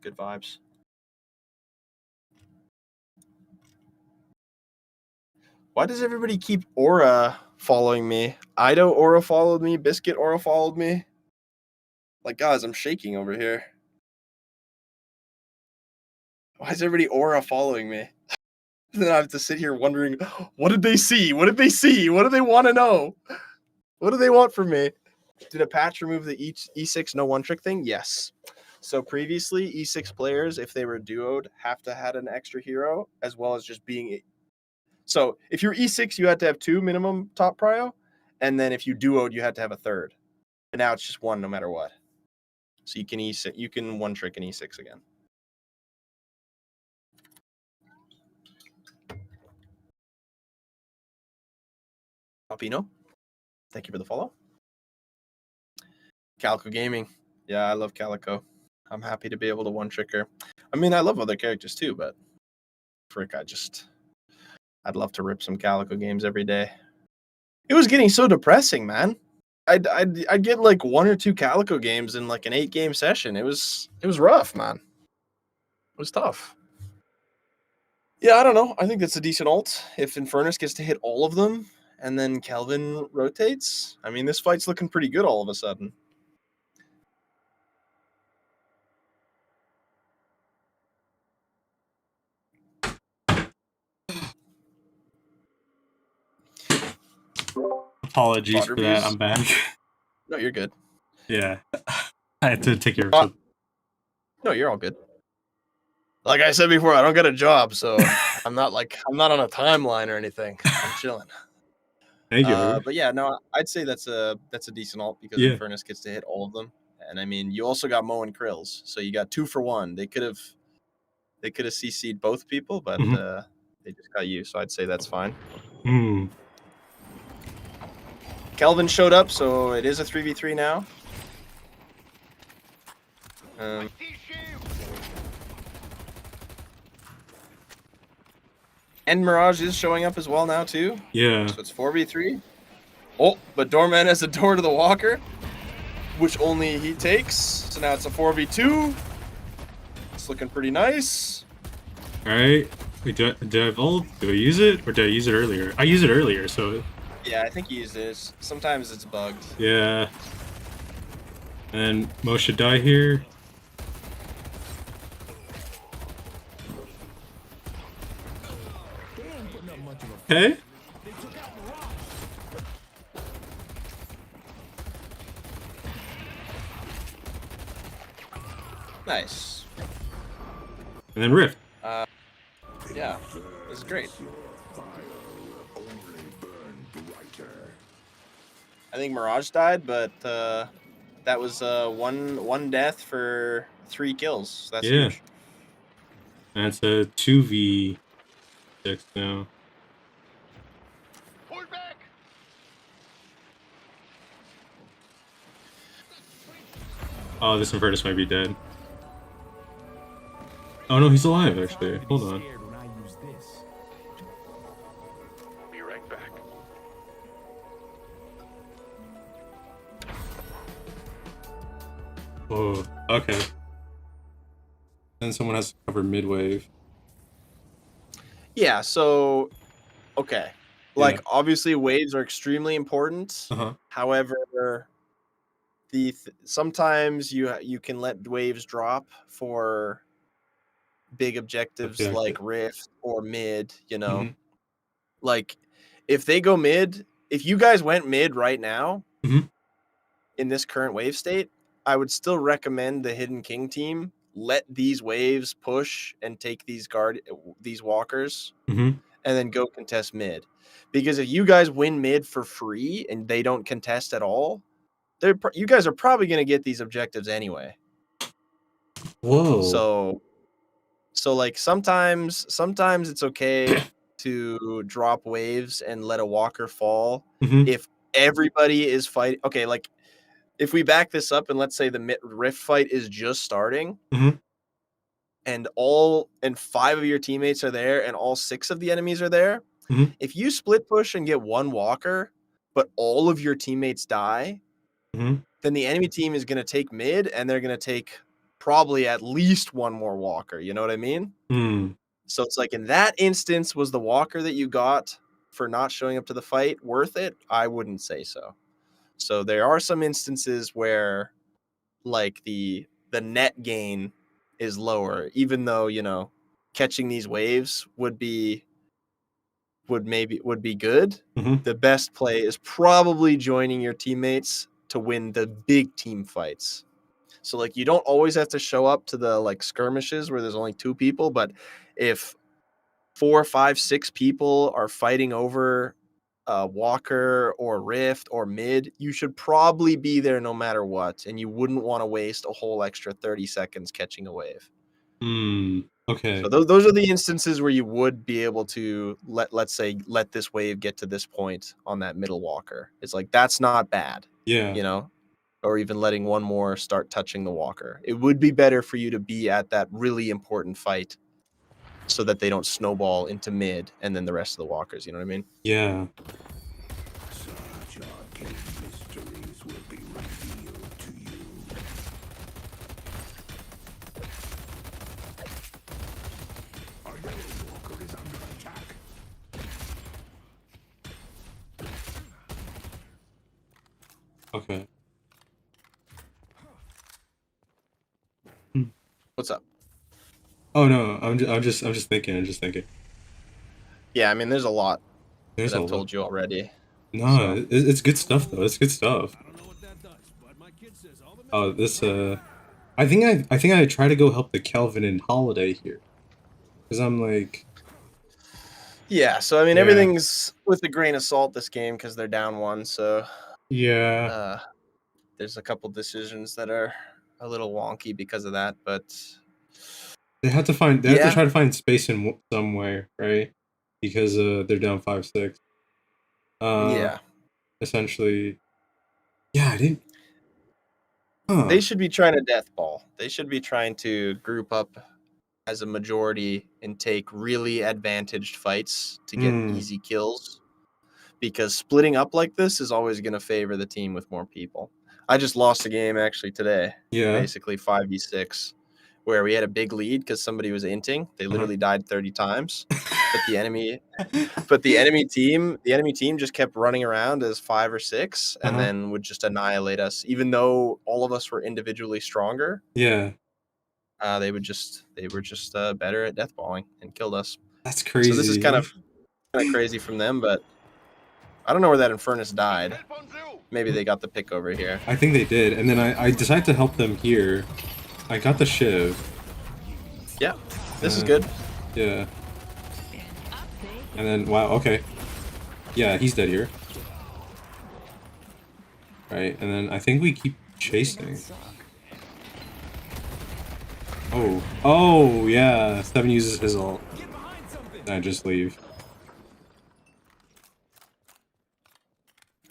Good vibes. Why does everybody keep Aura following me? Ido Aura followed me. Biscuit Aura followed me. Like, guys, I'm shaking over here. Why is everybody Aura following me? Then I have to sit here wondering, what did they see? What did they see? What do they want to know? What do they want from me? Did a patch remove the E6 no one trick thing? Yes. So previously, E6 players, if they were duoed, have to had an extra hero as well as just being. So if you're E6, you had to have 2 minimum top prio, and then if you duoed, you had to have a 3rd. And now it's just 1 no matter what. So you can E6, you can one trick an E6 again. Alpino, thank you for the follow. Calico Gaming. Yeah, I love Calico. I'm happy to be able to one trick her. I mean, I love other characters too, but frick, I'd love to rip some Calico games every day. It was getting so depressing, man. I'd get like 1 or 2 Calico games in like an 8-game session. It was rough, man. It was tough. Yeah, I don't know. I think that's a decent ult. If Infernus gets to hit all of them and then Kelvin rotates, I mean, this fight's looking pretty good all of a sudden. Apologies Fodder for that. views? I'm back. No, you're good. Yeah. I had to take care of Uh, something. No, you're all good. Like I said before, I don't get a job, so I'm not on a timeline or anything. I'm chilling. Thank you. But yeah, no, I'd say that's a decent ult because Yeah. Infernus gets to hit all of them. And I mean, you also got Mo and Krills, so you got 2 for 1. They could have CC'd both people, but Mhm. they just got you, so I'd say that's fine. Hmm. Kelvin showed up, so it is a 3v3 now. And Mirage is showing up as well now, too. Yeah. So it's 4v3. Oh, but Doorman has a door to the Walker, which only he takes. So now it's a 4v2. It's looking pretty nice. All right. Wait, do I have ult? Do I use it, or did I use it earlier? I used it earlier, so. Yeah, I think he used this. Sometimes it's bugged. Yeah. And Mo should die here. Okay. Nice. And then Rift. Yeah, this is great. I think Mirage died, but that was one death for 3 kills. So that's Yeah. huge. And it's a 2v6 now. Pull back. Oh, this Invertus might be dead. Oh no, he's alive actually. Hold on. Be right back. Whoa. Okay. Then someone has to cover mid wave. Yeah, so okay. Like Yeah. obviously waves are extremely important. Uh-huh. However, sometimes you can let waves drop for big objectives Objective. like Rift or mid, you know. Mhm. Like if they go mid, if you guys went mid right now Mhm. in this current wave state, I would still recommend the Hidden King team let these waves push and take these walkers Mhm. and then go contest mid. Because if you guys win mid for free and they don't contest at all, you guys are probably going to get these objectives anyway. Whoa. So like sometimes it's okay to drop waves and let a walker fall Mhm. if everybody is fighting. Okay, like if we back this up and let's say the rift fight is just starting, Mhm. and 5 of your teammates are there and all 6 of the enemies are there, Mhm. if you split push and get one walker, but all of your teammates die, Mhm. then the enemy team is going to take mid and they're going to take probably at least one more walker. You know what I mean? Mm. So it's like in that instance, was the walker that you got for not showing up to the fight worth it? I wouldn't say so. So there are some instances where like the net gain is lower, even though, you know, catching these waves would be good. Mhm. The best play is probably joining your teammates to win the big team fights. So like you don't always have to show up to the like skirmishes where there's only 2 people, but if 4, 5, 6 people are fighting over Walker or Rift or mid, you should probably be there no matter what, and you wouldn't want to waste a whole extra 30 seconds catching a wave. Mm. Okay. So those are the instances where you would be able to let's say let this wave get to this point on that middle Walker. It's like that's not bad, Yeah. you know, or even letting one more start touching the Walker. It would be better for you to be at that really important fight so that they don't snowball into mid and then the rest of the walkers, you know what I mean? Yeah. Such arcane mysteries will be revealed to you. Our yellow walker is under attack. Okay. What's up? Oh no, I'm just thinking. Yeah, I mean, there's a lot There's that a I've lot. told you already. No, it's good stuff though. It's good stuff. Oh, this I think I try to go help the Kelvin and Holiday here, because I'm like, Yeah, so I mean yeah, everything's with a grain of salt this game because they're down one. So yeah. uh, there's a couple decisions that are a little wonky because of that. But They have to yeah, try to find space in some way, right? Because they're down 5-6. Uh, yeah, essentially, yeah. I didn't. they Huh. should be trying to death ball. They should be trying to group up as a majority and take really advantaged fights to get Hmm. easy kills. Because splitting up like this is always going to favor the team with more people. I just lost a game actually today, Yeah. basically 5v6, where we had a big lead because somebody was inting. They Uh-huh. literally died 30 times, but the enemy team just kept running around as 5 or 6, and Uh-huh. then would just annihilate us. Even though all of us were individually stronger, Yeah. they were just better at deathballing and killed us. That's So this is kind crazy. of crazy from them, but I don't know where that Infernus died. Maybe they got the pick over here. I think they did, and then I decided to help them here. I got the Shiv. Yeah, this is Uh, good. Yeah. And then wow. Okay. Yeah, he's dead here. Right, and then I think we keep chasing. Oh. Oh, yeah. 7 uses his ult. And I just leave.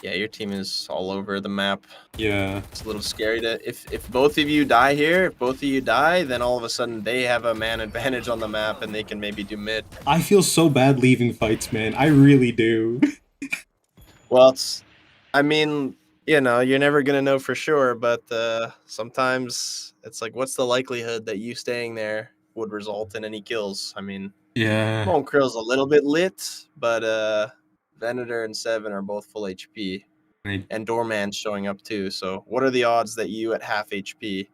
Yeah, your team is all over the map. Yeah. It's a little scary to if both of you die here, if both of you die, then all of a sudden they have a man advantage on the map and they can maybe do mid. I feel so bad leaving fights, man. I really do. Well, I mean, you're never gonna know for sure, but sometimes it's like, what's the likelihood that you staying there would result in any kills? I mean, Yeah. Bone Krill's a little bit lit, but Venator and Seven are both full HP. And Doorman's showing up too. So what are the odds that you at half HP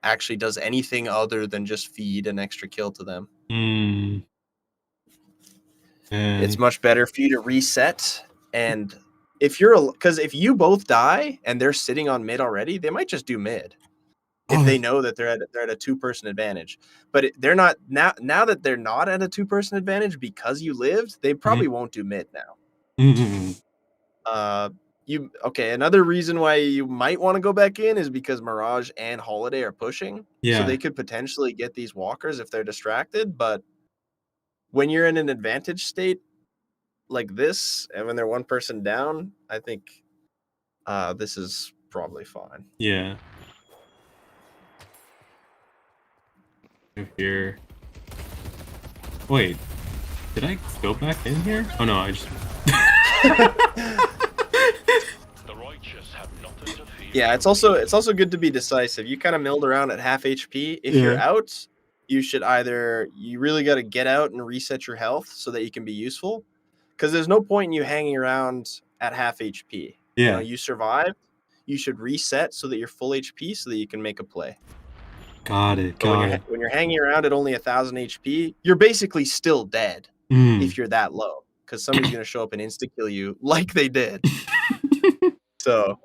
actually does anything other than just feed an extra kill to them? Mm. It's Man. much better for you to reset. And if you both die and they're sitting on mid already, they might just do mid if Oh, they know that they're at a 2-person advantage. But they're not now that they're not at a 2-person advantage because you lived, they probably won't do mid now. mm-hmm. Another reason why you might want to go back in is because Mirage and Holiday are pushing. Yeah. So they could potentially get these walkers if they're distracted. But when you're in an advantage state like this, and when they're 1 person down, I think this is probably fine. Yeah. Here. Wait. Did I go back in here? Oh no, I just The righteous have nothing to fear. Yeah, it's also good to be decisive. You kind of milled around at half HP. If you're Yeah. out, you really got to get out and reset your health so that you can be useful. Because there's no point in you hanging around at half HP. Yeah. You survived. You should reset so that you're full HP so that you can make a play. Got it. But when you're hanging around at only 1,000 HP, you're basically still dead if you're that low. Because somebody's going to show up and insta-kill you like they did. So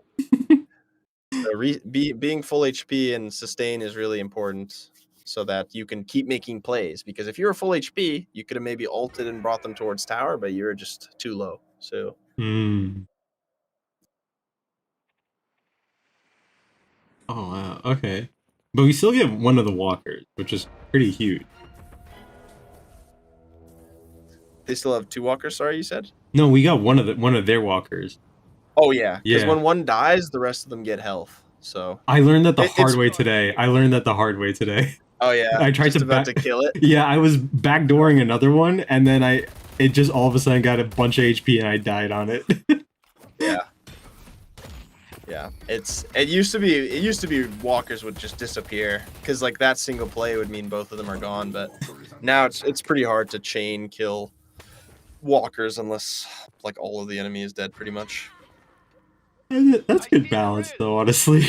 being full HP and sustain is really important so that you can keep making plays. Because if you were full HP, you could have maybe ulted and brought them towards tower, but you were just too low. So Oh wow. Okay. But we still get one of the walkers, which is pretty huge. they still have 2 walkers. Sorry, you said? No, we got one of their walkers. Oh yeah, because Yeah. when one dies, the rest of them get health. So I learned that the It's hard way today. oh yeah, I tried just to about to kill it. Yeah, I was backdooring another one, and then it just all of a sudden got a bunch of HP, and I died on it. Yeah, it used to be walkers would just disappear because like that single play would mean both of them are gone. But now it's pretty hard to chain kill walkers unless like all of the enemy is dead pretty much. That's good balance, though, honestly.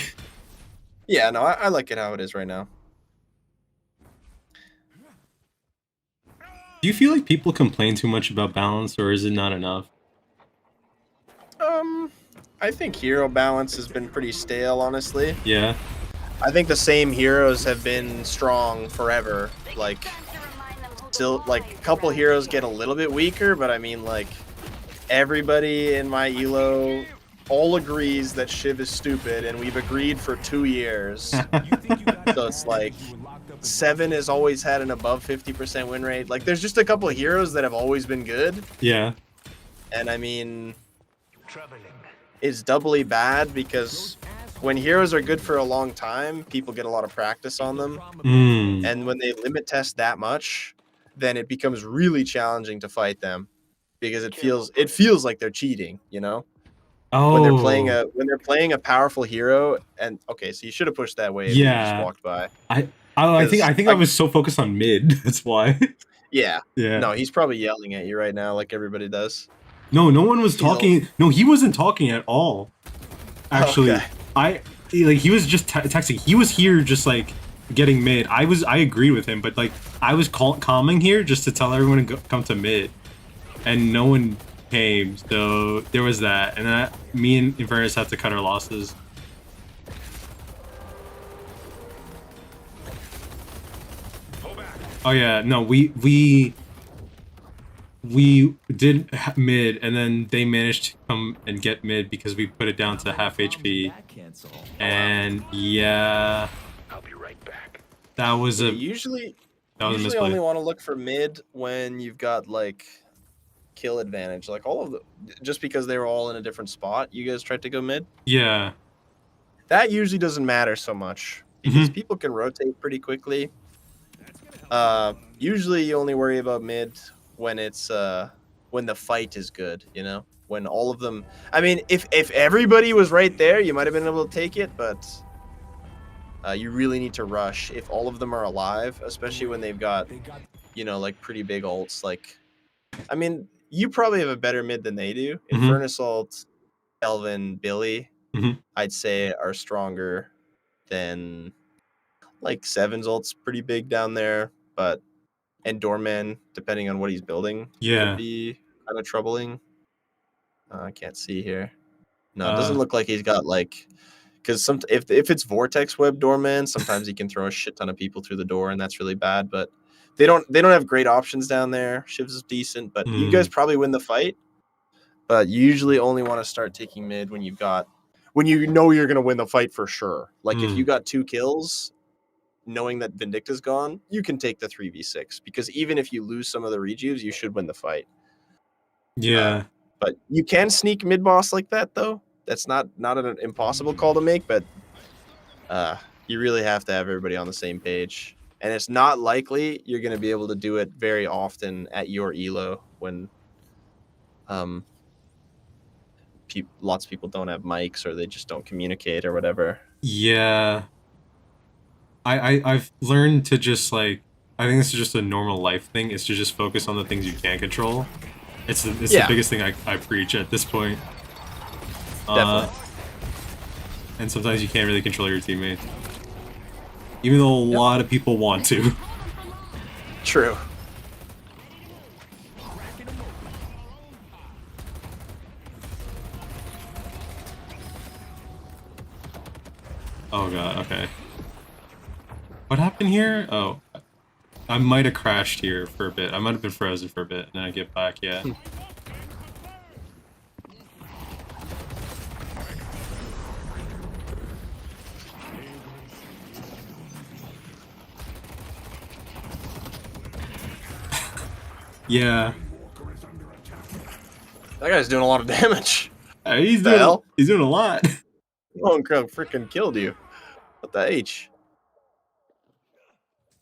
Yeah, no, I like it how it is right now. Do you feel like people complain too much about balance, or is it not enough? I think hero balance has been pretty stale, honestly. Yeah. I think the same heroes have been strong forever. Like, still, like, a couple heroes get a little bit weaker, but I mean, like, everybody in my elo all agrees that Shiv is stupid, and we've agreed for 2 years. So it's like, 7 has always had an above 50% win rate. Like, there's just a couple of heroes that have always been good, Yeah. and I mean, it's doubly bad because when heroes are good for a long time, people get a lot of practice on them. Mm. And when they limit test that much, then it becomes really challenging to fight them because it feels like they're cheating, you know? Oh. When they're playing a powerful hero, and okay, so you should have pushed that wave that you just Yeah. walked by. I think I was so focused on mid. That's why. Yeah. Yeah. No, he's probably yelling at you right now like everybody does. No one was talking. No, he wasn't talking at all. Actually, Okay. he was just texting. He was here just like getting mid. I agreed with him, but like I was calming here just to tell everyone to come to mid, and no one came. So there was that, and that me and Inverness had to cut our losses. Oh yeah, no, we did mid, and then they managed to come and get mid because we put it down to half HP. And yeah, I'll be right back. that was a Usually misplay. only want to look for mid when you've got like kill advantage. Like all of the just because they were all in a different spot, you guys tried to go mid. Yeah. That usually doesn't matter so much because people can rotate pretty quickly. Usually you only worry about mid when it's when the fight is good, you know? When all of them I mean, if everybody was right there, you might have been able to take it, but you really need to rush if all of them are alive, especially when they've got, you know, like pretty big ults. Like, I mean, you probably have a better mid than they do. Infernus ult, Elvin, Billy, I'd say are stronger than like Seven's ult's pretty big down there, but and Doorman, depending on what he's building, Yeah. could be kind of troubling. I can't see here. No, it doesn't look like he's got like because if it's Vortex Web Doorman, sometimes he can throw a shit ton of people through the door, and that's really bad. But they don't have great options down there. Shivs is decent, but you guys probably win the fight. But you usually only want to start taking mid when you know you're gonna win the fight for sure. Like if you got 2 kills, knowing that Vindicta's gone, you can take the 3v6 because even if you lose some of the rejuves, you should win the fight. Yeah. But you can sneak mid boss like that though. That's not an impossible call to make, but you really have to have everybody on the same page. And it's not likely you're going to be able to do it very often at your elo when lots of people don't have mics or they just don't communicate or whatever. Yeah. I've learned to just like I think this is just a normal life thing, is to just focus on the things you can control. It's the biggest thing I preach at this point. Definitely. And sometimes you can't really control your teammates. Even though a lot of people want to. True. Oh god, okay. What happened here? Oh. I might have crashed here for a bit. I might have been frozen for a bit, and then I get back, yeah. Yeah. That guy's doing a lot of damage. He's doing a lot. Lone Crow freaking killed you. What the H?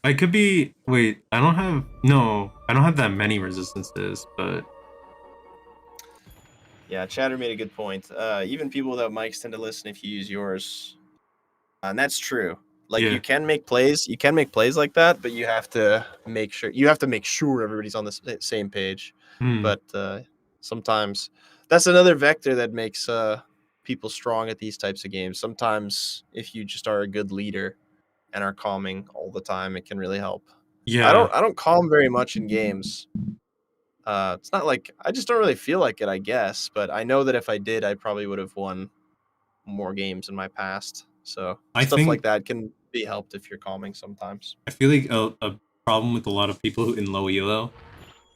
I could be... Wait, I don't have that many resistances, but... Yeah, Chatter made a good point. Even people without mics tend to listen if you use yours. And that's true. Like you can make plays like that, but you have to make sure everybody's on the same page. But sometimes that's another vector that makes people strong at these types of games. Sometimes if you just are a good leader and are calming all the time, it can really help. Yeah. I don't calm very much in games. It's not like I just don't really feel like it, I guess. But I know that if I did, I probably would have won more games in my past. So I stuff like think that can be helped if you're calming sometimes. I feel like a problem with a lot of people in low elo,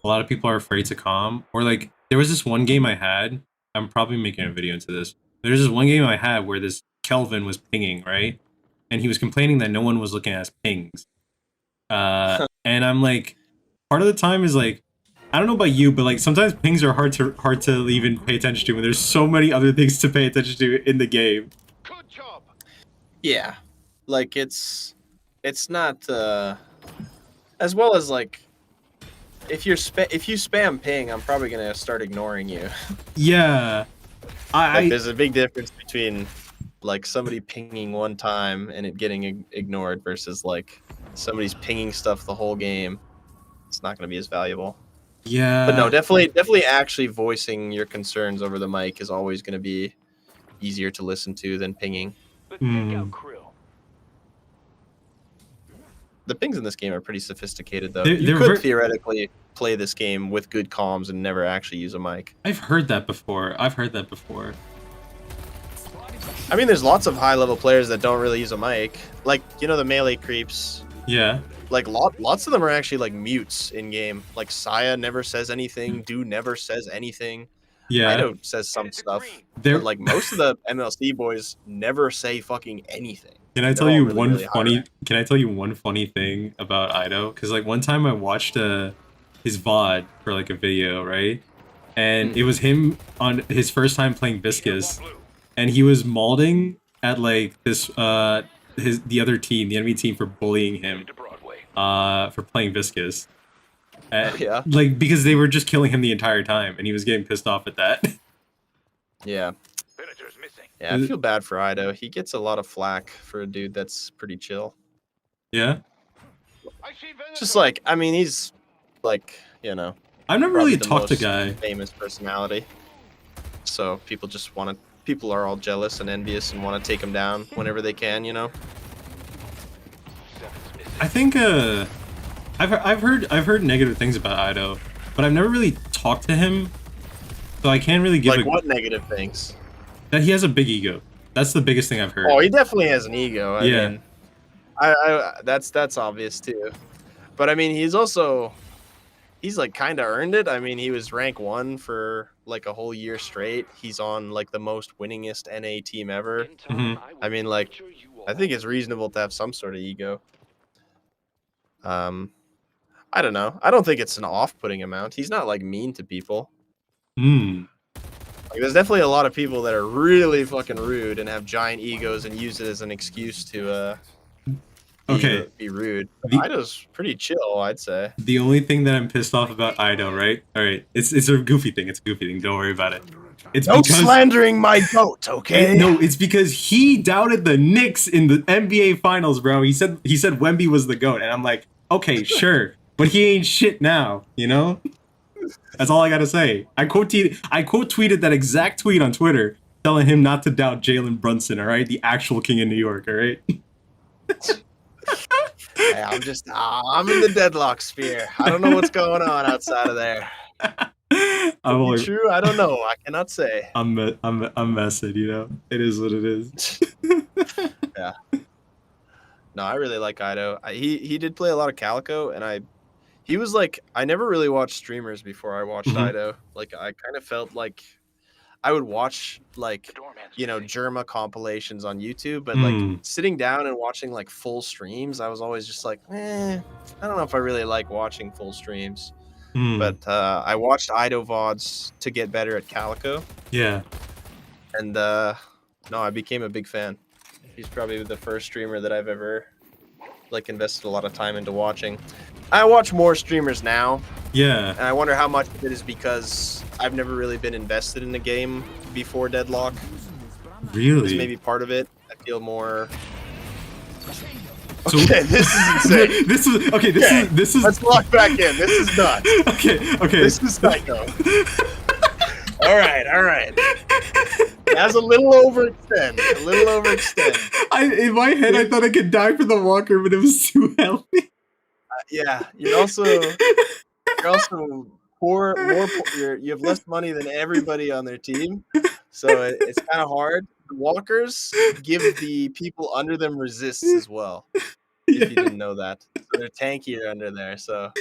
a lot of people are afraid to calm. Or like there was this one game I had. I'm probably making a video into this. There's this one game I had where this Kelvin was pinging, right? And he was complaining that no one was looking at his pings. And I'm like, part of the time is like, I don't know about you, but like sometimes pings are hard to even pay attention to when there's so many other things to pay attention to in the game. Good job. Yeah, like it's not as well as like if you spam ping, I'm probably gonna start ignoring you. Yeah, Like, there's a big difference between like somebody pinging one time and it getting ignored versus like somebody's pinging stuff the whole game. It's not gonna be as valuable. yeah. But no, definitely actually voicing your concerns over the mic is always gonna be easier to listen to than pinging. The takeout crew. The pings in this game are pretty sophisticated, though. They're You could ver- theoretically play this game with good comms and never actually use a mic. I've heard that before. I mean, there's lots of high-level players that don't really use a mic. Like, you know, the melee creeps. Yeah. Like, lots of them are actually, like, mutes in-game. Like, Saya never says anything. Do never says anything. Yeah. Ido says some stuff. They're But, like, most of the MLC boys never say fucking anything. Can I tell They're you all really, one really high funny? rank. Can I tell you one funny thing about Ido? Because like one time I watched his VOD for like a video, right? And it was him on his first time playing Viscus, and he was malding at like this the other team, the enemy team, for bullying him To Broadway. for playing Viscus. Yeah. Like because they were just killing him the entire time, and he was getting pissed off at that. Yeah. Villager's missing. Yeah, I feel bad for Ido. He gets a lot of flack for a dude that's pretty chill. Yeah. I see Villager. Just like, I mean, he's like, you know, I've never probably really the talked to most guy. famous personality. So people just want to. People are all jealous and envious and want to take him down whenever they can. You know. Seven's missing. I think I've heard negative things about Ido, but I've never really talked to him, so I can't really give Like what negative things? that he has a big ego. That's the biggest thing I've heard. Oh, he definitely has an ego. I Yeah. mean, I that's obvious too. But I mean, he's like kind of earned it. I mean, he was rank 1 for like a whole year straight. He's on like the most winningest NA team ever. In time, will I mean, like, capture you I all. think it's reasonable to have some sort of ego. I don't know. I don't think it's an off-putting amount. He's not like mean to people. Hmm. Like, there's definitely a lot of people that are really fucking rude and have giant egos and use it as an excuse to be rude. But The- Ido's pretty chill, I'd say. The only thing that I'm pissed off about Ido, right? All right, it's a goofy thing. It's a goofy thing. Don't worry about it. It's No because slandering my goat, okay? no, it's because he doubted the Knicks in the NBA Finals, bro. He said Wemby was the GOAT, and I'm like, okay, sure, but he ain't shit now, you know. That's all I gotta say. I quote tweeted that exact tweet on Twitter, telling him not to doubt Jalen Brunson. All right, the actual king of New York. All right. Hey, I'm in the deadlock sphere. I don't know what's going on outside of there. I'm only, True, I don't know. I cannot say. I'm messing. You know, it is what it is. Yeah. No, I really like Ido. He did play a lot of Calico, and he was like, I never really watched streamers before I watched Mhm. Ido. Like, I kind of felt like I would watch like, The doorman's you know, missing. Germa compilations on YouTube, but Mm. like sitting down and watching like full streams, I was always just like, I don't know if I really like watching full streams. Hmm. But I watched Ido VODs to get better at Calico, Yeah. and no, I became a big fan. He's probably the first streamer that I've ever like invested a lot of time into watching. I watch more streamers now, Yeah. and I wonder how much of it is because I've never really been invested in a game before Deadlock. Is Really. maybe part of it. I feel more. So- Okay, this is insane. this is okay. Okay, This is Let's lock back in. This is nuts. okay. Okay. This is psycho. All right. That's a little overextend. In my head, I thought I could die for the walker, but it was too healthy. Yeah, you're also you have less money than everybody on their team, so it's kind of hard. The walkers give the people under them resists as well. If you didn't know that, so they're tankier under there. So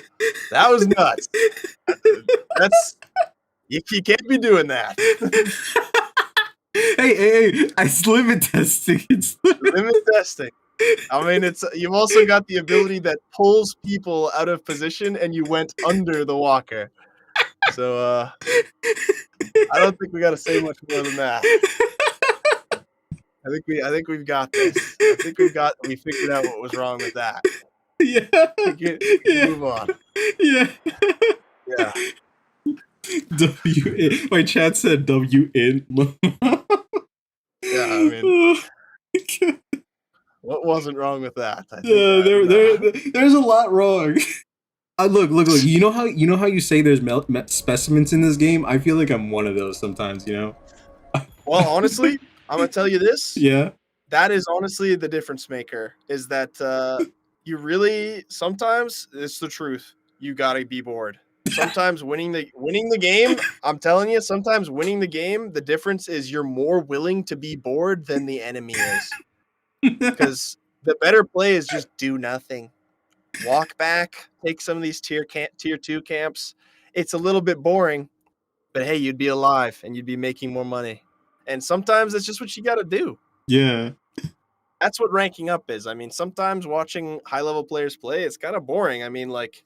that was nuts. That's you can't be doing that. Hey, it's limit testing. It's Limit testing. I mean, you've also got the ability that pulls people out of position, and you went under the walker. So I don't think we got to say much more than that. I think we've got this. I think we figured out what was wrong with that. Yeah. We can move on. Yeah. Yeah. W. My chat said W in. Yeah. I mean, what wasn't wrong with that? I think there's a lot wrong. Look. You know how you say there's specimens in this game? I feel like I'm one of those sometimes. You know. Well, honestly, I'm gonna tell you this. Yeah. That is honestly the difference maker. Is that you really sometimes it's the truth. You gotta be bored. Sometimes winning the game, I'm telling you, sometimes winning the game, the difference is you're more willing to be bored than the enemy is. Because the better play is just do nothing. Walk back, take some of these tier 2 camps. It's a little bit boring, but hey, you'd be alive and you'd be making more money. And sometimes it's just what you got to do. Yeah. That's what ranking up is. I mean, sometimes watching high-level players play, it's kind of boring. I mean, like,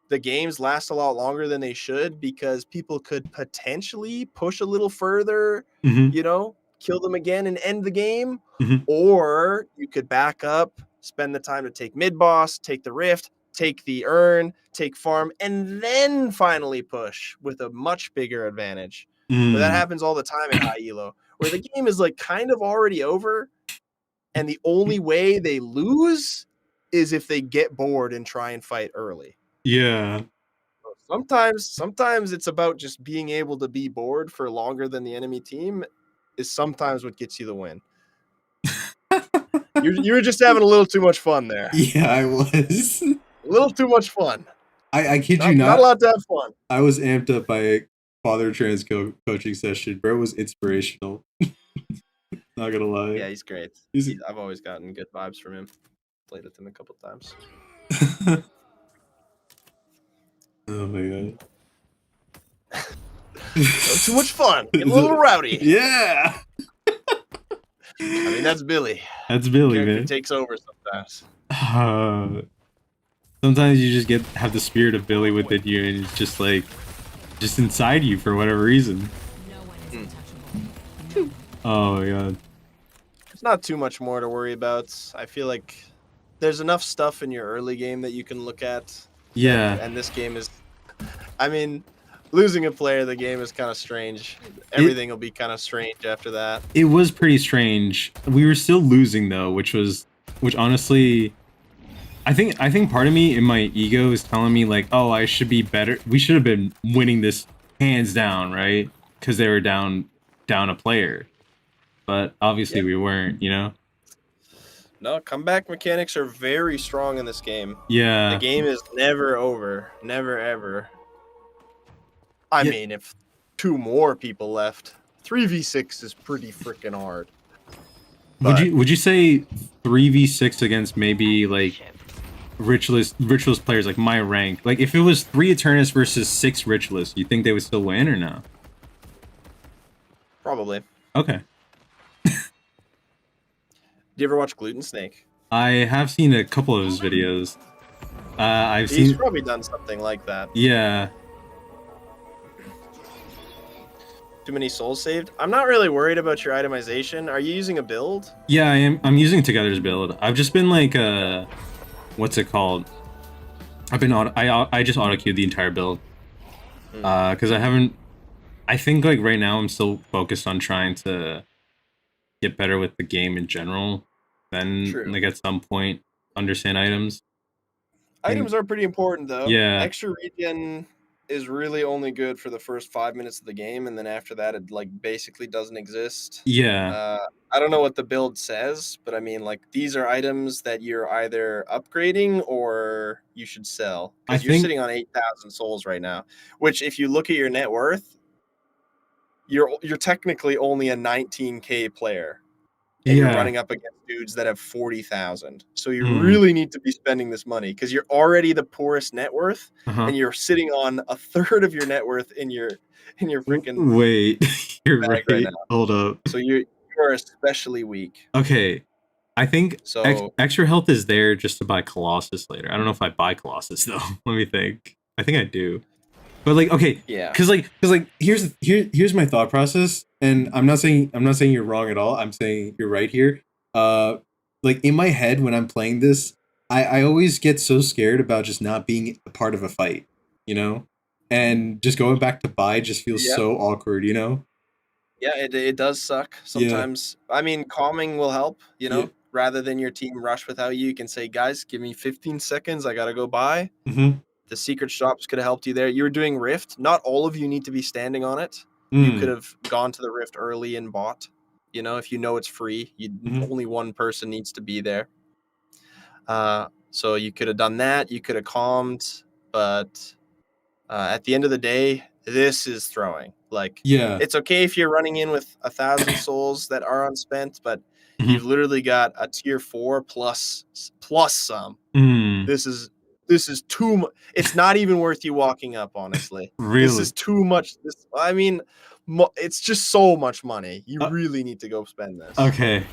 the games last a lot longer than they should because people could potentially push a little further, kill them again and end the game. Or you could back up, spend the time to take mid-boss, take the rift, take the urn, take farm, and then finally push with a much bigger advantage. But that happens all the time in high elo, where the game is like kind of already over, and the only way they lose is if they get bored and try and fight early. Yeah. Sometimes it's about just being able to be bored for longer than the enemy team is sometimes what gets you the win. You were just having a little too much fun there. Yeah, I was. A little too much fun. I kid you not. Not allowed to have fun. I was amped up by Father Trans coaching session. Bro was inspirational. Not gonna lie. Yeah, he's great. I've always gotten good vibes from him. Played with him a couple times. Oh my god. Too much fun. Get a little rowdy. Yeah. I mean, that's Billy. That's Billy, Character man. takes over sometimes. Sometimes you just have the spirit of Billy within you, and it's just like, just inside you for whatever reason. Oh my god. It's not too much more to worry about. I feel like there's enough stuff in your early game that you can look at. Yeah. And this game is, I mean, losing a player, the game is kind of strange. Everything will be kind of strange after that. It was pretty strange. We were still losing though, which honestly, I think part of me in my ego is telling me like, oh, I should be better. We should have been winning this hands down, right? Because they were down a player. But obviously we weren't, you know? No, comeback mechanics are very strong in this game. Yeah. The game is never over. Never, ever. I mean, if 2 more people left, 3v6 is pretty freaking hard. Would you say 3v6 against maybe like ritualist players like my rank? Like if it was 3 Eternists versus 6 ritualists, you think they would still win or no? Probably. Okay. Do you ever watch Gluten Snake? I have seen a couple of his videos. He's probably done something like that. Yeah. Too many souls saved? I'm not really worried about your itemization. Are you using a build? Yeah, I am. I'm using Together's build. I've just been like, what's it called? I just auto queued the entire build. Because I think like right now I'm still focused on trying to get better with the game in general. Then like at some point understand items. Items are pretty important though. Yeah. Extra regen is really only good for the first 5 minutes of the game, and then after that it like basically doesn't exist. Yeah. I don't know what the build says, but I mean, like, these are items that you're either upgrading or you should sell. I Because you're think sitting on 8,000 souls right now, which if you look at your net worth, you're technically only a 19K player. And you're yeah. running up against dudes that have 40,000. So you Hmm. really need to be spending this money because you're already the poorest net worth, Uh-huh. and you're sitting on a third of your net worth in your freaking Wait, you're bag right right. now. Hold up. So you are especially weak. Okay. I think So extra health is there just to buy Colossus later. I don't know if I buy Colossus though. Let me think. I think I do. But like, okay, yeah, because here's my thought process, and I'm not saying you're wrong at all. I'm saying you're right here. Like in my head when I'm playing this, I always get so scared about just not being a part of a fight, you know, and just going back to buy just feels yeah, so awkward, you know. yeah. It does suck Yeah, sometimes. I mean, calming will help. yeah. Rather than your team rush without you, you can say, guys, give me 15 seconds. I gotta go buy. Mm-hmm. The secret shops could have helped you there. You were doing Rift. Not all of you need to be standing on it. You could Mm. have gone to the Rift early and bought. If you know it's free, Mm-hmm. only one person needs to be there. So you could have done that. You could have calmed, but at the end of the day, this is throwing. Like, Yeah. it's okay if you're running in with 1,000 souls that are unspent, but Mhm. you've literally got a tier 4 plus some. Mm. This is too much. It's not even worth you walking up, honestly. This Really? is too much. I mean, it's just so much money. You Uh, really need to go spend this. okay.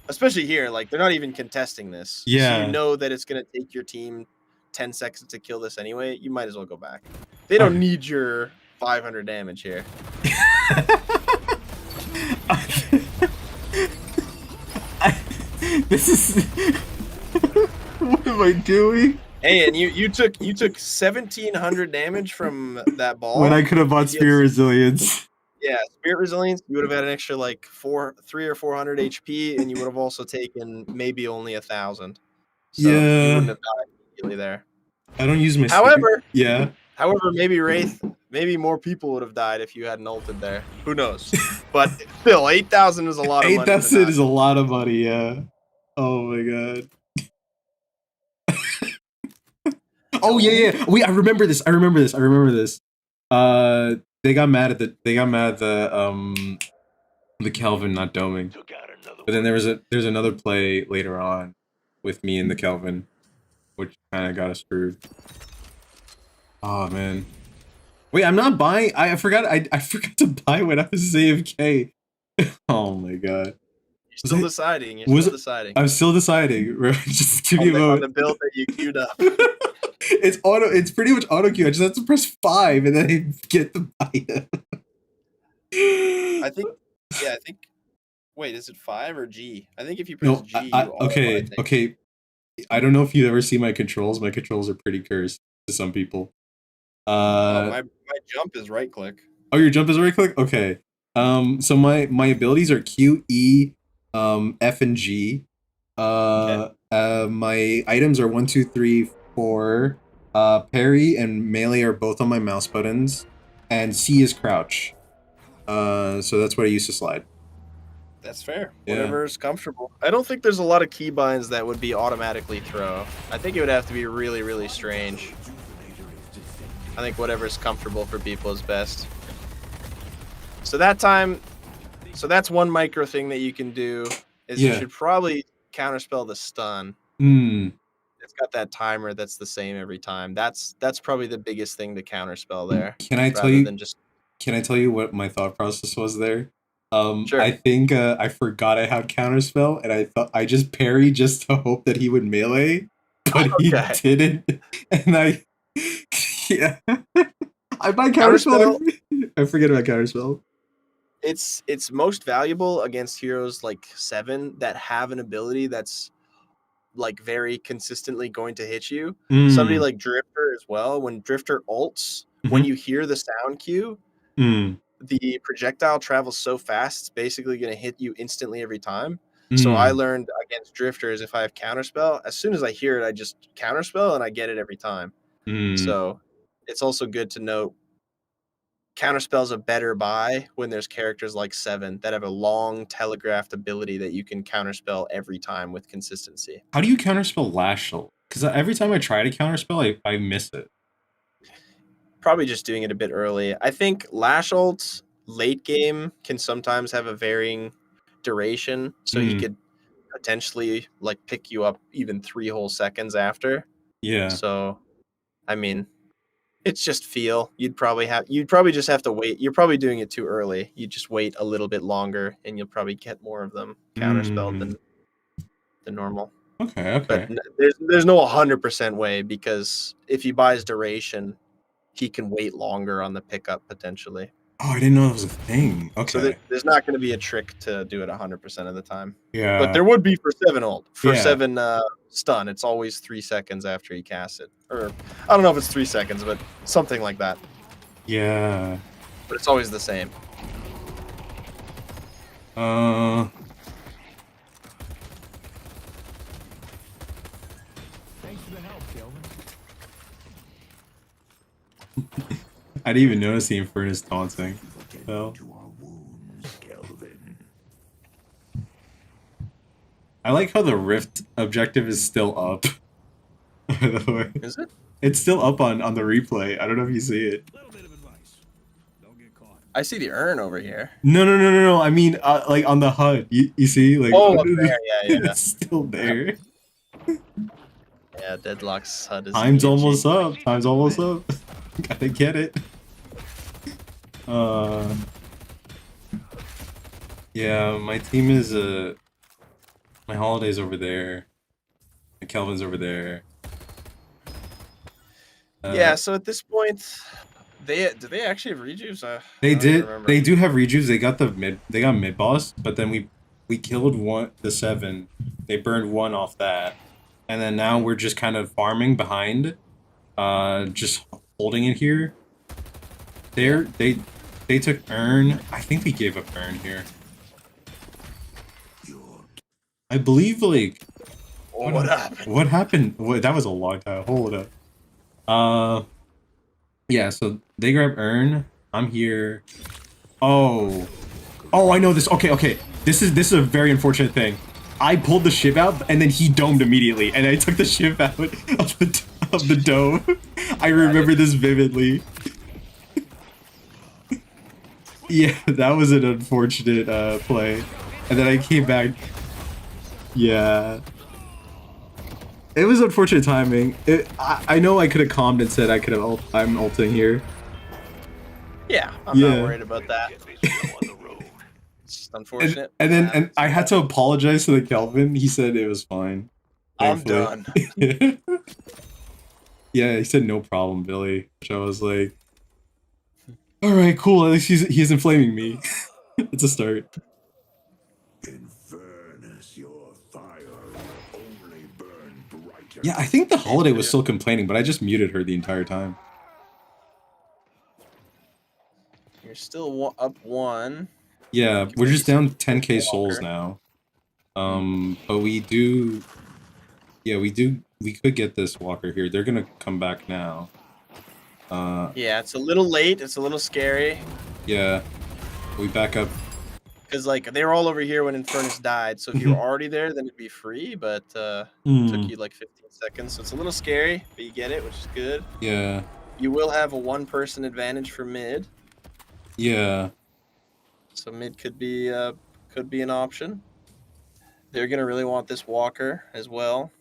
Especially here, like they're not even contesting this. So you Yeah. know that it's gonna take your team 10 seconds to kill this anyway. You might as well go back. They don't Okay. need your 500 damage here. This is what am I doing? Hey, and you took 1,700 damage from that ball. When I could have bought If you Spear had- Resilience. Yeah, Spirit Resilience, you would have had an extra like 300 or 400 HP, and you would have also taken maybe only 1,000. So you wouldn't Yeah. have died immediately there. I don't use my However, Yeah. maybe Wraith, maybe more people would have died if you hadn't ulted there. Who knows? But still, 8,000 is a lot of money. 8,000 is a lot of money, yeah. Oh my god. Oh yeah. I remember this. They got mad at the Kelvin not doming. Took out another But then one. there's another play later on with me and the Kelvin, which kind of got us screwed. Oh man. Wait, I'm not buying. I forgot. I forgot to buy when I was AFK. Oh my god. You're still deciding. I'm still deciding. Just give me a on moment. the build that you queued up. It's pretty much auto queue. I just have to press 5 and then I get the item. I think. Wait, is it 5 or G? I think if you press No, G, you okay. I don't know if you ever see my controls. My controls are pretty cursed to some people. My jump is right click. Oh, your jump is right click? Okay. So my abilities are Q, E, F, and G. My items are 1, 2, 3, 4. Parry and melee are both on my mouse buttons, and C is crouch. So that's what I use to slide. That's fair. Yeah. Whatever is comfortable. I don't think there's a lot of keybinds that would be automatically throw. I think it would have to be really, really strange. I think whatever's comfortable for people is best. So that's one micro thing that you can do is you should probably counterspell the stun. It's got that timer that's the same every time. That's probably the biggest thing to counterspell there. Can I tell you what my thought process was there? Sure. I think I forgot I had counterspell, and I thought I just parry just to hope that he would melee, but he didn't, and yeah. I buy counterspell. I forget about counterspell. It's most valuable against heroes like 7 that have an ability that's like very consistently going to hit you. Somebody like Drifter as well. When Drifter ults, when you hear the sound cue, the projectile travels so fast, it's basically going to hit you instantly every time. So I learned against Drifters, if I have counterspell, as soon as I hear it, I just counterspell and I get it every time. So it's also good to note Counterspell's a better buy when there's characters like 7 that have a long telegraphed ability that you can counterspell every time with consistency. How do you counterspell Lash Ult? Because every time I try to counterspell, I miss it. Probably just doing it a bit early. I think Lash Ult late game can sometimes have a varying duration, so he could potentially like pick you up even 3 whole seconds after. Yeah. So, I mean, it's just feel. You'd probably just have to wait. You're probably doing it too early. You just wait a little bit longer, and you'll probably get more of them counterspelled than normal. Okay. But there's no 100% way, because if he buys duration, he can wait longer on the pickup potentially. Oh, I didn't know that was a thing. Okay. So there's not going to be a trick to do it 100% of the time. Yeah. But there would be for 7 ult. For Yeah. 7 stun, it's always 3 seconds after he casts it. Or I don't know if it's 3 seconds, but something like that. Yeah. But it's always the same. Thanks for the help, Kelvin. I didn't even notice the Infernus taunting. Well, To our wounds, Kelvin. I like how the Rift objective is still up. By the way, Is it? it's still up on the replay. I don't know if you see it. Little bit of advice. Don't get caught. I see the urn over here. No. I mean, like on the HUD. You see, like Oh, up there. Yeah. it's still there. Yeah, Deadlock's HUD is Time's huge. almost up. Time's almost up. Gotta get it. Yeah, my team is my Holiday's over there. My Kelvin's over there. Yeah, so at this point, do they actually have rejuves? They I don't did. remember. They do have rejuves. They got They got mid boss, but then we killed the 7. They burned 1 off that, and then now we're just kind of farming behind, just holding it here. They took urn. I think they gave up urn here. I believe like. Oh, what happened? What happened? That was a long time. Hold up. Yeah. So they grab urn. I'm here. Oh, I know this. Okay. This is a very unfortunate thing. I pulled the shiv out, and then he domed immediately, and I took the shiv out of the dome. I remember this vividly. Yeah, that was an unfortunate play, and then I came back. Yeah. It was unfortunate timing. I know I could have calmed and said I'm ulting here. Yeah, I'm not worried about that. It's just unfortunate. And I had to apologize to the Kelvin. He said it was fine. I'm Thankfully. done. Yeah, he said no problem, Billy. Which I was like, all right, cool. At least he isn't flaming me. It's a start. In fairness, your fire will only burn brighter. Yeah, I think the Holiday was still complaining, but I just muted her the entire time. You're still up 1. Yeah, we're just down 10k souls now. But we do. Yeah, we could get this Walker here. They're gonna come back now. Yeah, it's a little late. It's a little scary. Yeah, we back up. Because, like, they were all over here when Infernus died. So if you were already there, then it'd be free. But it took you, like, 15 seconds. So it's a little scary, but you get it, which is good. Yeah. You will have a 1-person advantage for mid. Yeah. So mid could be an option. They're going to really want this Walker as well.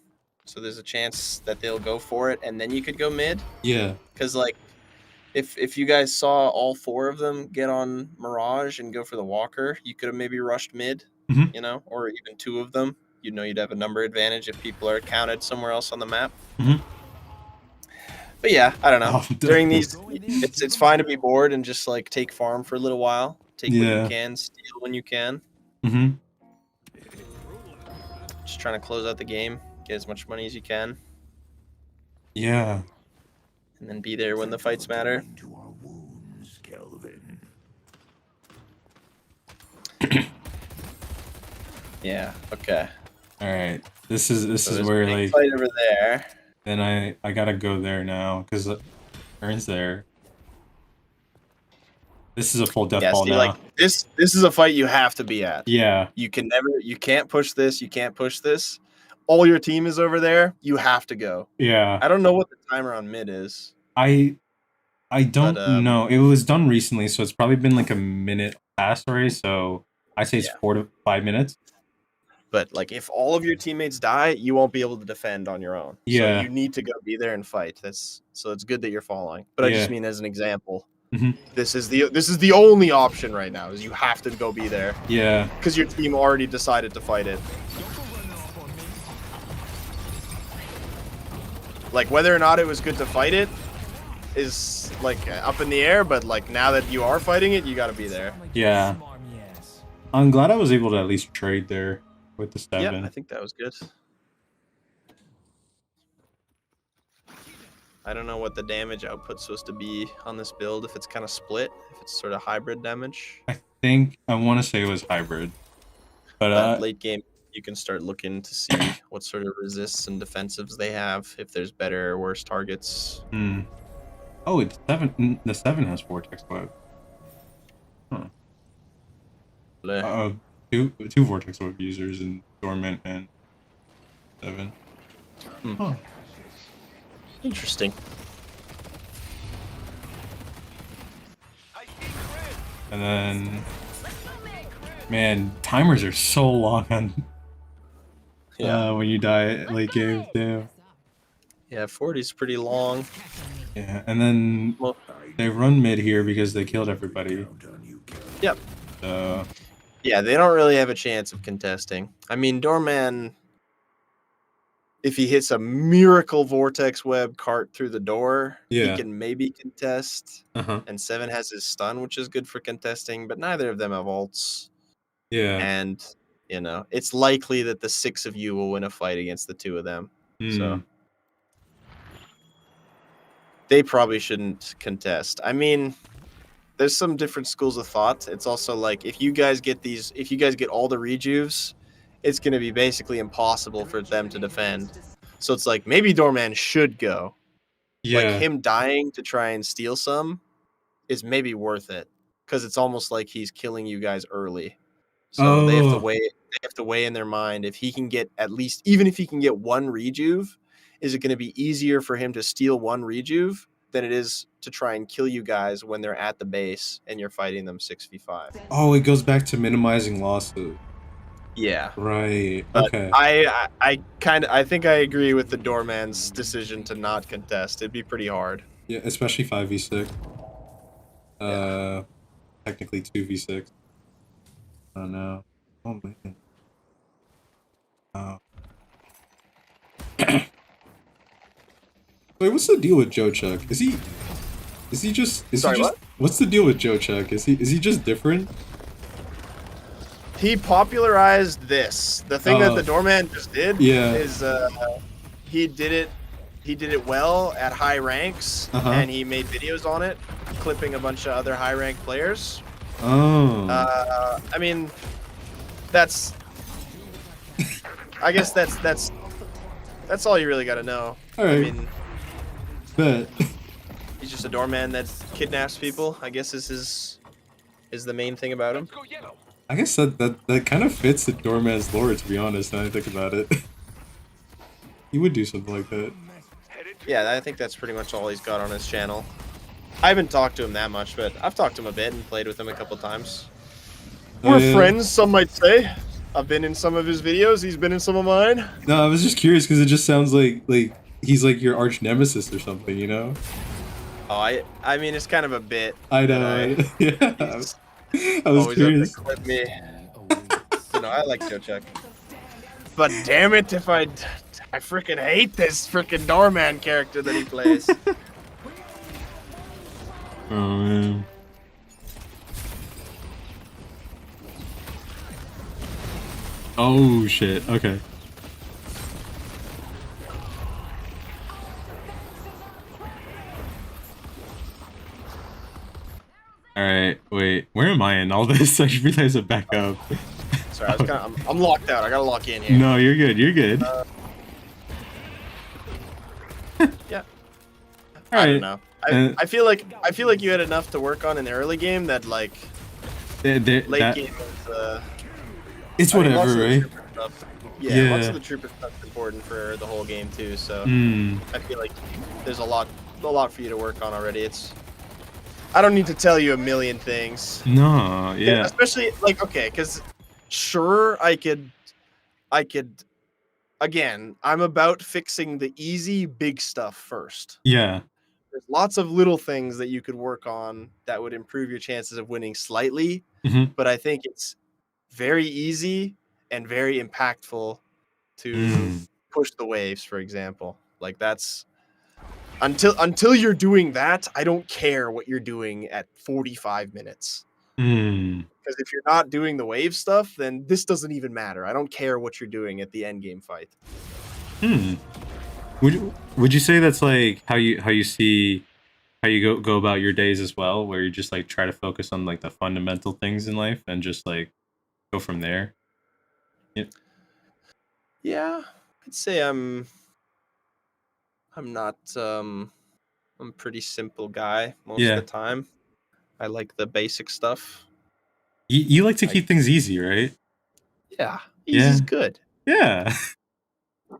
So there's a chance that they'll go for it, and then you could go mid. Yeah. Because, like, if you guys saw all 4 of them get on Mirage and go for the Walker, you could have maybe rushed mid, you know, or even 2 of them. You know, you'd have a number advantage if people are counted somewhere else on the map. But yeah, I don't know. During these, it's fine to be bored and just like take farm for a little while. Take what you can, steal when you can. Just trying to close out the game, get as much money as you can. Yeah. And then be there when the fights matter. To our wounds, Kelvin. Yeah. Okay. All right. This is So there's where a big like fight over there. then I gotta go there now because Ern's there. This is a full death Yeah, ball see, now. like this is a fight you have to be at. Yeah, You can't push this, you can't push this. All your team is over there, you have to go. yeah. I don't know what the timer on mid is. I don't But, know. It was done recently, so it's probably been like a minute past already. So I say it's Yeah. 4 to 5 minutes. But like if all of your teammates die, you won't be able to defend on your own. Yeah. So you need to go be there and fight. So it's good that you're following. But I just Yeah. mean as an example. Mhm. This is the only option right now is you have to go be there Yeah. because your team already decided to fight it. Like whether or not it was good to fight it is like up in the air, but like now that you are fighting it, you got to be there. Yeah. I'm glad I was able to at least trade there with the 7. Yeah, I think that was good. I don't know what the damage output's supposed to be on this build, if it's kind of split, if it's sort of hybrid damage. I think I want to say it was hybrid. But But late game, you can start looking to see what sort of resists and defensives they have, if there's better or worse targets. Oh, it's 7. The 7 has Vortex Web. Huh. Two Vortex Web users in Dormant and 7. Huh. Interesting. And then, man, timers are so long on when you die at late games too. Yeah, 40's pretty long. Yeah, and then Well, they run mid here because they killed everybody. yep. So Yeah, they don't really have a chance of contesting. I mean, Doorman, if he hits a miracle vortex web cart through the door, Yeah. he can maybe contest. uh-huh. And 7 has his stun, which is good for contesting, but neither of them have ults. Yeah. And, you know, it's likely that the 6 of you will win a fight against the 2 of them. So they probably shouldn't contest. I mean, there's some different schools of thought. It's also like if you guys get all the rejuves, it's going to be basically impossible for them to defend. So it's like maybe Doorman should go. Yeah. Like him dying to try and steal some is maybe worth it because it's almost like he's killing you guys early. So they have to weigh in their mind if he can get at least, even if he can get 1 rejuve, is it going to be easier for him to steal 1 rejuve than it is to try and kill you guys when they're at the base and you're fighting them 6v5? Oh, it goes back to minimizing losses. Yeah. Right. But Okay. I think I agree with the Doorman's decision to not contest. It'd be pretty hard. Yeah, especially 5v6. Technically 2v6. Oh no. Oh man. Oh. Wait, what's the deal with Joe Chuck? Is he just Sorry, what? What's the deal with Joe Chuck? Is he just different? He popularized this. The thing that the Doorman just did is he did it well at high ranks, and he made videos on it, clipping a bunch of other high ranked players. Oh. I mean, I guess that's all you really got to know. All right. I mean, Bet. he's just a doorman that kidnaps people, I guess is the main thing about him. Go yellow. I guess that kind of fits the doorman's lore, to be honest, now I think about it. He would do something like that. Yeah, I think that's pretty much all he's got on his channel. I haven't talked to him that much, but I've talked to him a bit and played with him a couple times. We're friends, some might say. I've been in some of his videos, he's been in some of mine. No, I was just curious because it just sounds like he's like your arch nemesis or something, you know? Oh, I mean, it's kind of a bit. I know. Yeah. I was always curious. Have to clip me. You know, I like Joe Chuck. But damn it, if I freaking hate this freaking doorman character that he plays. Oh man. Oh shit. Okay. All right. Wait. Where am I in all this? I just realized I'm back up. Sorry, I was I'm locked out. I gotta lock in here. No, you're good. You're good. Yeah. All I don't right. know. I feel like you had enough to work on in the early game that like late game is it's I mean, whatever, lots of the right? trooper stuff. Yeah, lots Yeah. of the trooper stuff is important for the whole game too. So Mm, I feel like there's a lot for you to work on already. I don't need to tell you a million things. no, yeah, Especially like okay, because sure I could again, I'm about fixing the easy big stuff first. yeah. There's lots of little things that you could work on that would improve your chances of winning slightly, Hmm. but I think it's very easy and very impactful to Mm, push the waves, for example. Like that's until you're doing that, I don't care what you're doing at 45 minutes. mm, Because if you're not doing the wave stuff, then this doesn't even matter. I don't care what you're doing at the end game fight. hmm. Would you say that's like how you see how you go about your days as well, where you just like try to focus on like the fundamental things in life and just like go from there? Yeah. Yeah, I'd say I'm not I'm a pretty simple guy most of Yeah. the time. I like the basic stuff. You like to Like keep things easy, right? yeah, Yeah. easy's good. Yeah.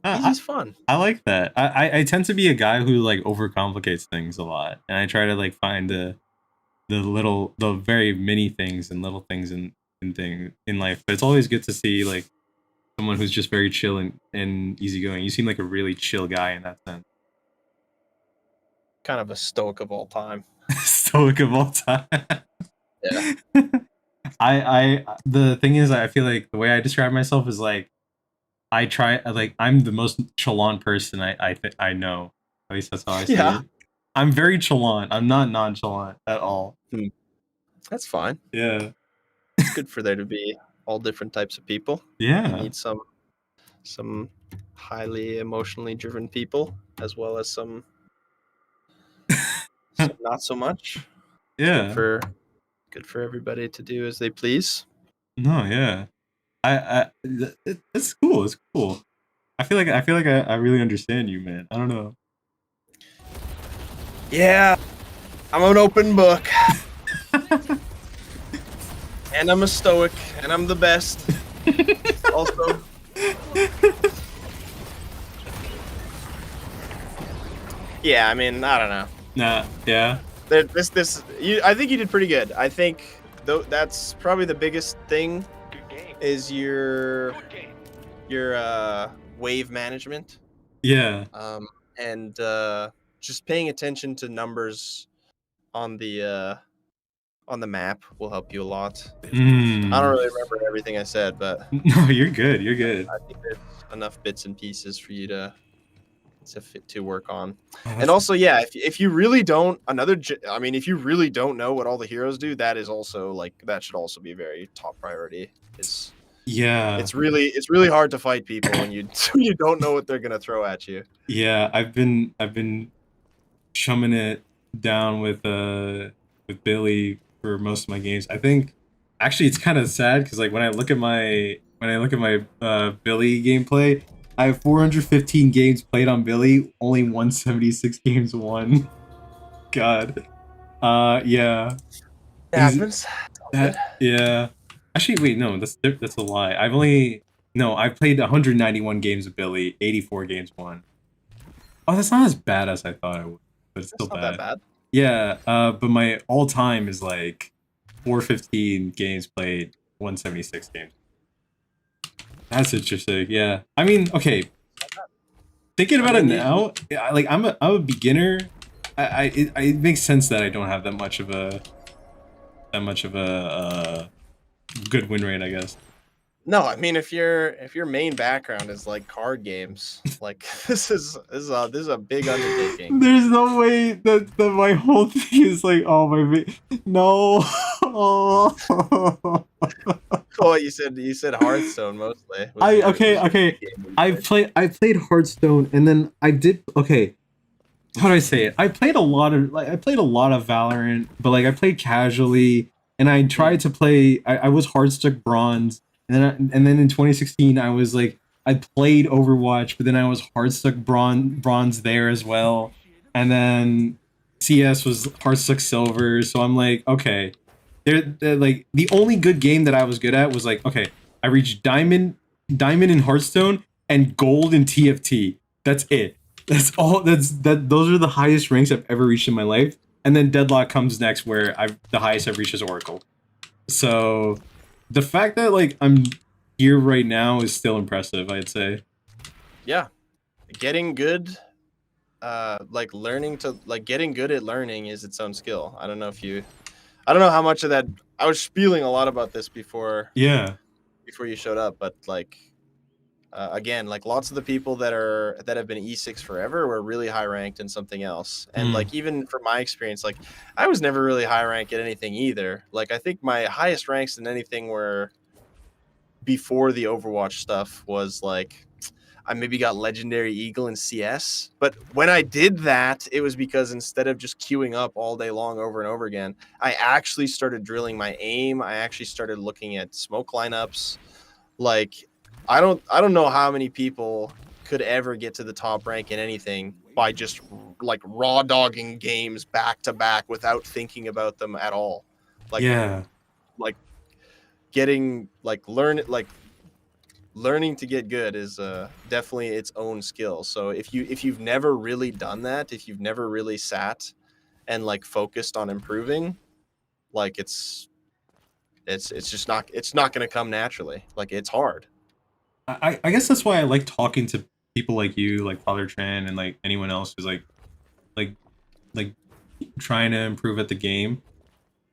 I, Easy's fun. I like that. I tend to be a guy who like overcomplicates things a lot, and I try to like find the very many things and little things in life. But it's always good to see like someone who's just very chill and easygoing. You seem like a really chill guy in that sense. Kind of a stoic of all time. Stoic of all time. Yeah. The thing is, I feel like the way I describe myself is like I'm the most chalant person I know. At least that's how I see Yeah. it. I'm very chalant. I'm not nonchalant at all. That's fine. Yeah. It's good for there to be all different types of people. You Yeah. need some highly emotionally driven people as well as some not so much. Yeah. Good for everybody to do as they please. No, yeah. It's cool. It's cool. I feel like I really understand you, man. I don't know. Yeah. I'm an open book. And I'm a stoic and I'm the best. Also yeah, I mean, I don't know. Nah, yeah. I think you did pretty good. I think that's probably the biggest thing Good game. is your Good game. wave management Yeah. and just paying attention to numbers on the map will help you a lot. I don't really remember everything I said, but No, you're good. You're good. I think there's enough bits and pieces for you to work on. Oh, And also, yeah, if you really don't if you really don't know what all the heroes do, that is also like that should also be a very top priority. yeah. It's really hard to fight people when you don't know what they're gonna throw at you. Yeah, I've been chumming it down with Billy for most of my games. I think actually it's kind of sad because like when I look at my Billy gameplay, I have 415 games played on Billy, only 176 games won. God. Yeah. It happens. Yeah. Actually, wait, no, that's a lie. I've played 191 games of Billy, 84 games won. Oh, that's not as bad as I thought it would, but it's still It's not bad. that bad. Yeah, but my all time is like 415 games played, 176 games. That's interesting. Yeah, I mean, okay. Thinking about it now, like I'm a beginner. It makes sense that I don't have that much of a good win rate, I guess. No, I mean if your main background is like card games, like this is a big undertaking. There's no way that my whole thing is like, oh my, no. Oh. Well, you said Hearthstone mostly. Okay. I played Hearthstone, and then I did okay. How do I say it? I played a lot of Valorant, but like I played casually, and I tried to play. I was Hearthstuck Bronze, and then in 2016 I was like I played Overwatch, but then I was Hearthstuck Bronze there as well, and then CS was Hearthstone Silver, so I'm like, okay. They're like the only good game that I was good at was like, okay, I reached diamond in Hearthstone and gold in TFT. That's it. That's all. Those are the highest ranks I've ever reached in my life. And then Deadlock comes next, where the highest I've reached is Oracle. So the fact that like I'm here right now is still impressive, I'd say. Yeah, getting good, like getting good at learning is its own skill. I don't know how much of that. I was spieling a lot about this before Yeah. you showed up, but like again, like lots of the people that have been E6 forever were really high ranked in something else. And Mm. like even from my experience, like I was never really high ranked at anything either. Like I think my highest ranks in anything were before the Overwatch stuff was like I maybe got Legendary Eagle in CS. But when I did that, it was because instead of just queuing up all day long over and over again, I actually started drilling my aim. I actually started looking at smoke lineups. Like I don't know how many people could ever get to the top rank in anything by just like raw dogging games back to back without thinking about them at all. Like Yeah. like learning to get good is definitely its own skill. So if you've never really done that, if you've never really sat and like focused on improving, like it's just not going to come naturally. Like it's hard. I guess that's why I like talking to people like you, like Father Tran, and like anyone else who's like like trying to improve at the game.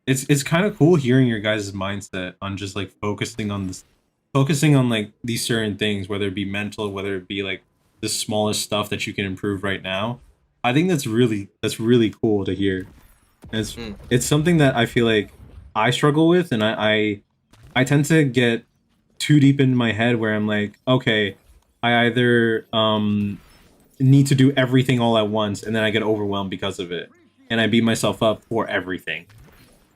It's kind of cool hearing your guys' mindset on just like focusing on like these certain things, whether it be mental, whether it be like the smallest stuff that you can improve right now. I think that's really cool to hear. And it's something that I feel like I struggle with, and I tend to get too deep into my head where I'm like, okay, I either need to do everything all at once, and then I get overwhelmed because of it, and I beat myself up for everything,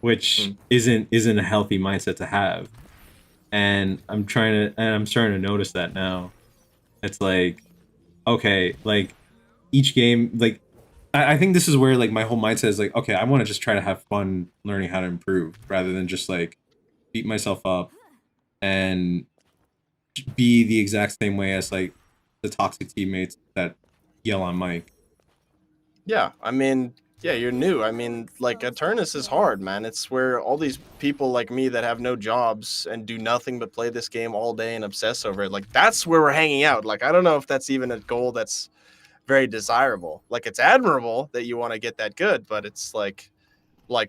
which isn't a healthy mindset to have. And I'm starting to notice that now. It's like, okay, like each game, like I think this is where like my whole mindset is like, okay, I want to just try to have fun learning how to improve rather than just like beat myself up and be the exact same way as like the toxic teammates that yell on mic. Yeah, I mean, yeah, you're new. I mean, like Eternus is hard, man. It's where all these people like me that have no jobs and do nothing but play this game all day and obsess over it. Like that's where we're hanging out. Like I don't know if that's even a goal that's very desirable. Like it's admirable that you want to get that good, but it's like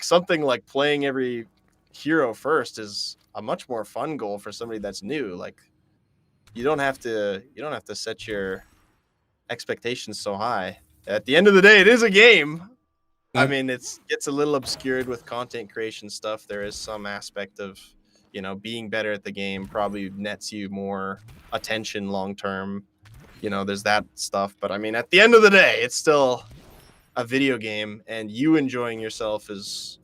something like playing every hero first is a much more fun goal for somebody that's new. Like you don't have to set your expectations so high. At the end of the day, it is a game. I mean, it gets a little obscured with content creation stuff. There is some aspect of, being better at the game probably nets you more attention long term. There's that stuff. But I mean, at the end of the day, it's still a video game, and you enjoying yourself is,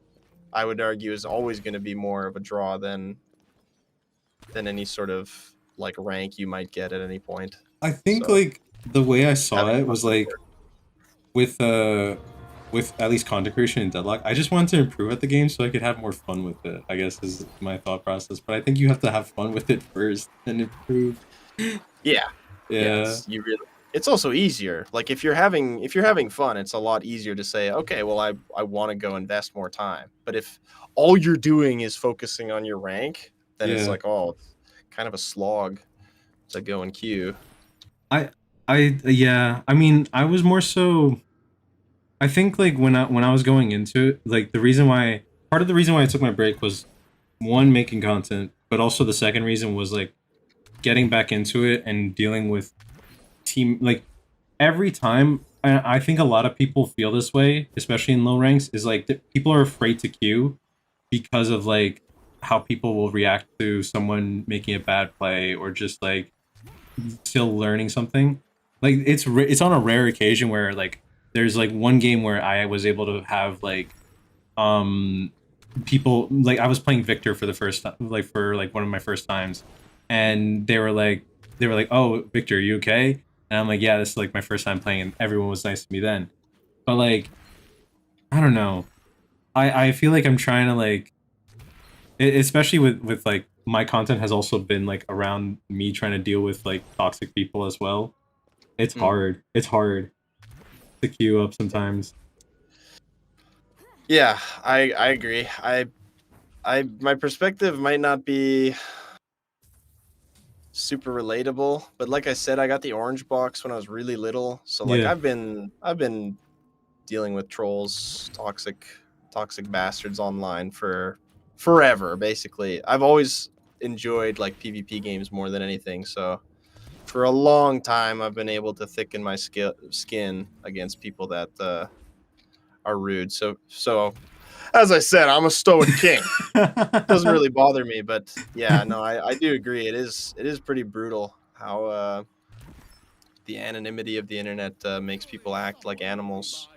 I would argue, is always going to be more of a draw than any sort of like rank you might get at any point. I think So, like the way I saw having it was fun like with at least content creation and Deadlock, I just wanted to improve at the game so I could have more fun with it, I guess is my thought process. But I think you have to have fun with it first and improve. Yeah. Yeah. It's also easier. Like if you're having fun, it's a lot easier to say, okay, well I want to go invest more time. But if all you're doing is focusing on your rank, then it's Yeah. like, oh, it's kind of a slog to go and queue. Yeah, I mean, I was more so I think like when I was going into it, like part of the reason why I took my break was one, making content, but also the second reason was like getting back into it and dealing with team, like every time. I think a lot of people feel this way, especially in low ranks, is like people are afraid to queue because of like how people will react to someone making a bad play or just like still learning something. Like it's on a rare occasion where like there's like one game where I was able to have like um people, like I was playing Victor for the first time, like for like one of my first times, and they were like, oh, Victor, are you okay? And I'm like, yeah, this is like my first time playing, and everyone was nice to me then. But like I don't know. I feel like I'm trying to like, especially with like my content has also been like around me trying to deal with like toxic people as well. It's Mm. hard. It's hard to queue up sometimes. Yeah, I agree. I my perspective might not be super relatable, but like I said, I got the orange box when I was really little, so like Yeah. I've been dealing with trolls, toxic bastards online for forever, basically. I've always enjoyed like PvP games more than anything, so for a long time I've been able to thicken my skin against people that are rude. So as I said, I'm a stoic king. Doesn't really bother me, but yeah, no, I do agree. It is pretty brutal how the anonymity of the internet makes people act like animals.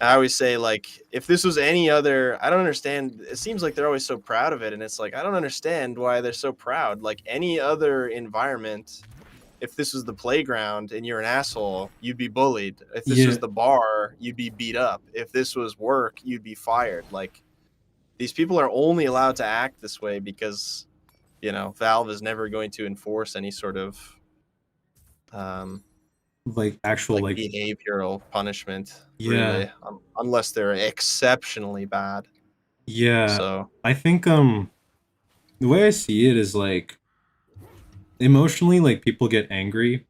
I always say, like, if this was any other, I don't understand. It seems like they're always so proud of it, and it's like I don't understand why they're so proud. Like any other environment, if this was the playground and you're an asshole, you'd be bullied. If this Yeah. was the bar, you'd be beat up. If this was work, you'd be fired. Like these people are only allowed to act this way because Valve is never going to enforce any sort of um, Like actual like like behavioral punishment, yeah. really, unless they're exceptionally bad. Yeah. So I think the way I see it is like emotionally like people get angry,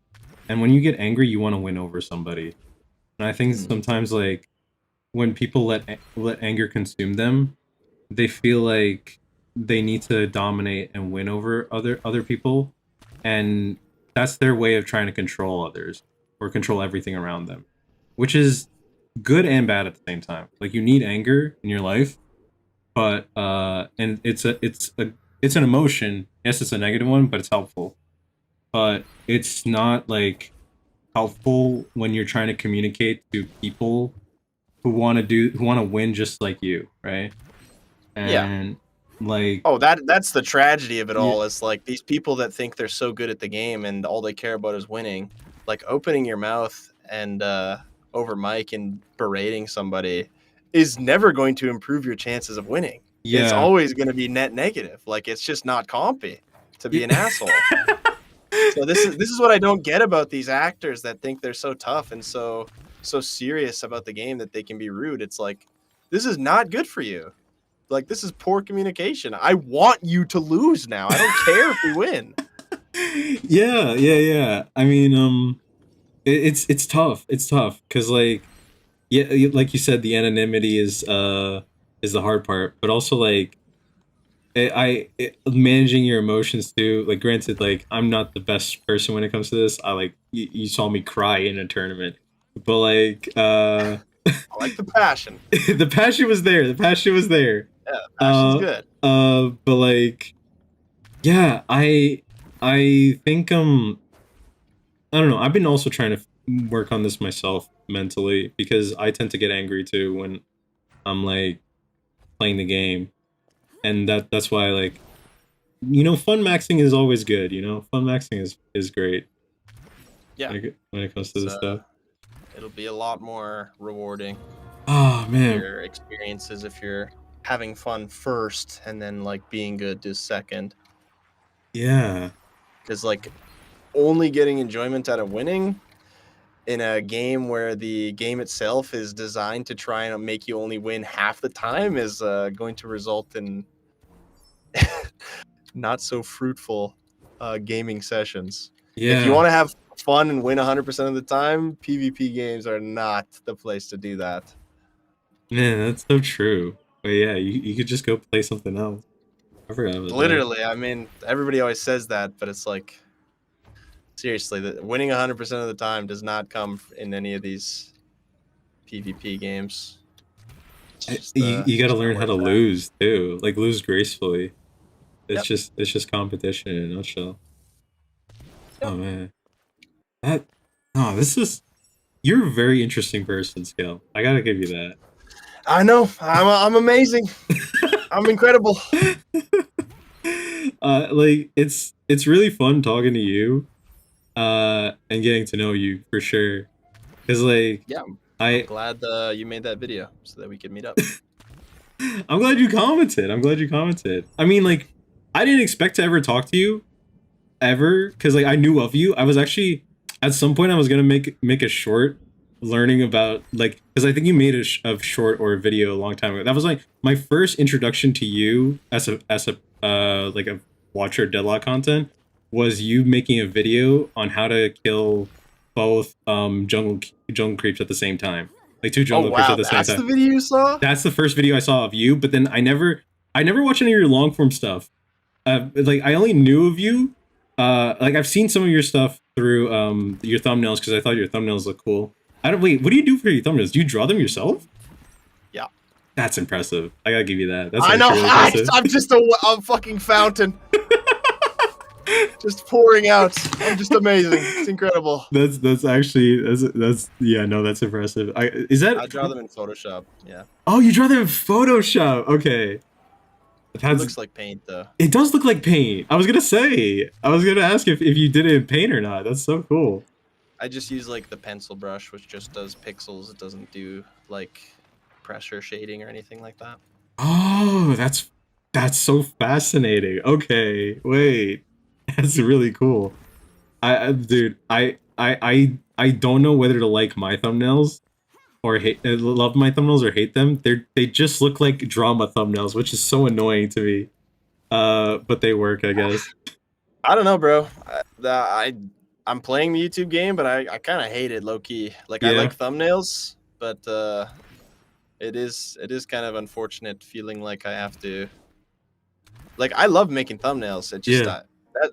and when you get angry you want to win over somebody. And I think mm, sometimes like when people let anger consume them, they feel like they need to dominate and win over other people, and that's their way of trying to control others or control everything around them, which is good and bad at the same time. Like you need anger in your life, but and it's an emotion. Yes, it's a negative one, but it's helpful. But it's not like helpful when you're trying to communicate to people who want to win just like you, right? yeah. And like Oh, that's the tragedy of it yeah, all. Is like these people that think they're so good at the game and all they care about is winning. Like opening your mouth and over mic and berating somebody is never going to improve your chances of winning. It's yeah. always going to be net negative. Like it's just not compy to be an asshole. So this is what I don't get about these actors that think they're so tough and so serious about the game that they can be rude. It's like this is not good for you. Like this is poor communication. I want you to lose now. I don't care if we win. Yeah, yeah, yeah. I mean, it's tough. It's tough because like yeah, like you said, the anonymity is the hard part, but also like managing your emotions too. Like, granted, like I'm not the best person when it comes to this. I like you saw me cry in a tournament, but like I like the passion. the passion was there. The passion was there. Yeah, passion's good. But like yeah, I think I don't know. I've been also trying to work on this myself mentally because I tend to get angry too when I'm like playing the game, and that's why like fun maxing is always good. Fun maxing is great Yeah, when it comes to it's this stuff. it'll be a lot more rewarding Oh man, your experiences if you're having fun first and then like being good to second. yeah, Because like only getting enjoyment out of winning in a game where the game itself is designed to try and make you only win half the time is going to result in not so fruitful gaming sessions. If you yeah. want to have fun and win 100% of the time, PvP games are not the place to do that. Man, that's so true. But yeah, you could just go play something else. I forgot about that. Literally, I mean, everybody always says that, but it's like, seriously, winning 100% of the time does not come in any of these PvP games. It's You got to just not learn how where to it's at. lose too, like lose gracefully. Yep. It's just competition in a nutshell. Yep. Oh man, that oh this is you're a very interesting person, Scale. I gotta give you that. I know. I'm amazing. I'm incredible. Like it's really fun talking to you, and getting to know you for sure. Cause like Yeah. Glad you made that video so that we could meet up. I'm glad you commented. I mean, like, I didn't expect to ever talk to you ever because like I knew of you. I was actually at some point I was gonna make a short learning about like because I think you made a short or a video a long time ago. That was like my first introduction to you as a like a watcher of Deadlock content was you making a video on how to kill both jungle creeps at the same time. Like two jungle creeps at the same That's time. the video you saw? That's the first video I saw of you, but then I never watched any of your long form stuff. Like I only knew of you. Like I've seen some of your stuff through your thumbnails because I thought your thumbnails look cool. Wait, what do you do for your thumbnust? Do you draw them yourself? Yeah. That's impressive. I gotta give you that. That's I know. really impressive. I'm just a fucking fountain. Just pouring out. I'm just amazing. It's incredible. That's actually that's yeah, no, that's impressive. I draw them in Photoshop. Yeah. Oh, you draw them in Photoshop. Okay. It looks like paint though. It does look like paint. I was gonna ask if you did it in paint or not. That's so cool. I just use like the pencil brush, which just does pixels. It doesn't do like pressure shading or anything like that. Oh, that's so fascinating. Okay, wait, that's really cool. Dude, I don't know whether to like my thumbnails or love my thumbnails or hate them. They just look like drama thumbnails, which is so annoying to me. But they work, I guess. I don't know, bro. I'm playing the YouTube game, but I kind of hate it low key. Like I Yeah. like thumbnails, but it is kind of unfortunate feeling like I have to. Like I love making thumbnails. It just Yeah.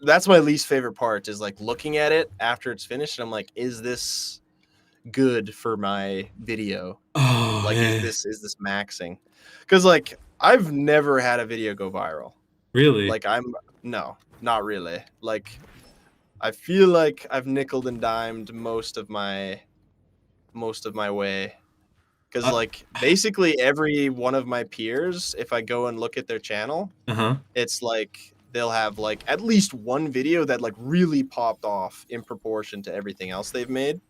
that's my least favorite part is like looking at it after it's finished. And I'm like, is this good for my video? Oh, Like, yeah. is this maxing? Because like I've never had a video go viral. Really? Like no, not really. Like I feel like I've nickeled and dimed most of my way. Because like basically every one of my peers, if I go and look at their channel, it's like they'll have like at least one video that like really popped off in proportion to everything else they've made.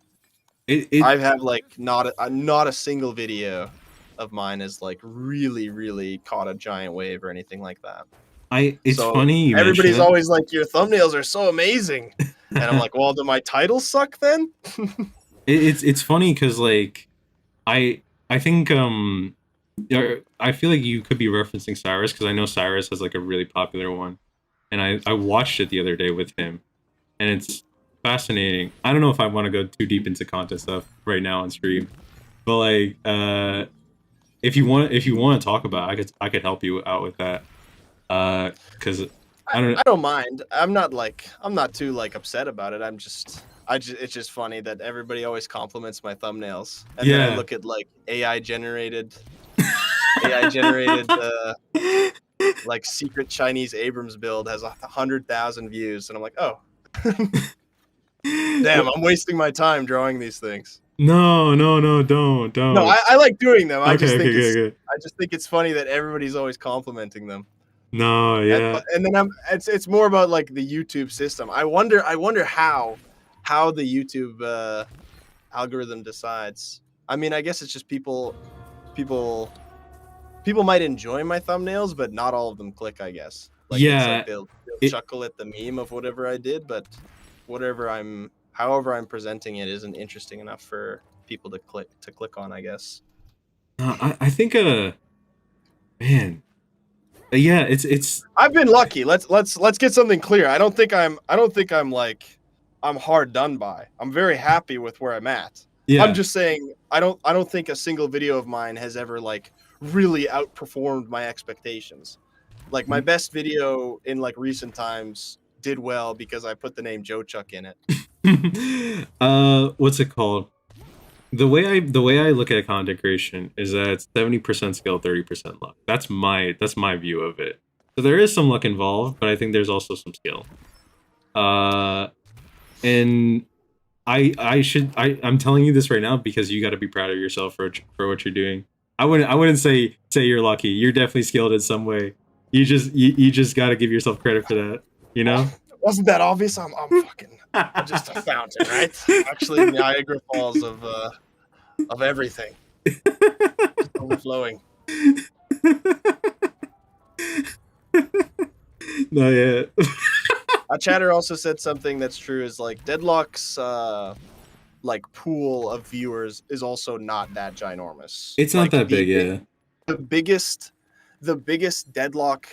I have like not a single video of mine has like really caught a giant wave or anything like that. It's funny. You Everybody's mention it. always like, your thumbnails are so amazing, and I'm like, well, do my titles suck then? It's funny because like I think I feel like you could be referencing Cyrus because I know Cyrus has like a really popular one, and I watched it the other day with him, and it's fascinating. I don't know if I want to go too deep into content stuff right now on stream, but like if you want to talk about it, I could help you out with that. Because I don't mind. I'm not too like upset about it. It's just funny that everybody always compliments my thumbnails, and then I look at like AI generated like secret Chinese Abrams build has 100,000 views, and I'm like, oh, damn, I'm wasting my time drawing these things. No, don't. No, I like doing them. I just Okay. think it's funny that everybody's always complimenting them. No, yeah. And then it's more about like the YouTube system. I wonder how the YouTube algorithm decides. I mean, I guess it's just people might enjoy my thumbnails, but not all of them click, I guess. Like, Yeah. it's like they'll chuckle at the meme of whatever I did, but however I'm presenting it isn't interesting enough for people to click on, I guess. I think man. Yeah, it's I've been lucky. Let's get something clear. I don't think I'm like I'm hard done by. I'm very happy with where I'm at. yeah. I'm just saying I don't think a single video of mine has ever like really outperformed my expectations. Like my best video in like recent times did well because I put the name Joe Chuck in it. What's it called? The way I look at content creation is that it's 70% skill, 30% luck. That's my view of it. So there is some luck involved, but I think there's also some skill. And I'm telling you this right now because you got to be proud of yourself for what you're doing. I wouldn't say you're lucky. You're definitely skilled in some way. You just got to give yourself credit for that. You know? Wasn't that obvious? I'm just a fountain, right? Actually, Niagara Falls of everything. Just overflowing. Not yet. Chatter also said something that's true is like Deadlock's like pool of viewers is also not that ginormous. It's not Like that big, yeah. the biggest Deadlock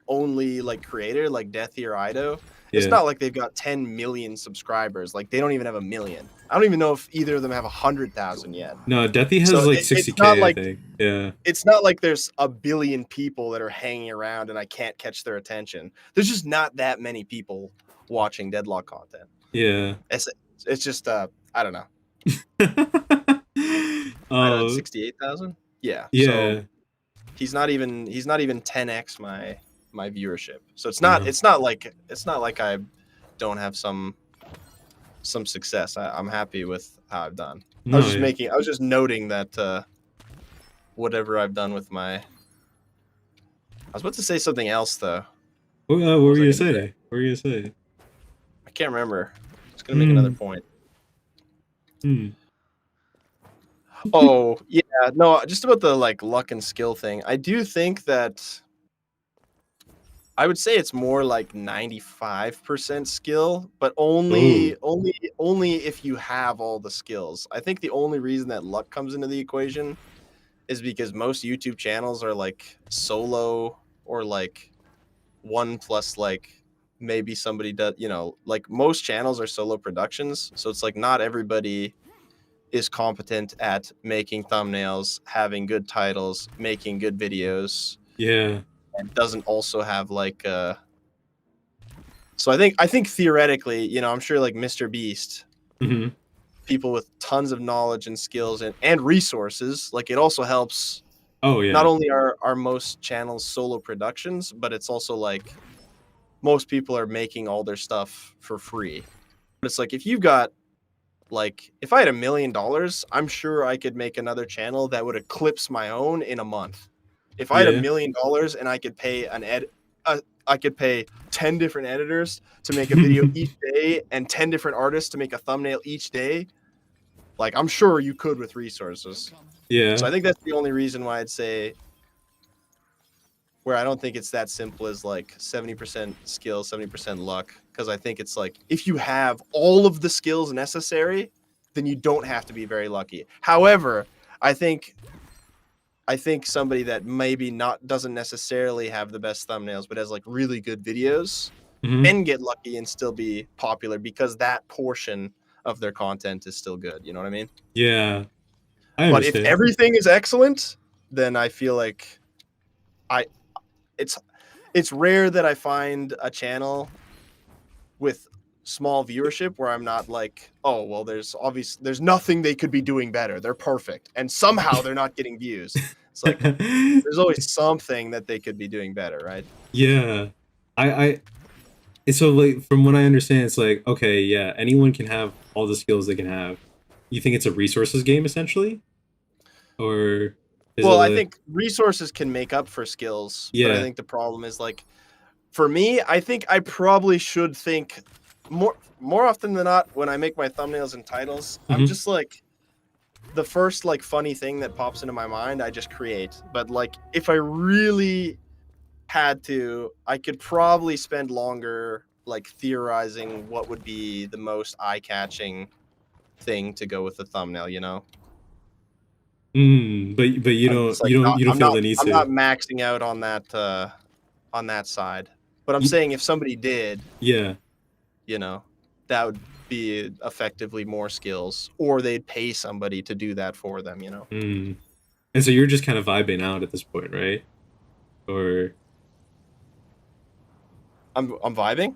only like creator like Deathy or Ido, it's Yeah. not like they've got 10 million subscribers. Like they don't even have a million. I don't even know if either of them have 100,000 yet. No, Deathy has So like it's 60K, not I like think. Yeah. it's not like there's a billion people that are hanging around and I can't catch their attention. There's just not that many people watching Deadlock content. Yeah. It's just I don't know. Oh, 68,000. Yeah. So yeah. he's not even 10x my viewership. So it's Uh-huh. not like I don't have some success. I'm happy with how I've done. No, I was just yeah. I was just noting that whatever I've done with my. I was about to say something else though. What were was you I gonna gonna say? What were you gonna say? I can't remember. I was gonna make another point. Hmm. Oh yeah, no, just about the like luck and skill thing. I do think that I would say it's more like 95% skill, but only if you have all the skills. I think the only reason that luck comes into the equation is because most YouTube channels are like solo or like one plus like maybe somebody does, like most channels are solo productions. So it's like not everybody is competent at making thumbnails, having good titles, making good videos, Yeah. and doesn't also have like so I think theoretically, I'm sure like Mr. Beast, Mm-hmm. people with tons of knowledge and skills and resources, like it also helps. Oh yeah. Not only are most channels solo productions, but it's also like most people are making all their stuff for free. But it's like if you've got like if I had $1 million, I'm sure I could make another channel that would eclipse my own in a month. If I had Yeah. $1 million and I could pay I could pay 10 different editors to make a video each day and 10 different artists to make a thumbnail each day. Like I'm sure you could with resources. Yeah. So I think that's the only reason why I'd say where I don't think it's that simple as like 70% skill, 70% luck. Because I think it's like if you have all of the skills necessary, then you don't have to be very lucky. However, I think somebody that maybe doesn't necessarily have the best thumbnails, but has like really good videos, Mm-hmm. can get lucky and still be popular because that portion of their content is still good. You know what I mean? Yeah. I But if understand. everything is excellent, then I feel like it's rare that I find a channel with small viewership where I'm not like, oh well, there's nothing they could be doing better. They're perfect, and somehow they're not getting views. It's like there's always something that they could be doing better, right? Yeah. I so like from what I understand, it's like, okay, yeah, anyone can have all the skills they can have. You think it's a resources game essentially? Or is it Well, I like, think resources can make up for skills, but I yeah. think the problem is like for me, I think I probably should think more often than not when I make my thumbnails and titles, I'm Mhm. just like the first like funny thing that pops into my mind, I just create. But like if I really had to, I could probably spend longer like theorizing what would be the most eye-catching thing to go with the thumbnail. But you I'm don't just like not, feel the need I'm to. not maxing out on that side. But I'm Y- saying if somebody did, Yeah. that would be effectively more skills, or they'd pay somebody to do that for them. Mm. And so you're just kind of vibing out at this point, right? Or I'm vibing.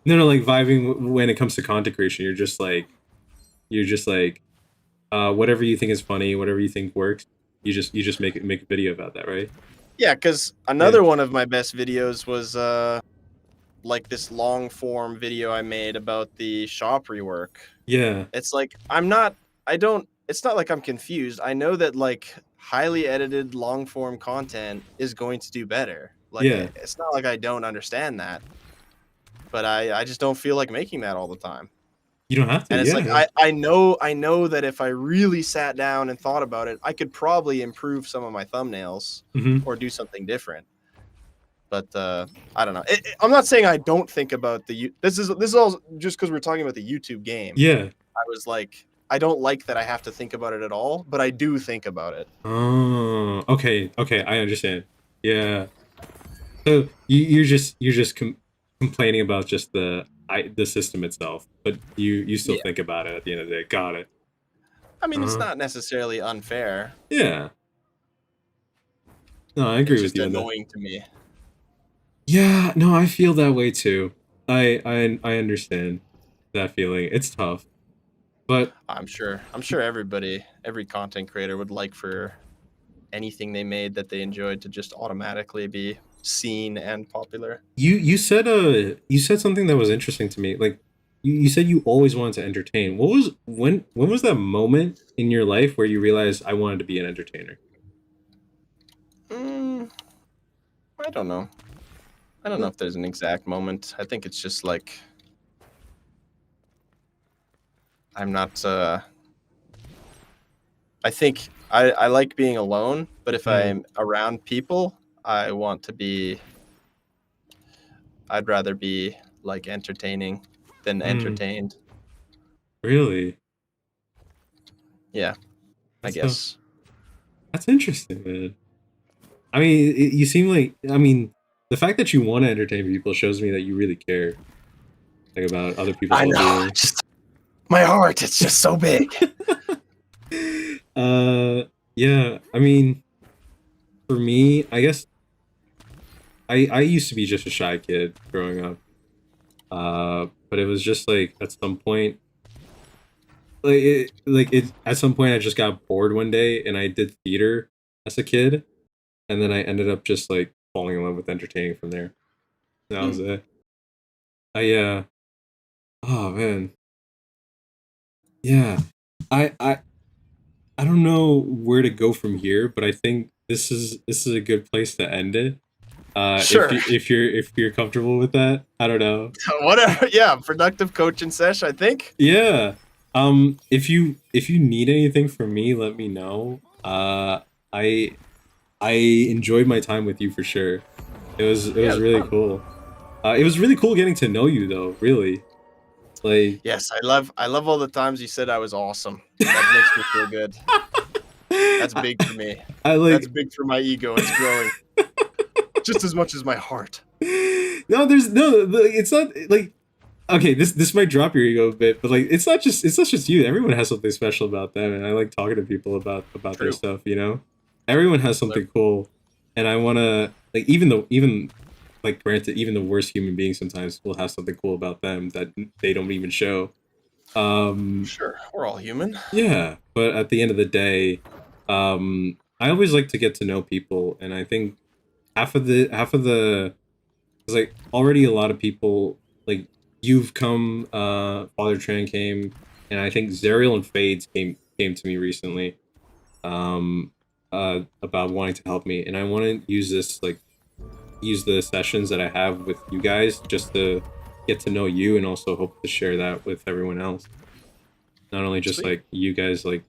no, like vibing when it comes to content creation. You're just like whatever you think is funny, whatever you think works, you just make a video about that, right? Yeah, because another one of my best videos was like this long form video I made about the shop rework. Yeah. It's like it's not like I'm confused. I know that like highly edited long form content is going to do better. Like Yeah. it's not like I don't understand that, but I just don't feel like making that all the time. You don't have to. And it's Yeah. like I know that if I really sat down and thought about it, I could probably improve some of my thumbnails Mhm. or do something different. But I don't know. I'm not saying I don't think about this is all just because we're talking about the YouTube game. Yeah. I was like, I don't like that I have to think about it at all, but I do think about it. Oh, okay. Okay, I understand. Yeah. So you're just complaining about just the system itself, but you still Yeah. think about it at the end of the day. Got it. I mean, it's Uh-huh. not necessarily unfair. Yeah. No, I agree It's with just you on that. annoying to me. Yeah, no, I feel that way too. I understand that feeling. It's tough. But I'm sure every content creator would like for anything they made that they enjoyed to just automatically be seen and popular. you said something that was interesting to me. Like you said you always wanted to entertain. What was when was that moment in your life where you realized I wanted to be an entertainer? Mm, I don't know. I don't know if there's an exact moment. I think it's just like I'm not. I think I like being alone, but if I'm around people, I want to be. I'd rather be like entertaining than entertained. Really? Yeah, I That's guess. that's interesting, man. I mean, you seem like the fact that you want to entertain people shows me that you really care like about other people's I know. well-being. Just my heart. It's just so big. Yeah. I mean, for me, I guess I used to be just a shy kid growing up. But it was just like at some point, at some point I just got bored one day and I did theater as a kid, and then I ended up just like falling in love with entertaining from there. That was it. I oh man, yeah. I I I don't know where to go from here, but I think this is a good place to end it. Sure. If you're comfortable with that, I don't know. Whatever. Yeah, productive coaching sesh, I think. Yeah. If you need anything from me, let me know. I I enjoyed my time with you for sure. It was really Fun. cool. It was really cool getting to know you though. Really, like Yes, I love all the times you said I was awesome. That makes me feel good. That's big for me. I like That's big for my ego. It's growing just as much as my heart. no. There's no. It's not like okay. This might drop your ego a bit, but like it's not just you. Everyone has something special about them, and I like talking to people about their True. stuff. You know, everyone has something cool, and I wanna like even like granted, even the worst human beings sometimes will have something cool about them that they don't even show. Sure, we're all human. Yeah, but at the end of the day, I always like to get to know people, and I think half of the because like already a lot of people like you've come, Father Tran came, and I think Zerial and Fades came to me recently, um, about wanting to help me, and I want to use this like use the sessions that I have with you guys just to get to know you, and also hope to share that with everyone else. Not only just Sweet. like you guys like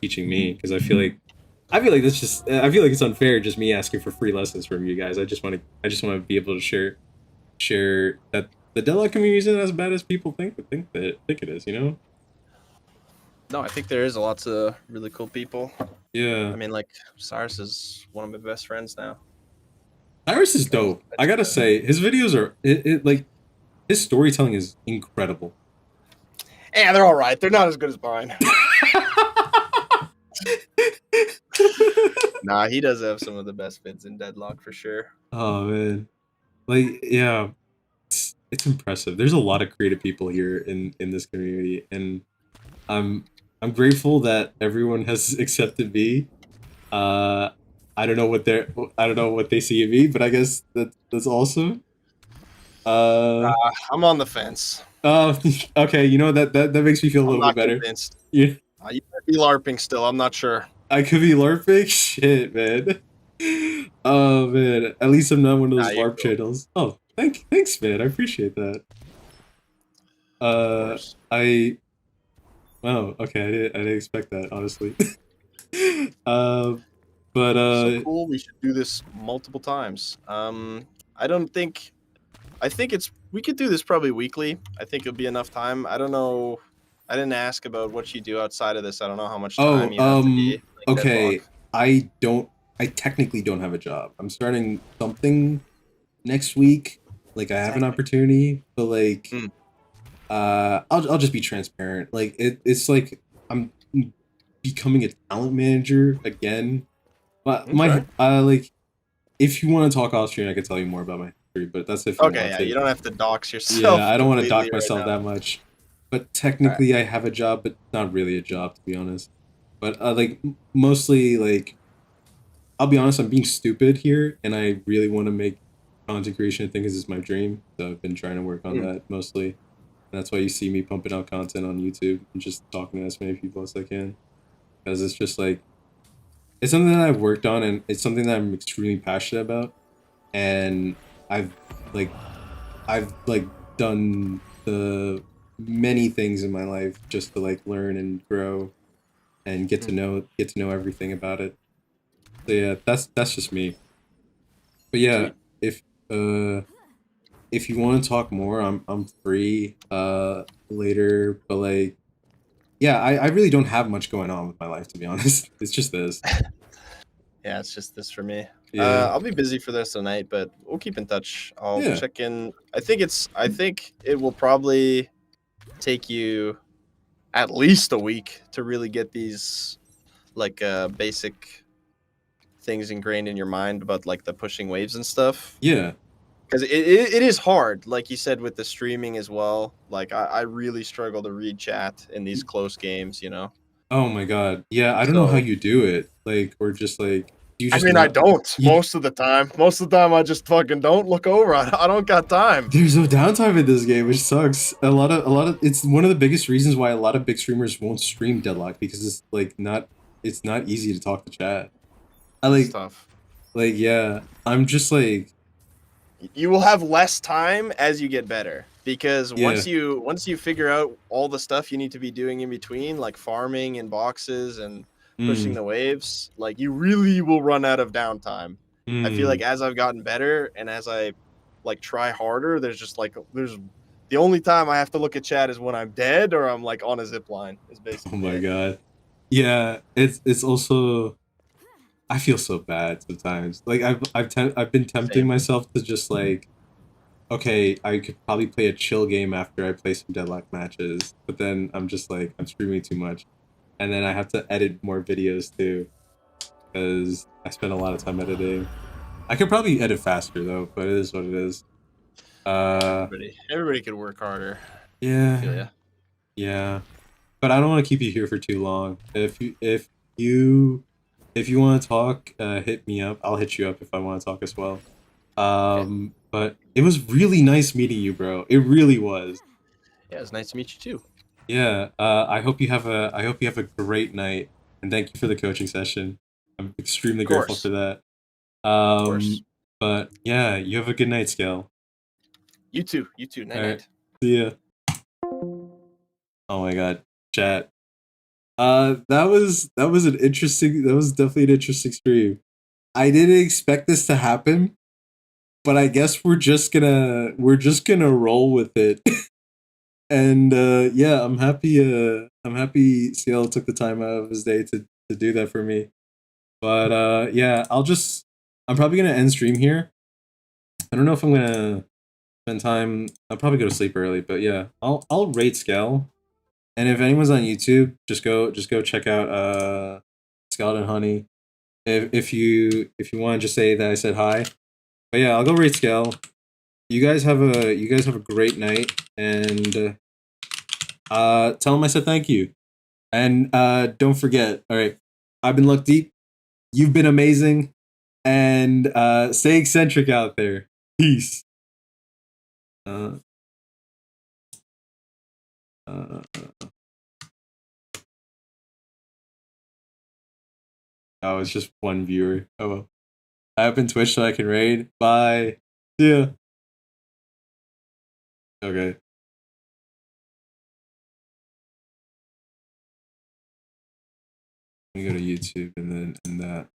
teaching me, because I feel like this just I feel like it's unfair just me asking for free lessons from you guys. I just want to be able to share that the Deadlock community isn't as bad as people think it is, you know? No, I think there is lots of really cool people. Yeah. I mean, like Cyrus is one of my best friends now. Iris is dope. I gotta say, his videos are like his storytelling is incredible. Yeah, they're all right. They're not as good as mine. Nah, he does have some of the best vids in Deadlock for sure. Oh man. Like yeah. It's impressive. There's a lot of creative people here in this community, and I'm I'm grateful that everyone has accepted me. Uh, I don't know what they see in me, but I guess that's awesome. I'm on the fence. Okay. You know that makes me feel a I'm little bit not better. convinced. Yeah, You might be LARPing still. I'm not sure. I could be LARPing. Shit, man. Oh man, at least I'm not one of Nah, those you're LARP cool. channels. Oh, thanks, man. I appreciate that. Of course. Wow, okay, I didn't expect that, honestly. uh, but So cool. We should do this multiple times. I don't think. I think we could do this probably weekly. I think it'll be enough time. I don't know. I didn't ask about what you do outside of this. I don't know how much time oh, you have to be playing okay. Deadlock. I technically don't have a job. I'm starting something next week. Like, I have an Exactly. opportunity, but like, Mm. I'll just be transparent. Like, it's like I'm becoming a talent manager again. But Okay. like, if you want to talk Austrian, I could tell you more about my history, but that's if you Okay. want Yeah. to. You don't have to dox Yeah, yourself I don't want to completely dock right myself now. that much. But All right. technically, I have a job, but not really a job, to be honest. But like, mostly, like, I'll be honest, I'm being stupid here, and I really want to make content creation. I think this is my dream, so I've been trying to work on Mm. that mostly. And that's why you see me pumping out content on YouTube and just talking to as many people as I can, because it's just like it's something that I've worked on, and it's something that I'm extremely passionate about, and I've like I've like done the many things in my life just to like learn and grow and get to know everything about it. So yeah, that's just me. But yeah, Sweet. if uh if you want to talk more, I'm free later. But like, yeah, I really don't have much going on with my life, to be honest. It's just this. Yeah. It's just this for me. Yeah, I'll be busy for this tonight, but we'll keep in touch. I'll yeah. check in. I think it will probably take you at least a week to really get these like basic things ingrained in your mind about like the pushing waves and stuff. Yeah. Because it is hard, like you said, with the streaming as well. Like I really struggle to read chat in these close games, you know. Oh my god. Yeah, I don't know how So you do it. Like, or just like, do you I just mean, I not? don't You most of the time. Most of the time, I just fucking don't look over. I don't got time. There's no downtime in this game, which sucks. It's one of the biggest reasons why a lot of big streamers won't stream Deadlock, because it's not easy to talk to chat. I It's tough. yeah, I'm just like, You will have less time as you get better because yeah. once you figure out all the stuff you need to be doing in between, like farming and boxes and pushing Mm, the waves, like you really will run out of downtime. I feel like mm. as I've gotten better and as I like try harder, there's the only time I have to look at chat is when I'm dead or I'm like on a zip line is Oh basically my it. god. Yeah, it's also, I feel so bad sometimes. Like, I've been tempting Same. myself to just like, okay, I could probably play a chill game after I play some Deadlock matches, but then I'm just like, I'm streaming too much, and then I have to edit more videos too, because I spend a lot of time editing. I could probably edit faster though, but it is what it is. Uh, Everybody could work harder. I feel yeah, ya. yeah. But I don't want to keep you here for too long. You if you want to talk, hit me up. I'll hit you up if I want to talk as well. Okay. But it was really nice meeting you, bro. It really was. Yeah, it's nice to meet you too. Yeah. I hope you have a great night, and thank you for the coaching session. I'm extremely Of grateful for course. that. Of course. But yeah, you have a good night, Scale. You too. You too. Night All right. night. See ya. Oh my god, chat. That was definitely an interesting stream. I didn't expect this to happen, but I guess we're just gonna roll with it. And yeah, I'm happy Ciel took the time out of his day to do that for me. But yeah, I'm probably gonna end stream here. I don't know if I'm gonna spend time. I'll probably go to sleep early, but yeah, I'll rate Scale. And if anyone's on YouTube, just go check out Skeleton Honey. If you want to just say that I said hi. But yeah, I'll go rate Scale. You guys have a great night, and tell him I said thank you. And don't forget, all right, I've been Luck Deep. You've been amazing, and stay eccentric out there. Peace. Uh, uh, oh, it's just one viewer. Oh well. I open Twitch so I can raid. Bye. See ya. Okay. Let me go to YouTube and then that.